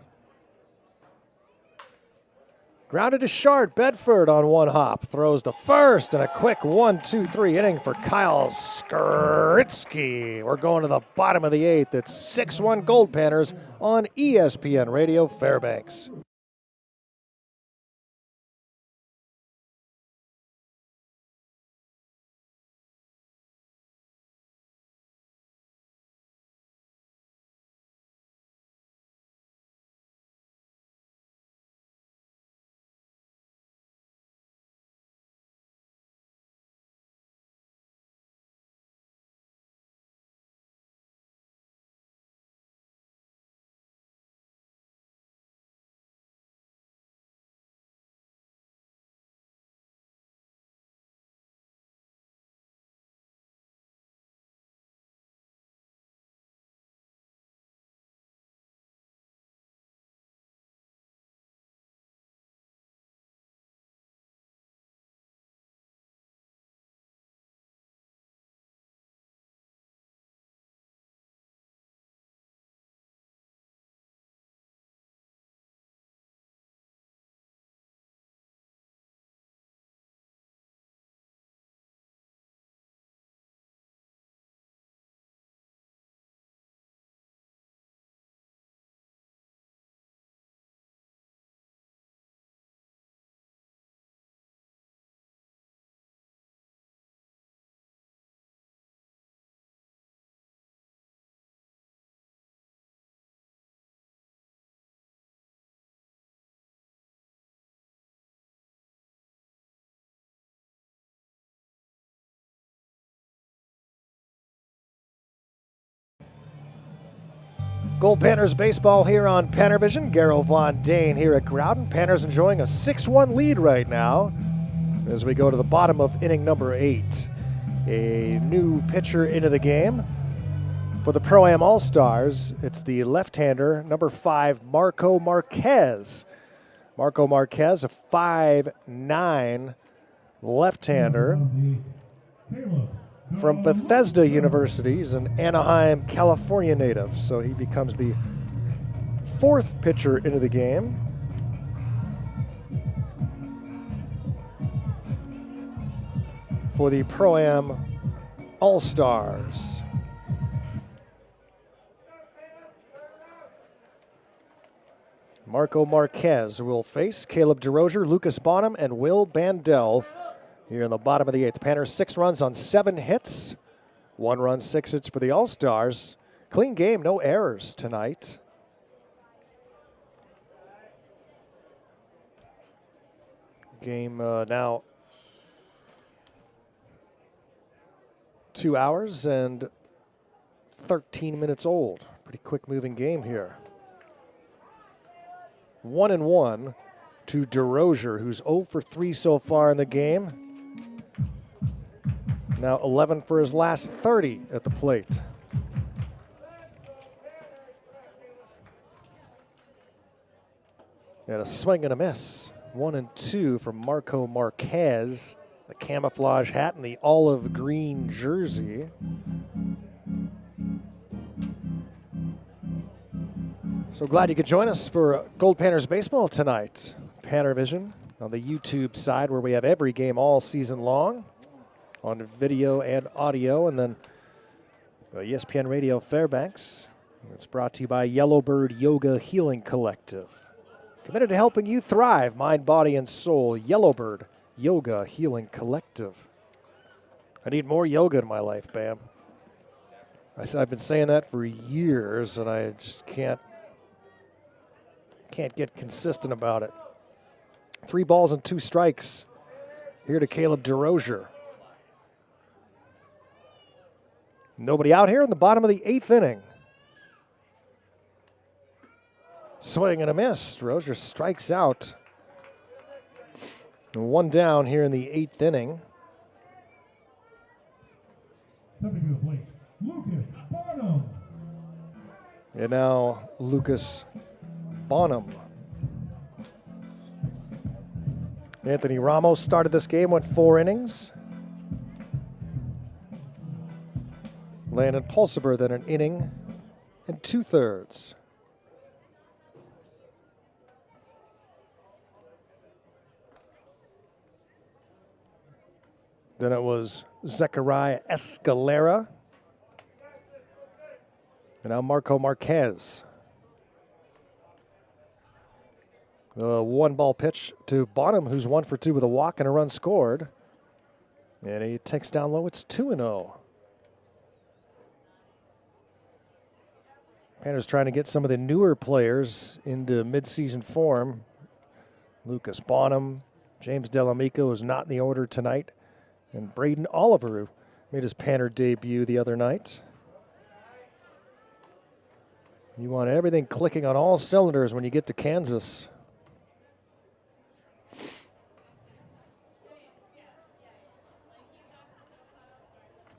Speaker 1: Grounded to short. Bedford on 1 hop. Throws to first, and a quick 1-2-3 inning for Kyle Skritsky. We're going to the bottom of the 8th. It's 6-1 Goldpanners on ESPN Radio Fairbanks. Goldpanners baseball here on PannerVision. Garrow Von Dane here at Growden. Panners enjoying a 6-1 lead right now as we go to the bottom of inning number 8. A new pitcher into the game for the Pro-Am All-Stars. It's the left-hander, number 5, Marco Marquez. Marco Marquez, a 5'9" left-hander from Bethesda University. He's an Anaheim, California native, so he becomes the 4th pitcher into the game. For the Pro-Am All-Stars. Marco Marquez will face Caleb DeRozier, Lucas Bonham, and Will Bandel here in the bottom of the 8th. Panners 6 runs on 7 hits. 1 run, 6 hits for the All-Stars. Clean game, no errors tonight. Game now 2 hours and 13 minutes old. Pretty quick moving game here. 1-1 to DeRozier, who's 0 for 3 so far in the game. Now 11 for his last 30 at the plate. And a swing and a miss. 1-2 from Marco Marquez. The camouflage hat and the olive green jersey. So glad you could join us for Goldpanners baseball tonight. PannerVision on the YouTube side, where we have every game all season long on video and audio, and then ESPN Radio Fairbanks. It's brought to you by Yellowbird Yoga Healing Collective. Committed to helping you thrive, mind, body, and soul. Yellowbird Yoga Healing Collective. I need more yoga in my life, Bam. I've been saying that for years, and I just can't get consistent about it. 3 balls and 2 strikes here to Caleb DeRozier. Nobody out here in the bottom of the 8th inning. Swing and a miss. DeRozier strikes out. 1 down here in the 8th inning.
Speaker 2: Stepping to the plate, Lucas Bonham.
Speaker 1: And now Lucas Bonham. Anthony Ramos started this game, went 4 innings. Landon Pulsiver then 1 inning and 2/3. Then it was Zechariah Escalera. And now Marco Marquez. A 1-ball pitch to Bonham, who's 1 for 2 with a walk and a run scored. And he takes down low. It's 2-0. Panners trying to get some of the newer players into midseason form. Lucas Bonham, James Delamico is not in the order tonight. And Braden Oliver, who made his Panner debut the other night. You want everything clicking on all cylinders when you get to Kansas.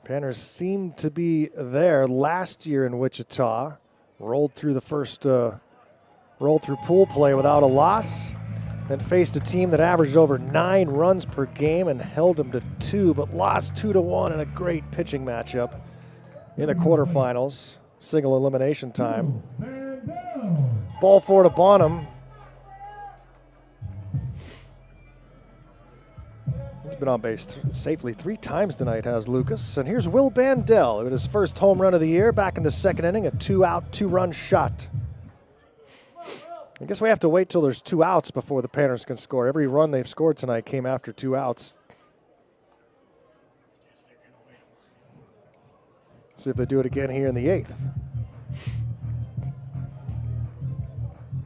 Speaker 1: Panners seemed to be there last year in Wichita. Rolled through the first, rolled through pool play without a loss. Then faced a team that averaged over 9 runs per game and held them to 2, but lost 2-1 in a great pitching matchup in the quarterfinals. Single elimination time. Ball 4 to Bonham. He's been on base safely 3 times tonight, has Lucas. And here's Will Bandel with his first home run of the year, back in the 2nd inning, a 2-out, 2-run shot. I guess we have to wait till there's 2 outs before the Panners can score. Every run they've scored tonight came after 2 outs. See if they do it again here in the 8th.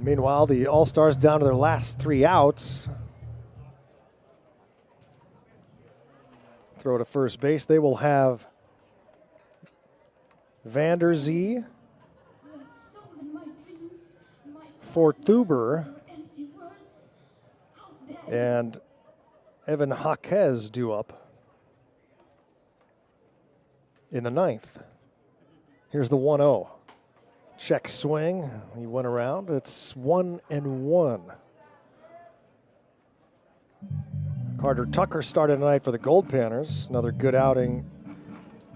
Speaker 1: Meanwhile, the All-Stars down to their last 3 outs. Throw to first base. They will have Vander Zee for Thuber and Evan Jaquez due up in the 9th. Here's the 1-0. Check swing. He went around. It's 1-1. Carter Tucker started tonight for the Goldpanners. Another good outing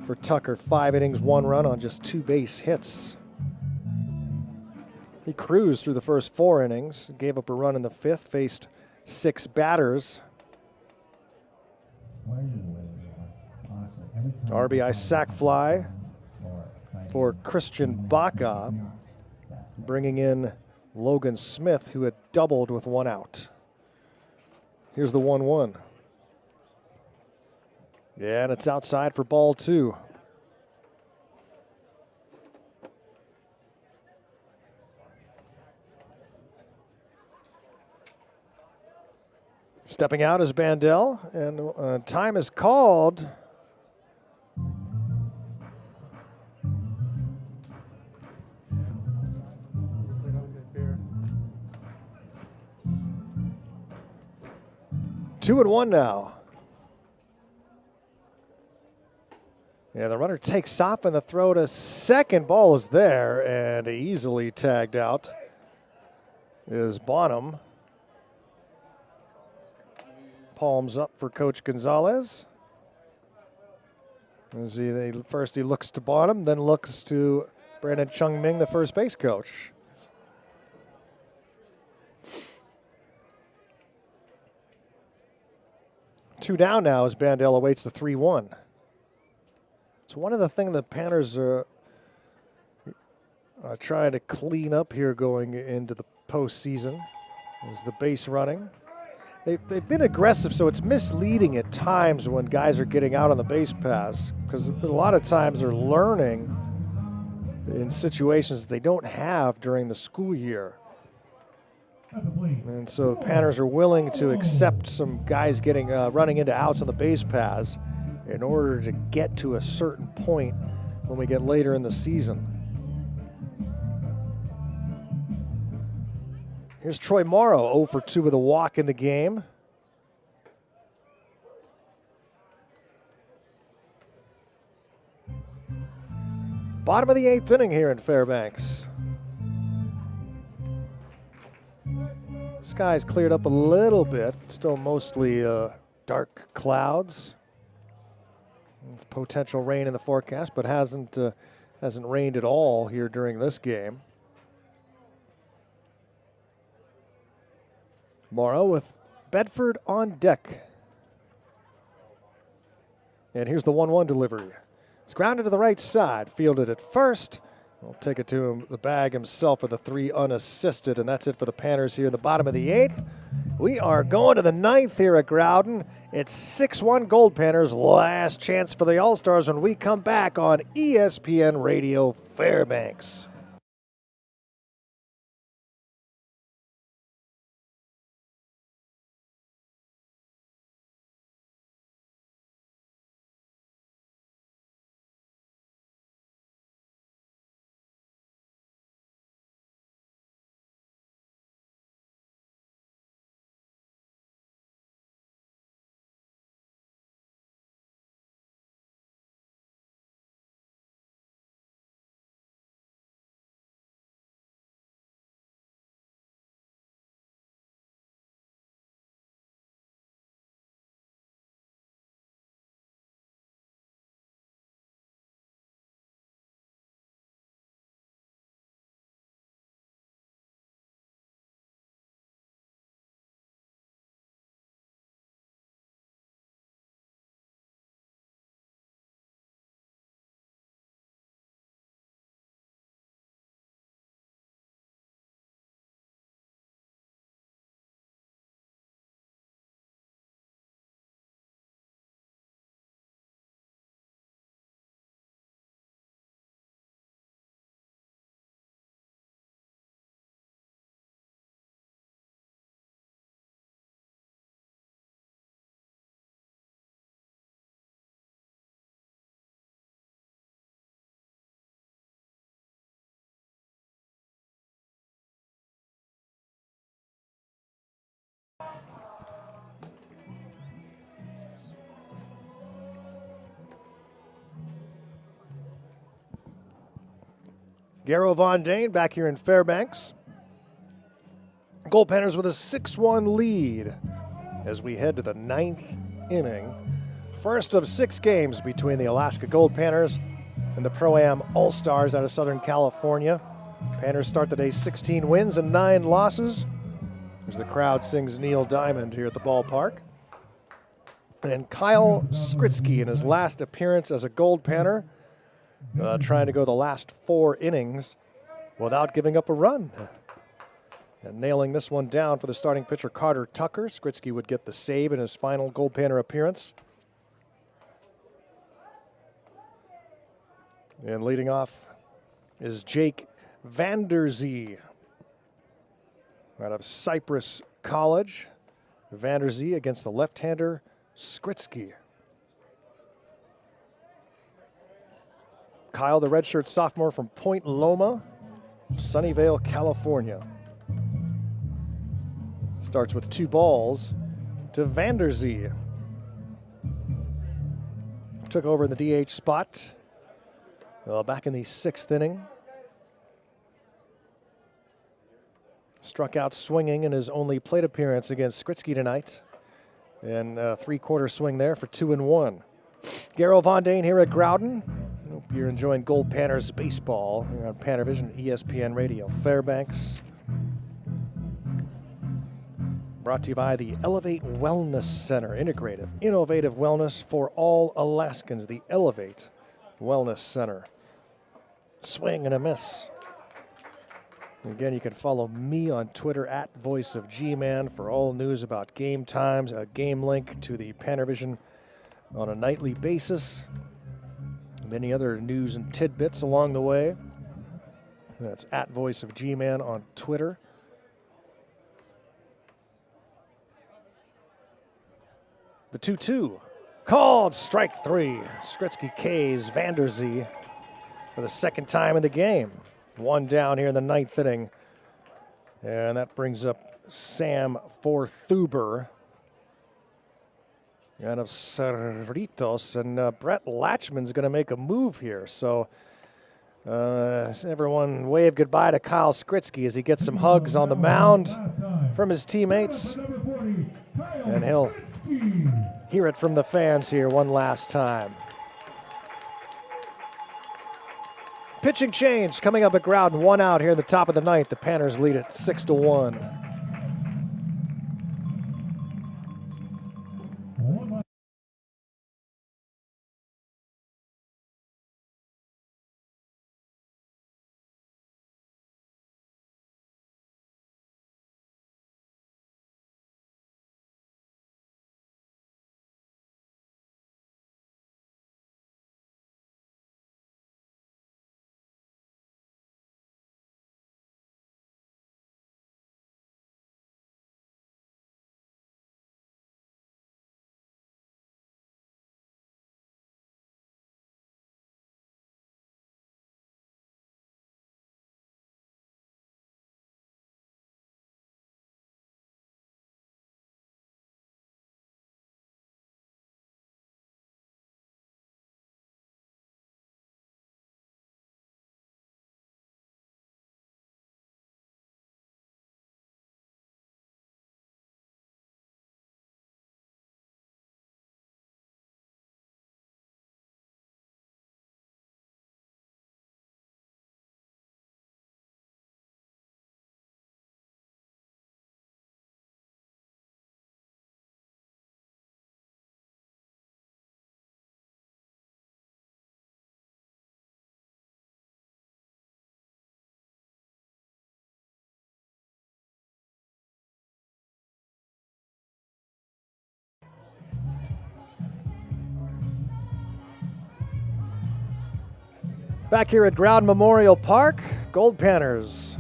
Speaker 1: for Tucker. 5 innings, 1 run on just 2 base hits. He cruised through the first 4 innings, gave up a run in the 5th, faced 6 batters. RBI sac fly for Christian Baca, bringing in Logan Smith, who had doubled with 1 out. Here's the 1-1. Yeah, and it's outside for ball 2. Stepping out is Bandel, and time is called. Two and one now. Yeah, the runner takes off, and the throw to second. Ball is there, and easily tagged out is Bonham. Palms up for Coach Gonzalez. As first he looks to Bonham, then looks to Brandon Chung-Ming, the first base coach. Two down now as Bandel awaits the 3-1. So one of the things the Panners are trying to clean up here going into the postseason is the base running. They've been aggressive, so it's misleading at times when guys are getting out on the base pass, because a lot of times they're learning in situations they don't have during the school year. And so the Panners are willing to accept some guys getting running into outs on the base paths in order to get to a certain point when we get later in the season. Here's Troy Morrow, 0 for 2 with a walk in the game. Bottom of the 8th inning here in Fairbanks. Sky's cleared up a little bit, still mostly dark clouds. With potential rain in the forecast, but hasn't rained at all here during this game. Morrow with Bedford on deck. And here's the 1-1 delivery. It's grounded to the right side, fielded at first. We'll take it to him, the bag himself for the 3 unassisted, and that's it for the Panners here in the bottom of the 8th. We are going to the 9th here at Growden. It's 6-1 Goldpanners, last chance for the All-Stars when we come back on ESPN Radio Fairbanks. Garrow Von Dane back here in Fairbanks. Goldpanners with a 6-1 lead as we head to the 9th inning. First of 6 games between the Alaska Goldpanners and the Pro-Am All-Stars out of Southern California. Panners start the day 16 wins and 9 losses as the crowd sings Neil Diamond here at the ballpark. And Kyle Skritsky in his last appearance as a Goldpanner, trying to go the last 4 innings without giving up a run. And nailing this one down for the starting pitcher, Carter Tucker. Skritsky would get the save in his final Goldpanner appearance. And leading off is Jake Vanderzee out of Cypress College. Vanderzee against the left-hander Skritsky. Kyle, the redshirt sophomore from Point Loma, Sunnyvale, California. Starts with 2 balls to Vanderzee. Took over in the DH spot back in the 6th inning. Struck out swinging in his only plate appearance against Skritsky tonight. And a 3/4 swing there for 2-1. Garrow Von Dane here at Growden. Hope you're enjoying Goldpanners baseball here on PannerVision, ESPN Radio, Fairbanks. Brought to you by the Elevate Wellness Center, integrative, innovative wellness for all Alaskans. The Elevate Wellness Center. Swing and a miss. Again, you can follow me on Twitter at VoiceOfGman for all news about game times, a game link to the PannerVision on a nightly basis, and any other news and tidbits along the way. That's at VoiceOfGman on Twitter. The 2-2. Called strike 3. Skritsky K's Vanderzee for the 2nd time in the game. 1 down here in the 9th inning. And that brings up Sam Forthuber out of Cerritos. And Brett Latchman's going to make a move here. So everyone wave goodbye to Kyle Skritsky as he gets some hugs on the mound from his teammates. And he'll hear it from the fans here one last time. Pitching change coming up at Growden. 1 out here in the top of the 9th. The Panners lead it 6-1. Back here at Growden Memorial Park, Goldpanners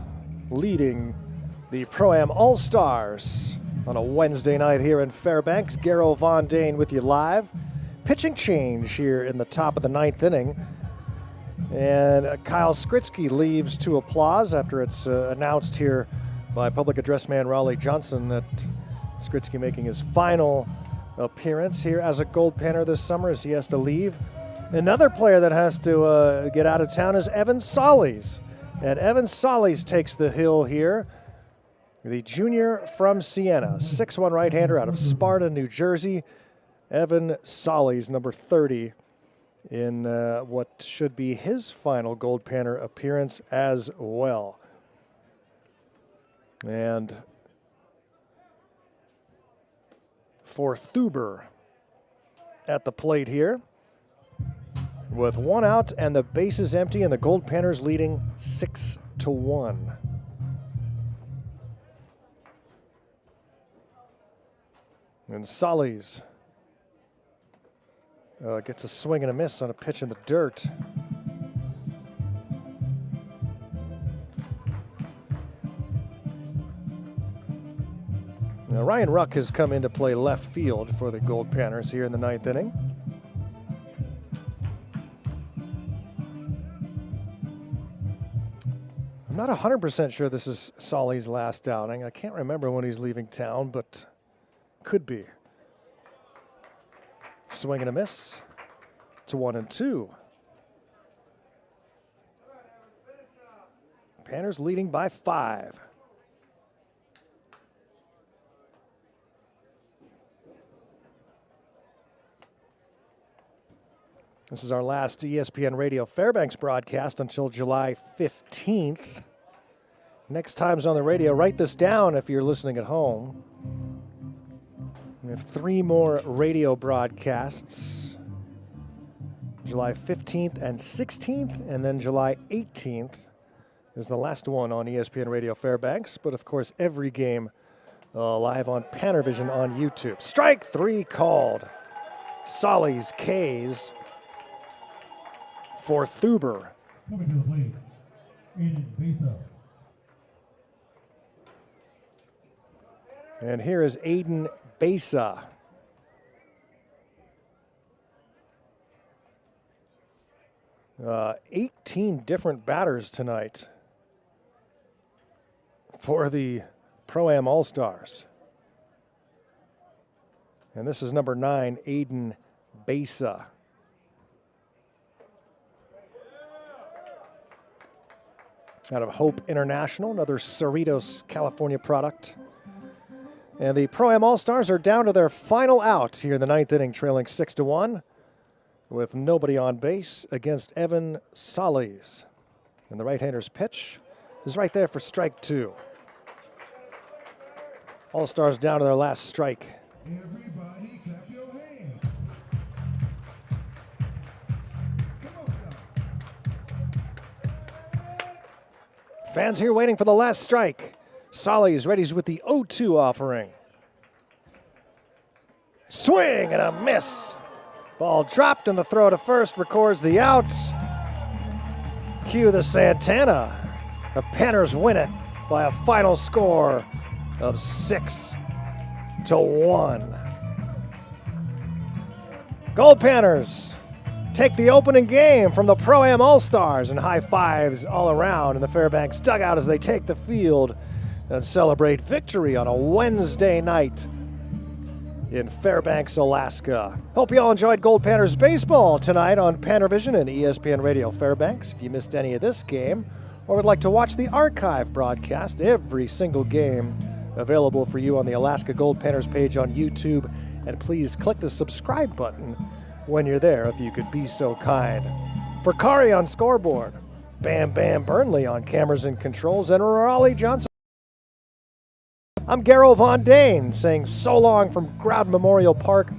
Speaker 1: leading the Pro-Am All-Stars on a Wednesday night here in Fairbanks. Garrow Von Dane with you live. Pitching change here in the top of the 9th inning. And Kyle Skritsky leaves to applause after it's announced here by public address man Raleigh Johnson that Skritsky making his final appearance here as a Goldpanner this summer as he has to leave. Another player that has to get out of town is Evan Solis. And Evan Solis takes the hill here. The junior from Siena, 6'1" right-hander out of Sparta, New Jersey. Evan Solis, number 30, in what should be his final Goldpanner appearance as well. And for Thuber at the plate here, with 1 out and the bases empty, and the Goldpanners leading 6-1. And Solis gets a swing and a miss on a pitch in the dirt. Now, Ryan Ruck has come in to play left field for the Goldpanners here in the 9th inning. I'm not 100% sure this is Solly's last outing. I can't remember when he's leaving town, but could be. Swing and a miss. It's 1-2. Panners leading by 5. This is our last ESPN Radio Fairbanks broadcast until July 15th. Next time's on the radio. Write this down if you're listening at home. We have 3 more radio broadcasts. July 15th and 16th, and then July 18th is the last one on ESPN Radio Fairbanks. But, of course, every game live on PannerVision on YouTube. Strike 3 called. Solly's K's for Thuber.
Speaker 2: Coming to the plate, Aiden Besa.
Speaker 1: And here is Aiden Besa. Uh, 18 different batters tonight for the Pro-Am All-Stars. And this is number 9, Aiden Besa. Out of Hope International, another Cerritos, California product. And the Pro-Am All-Stars are down to their final out here in the 9th inning, trailing 6-1 with nobody on base against Evan Solis. And the right-hander's pitch is right there for strike 2. All-Stars down to their last strike.
Speaker 6: Everybody clap your hands. Come on, y'all.
Speaker 1: Fans here waiting for the last strike. Solis ready with the 0-2 offering. Swing and a miss. Ball dropped, and the throw to first records the out. Cue the Santana. The Panners win it by a final score of 6-1. Goldpanners take the opening game from the Pro-Am All-Stars, and high fives all around in the Fairbanks dugout as they take the field and celebrate victory on a Wednesday night in Fairbanks, Alaska. Hope you all enjoyed Goldpanners baseball tonight on PannerVision and ESPN Radio Fairbanks. If you missed any of this game or would like to watch the archive broadcast, every single game available for you on the Alaska Goldpanners page on YouTube. And please click the subscribe button when you're there, if you could be so kind. For Kari on scoreboard, Bam Bam Burnley on cameras and controls, and Raleigh Johnson. I'm Garrow Von Dane saying so long from Growden Memorial Park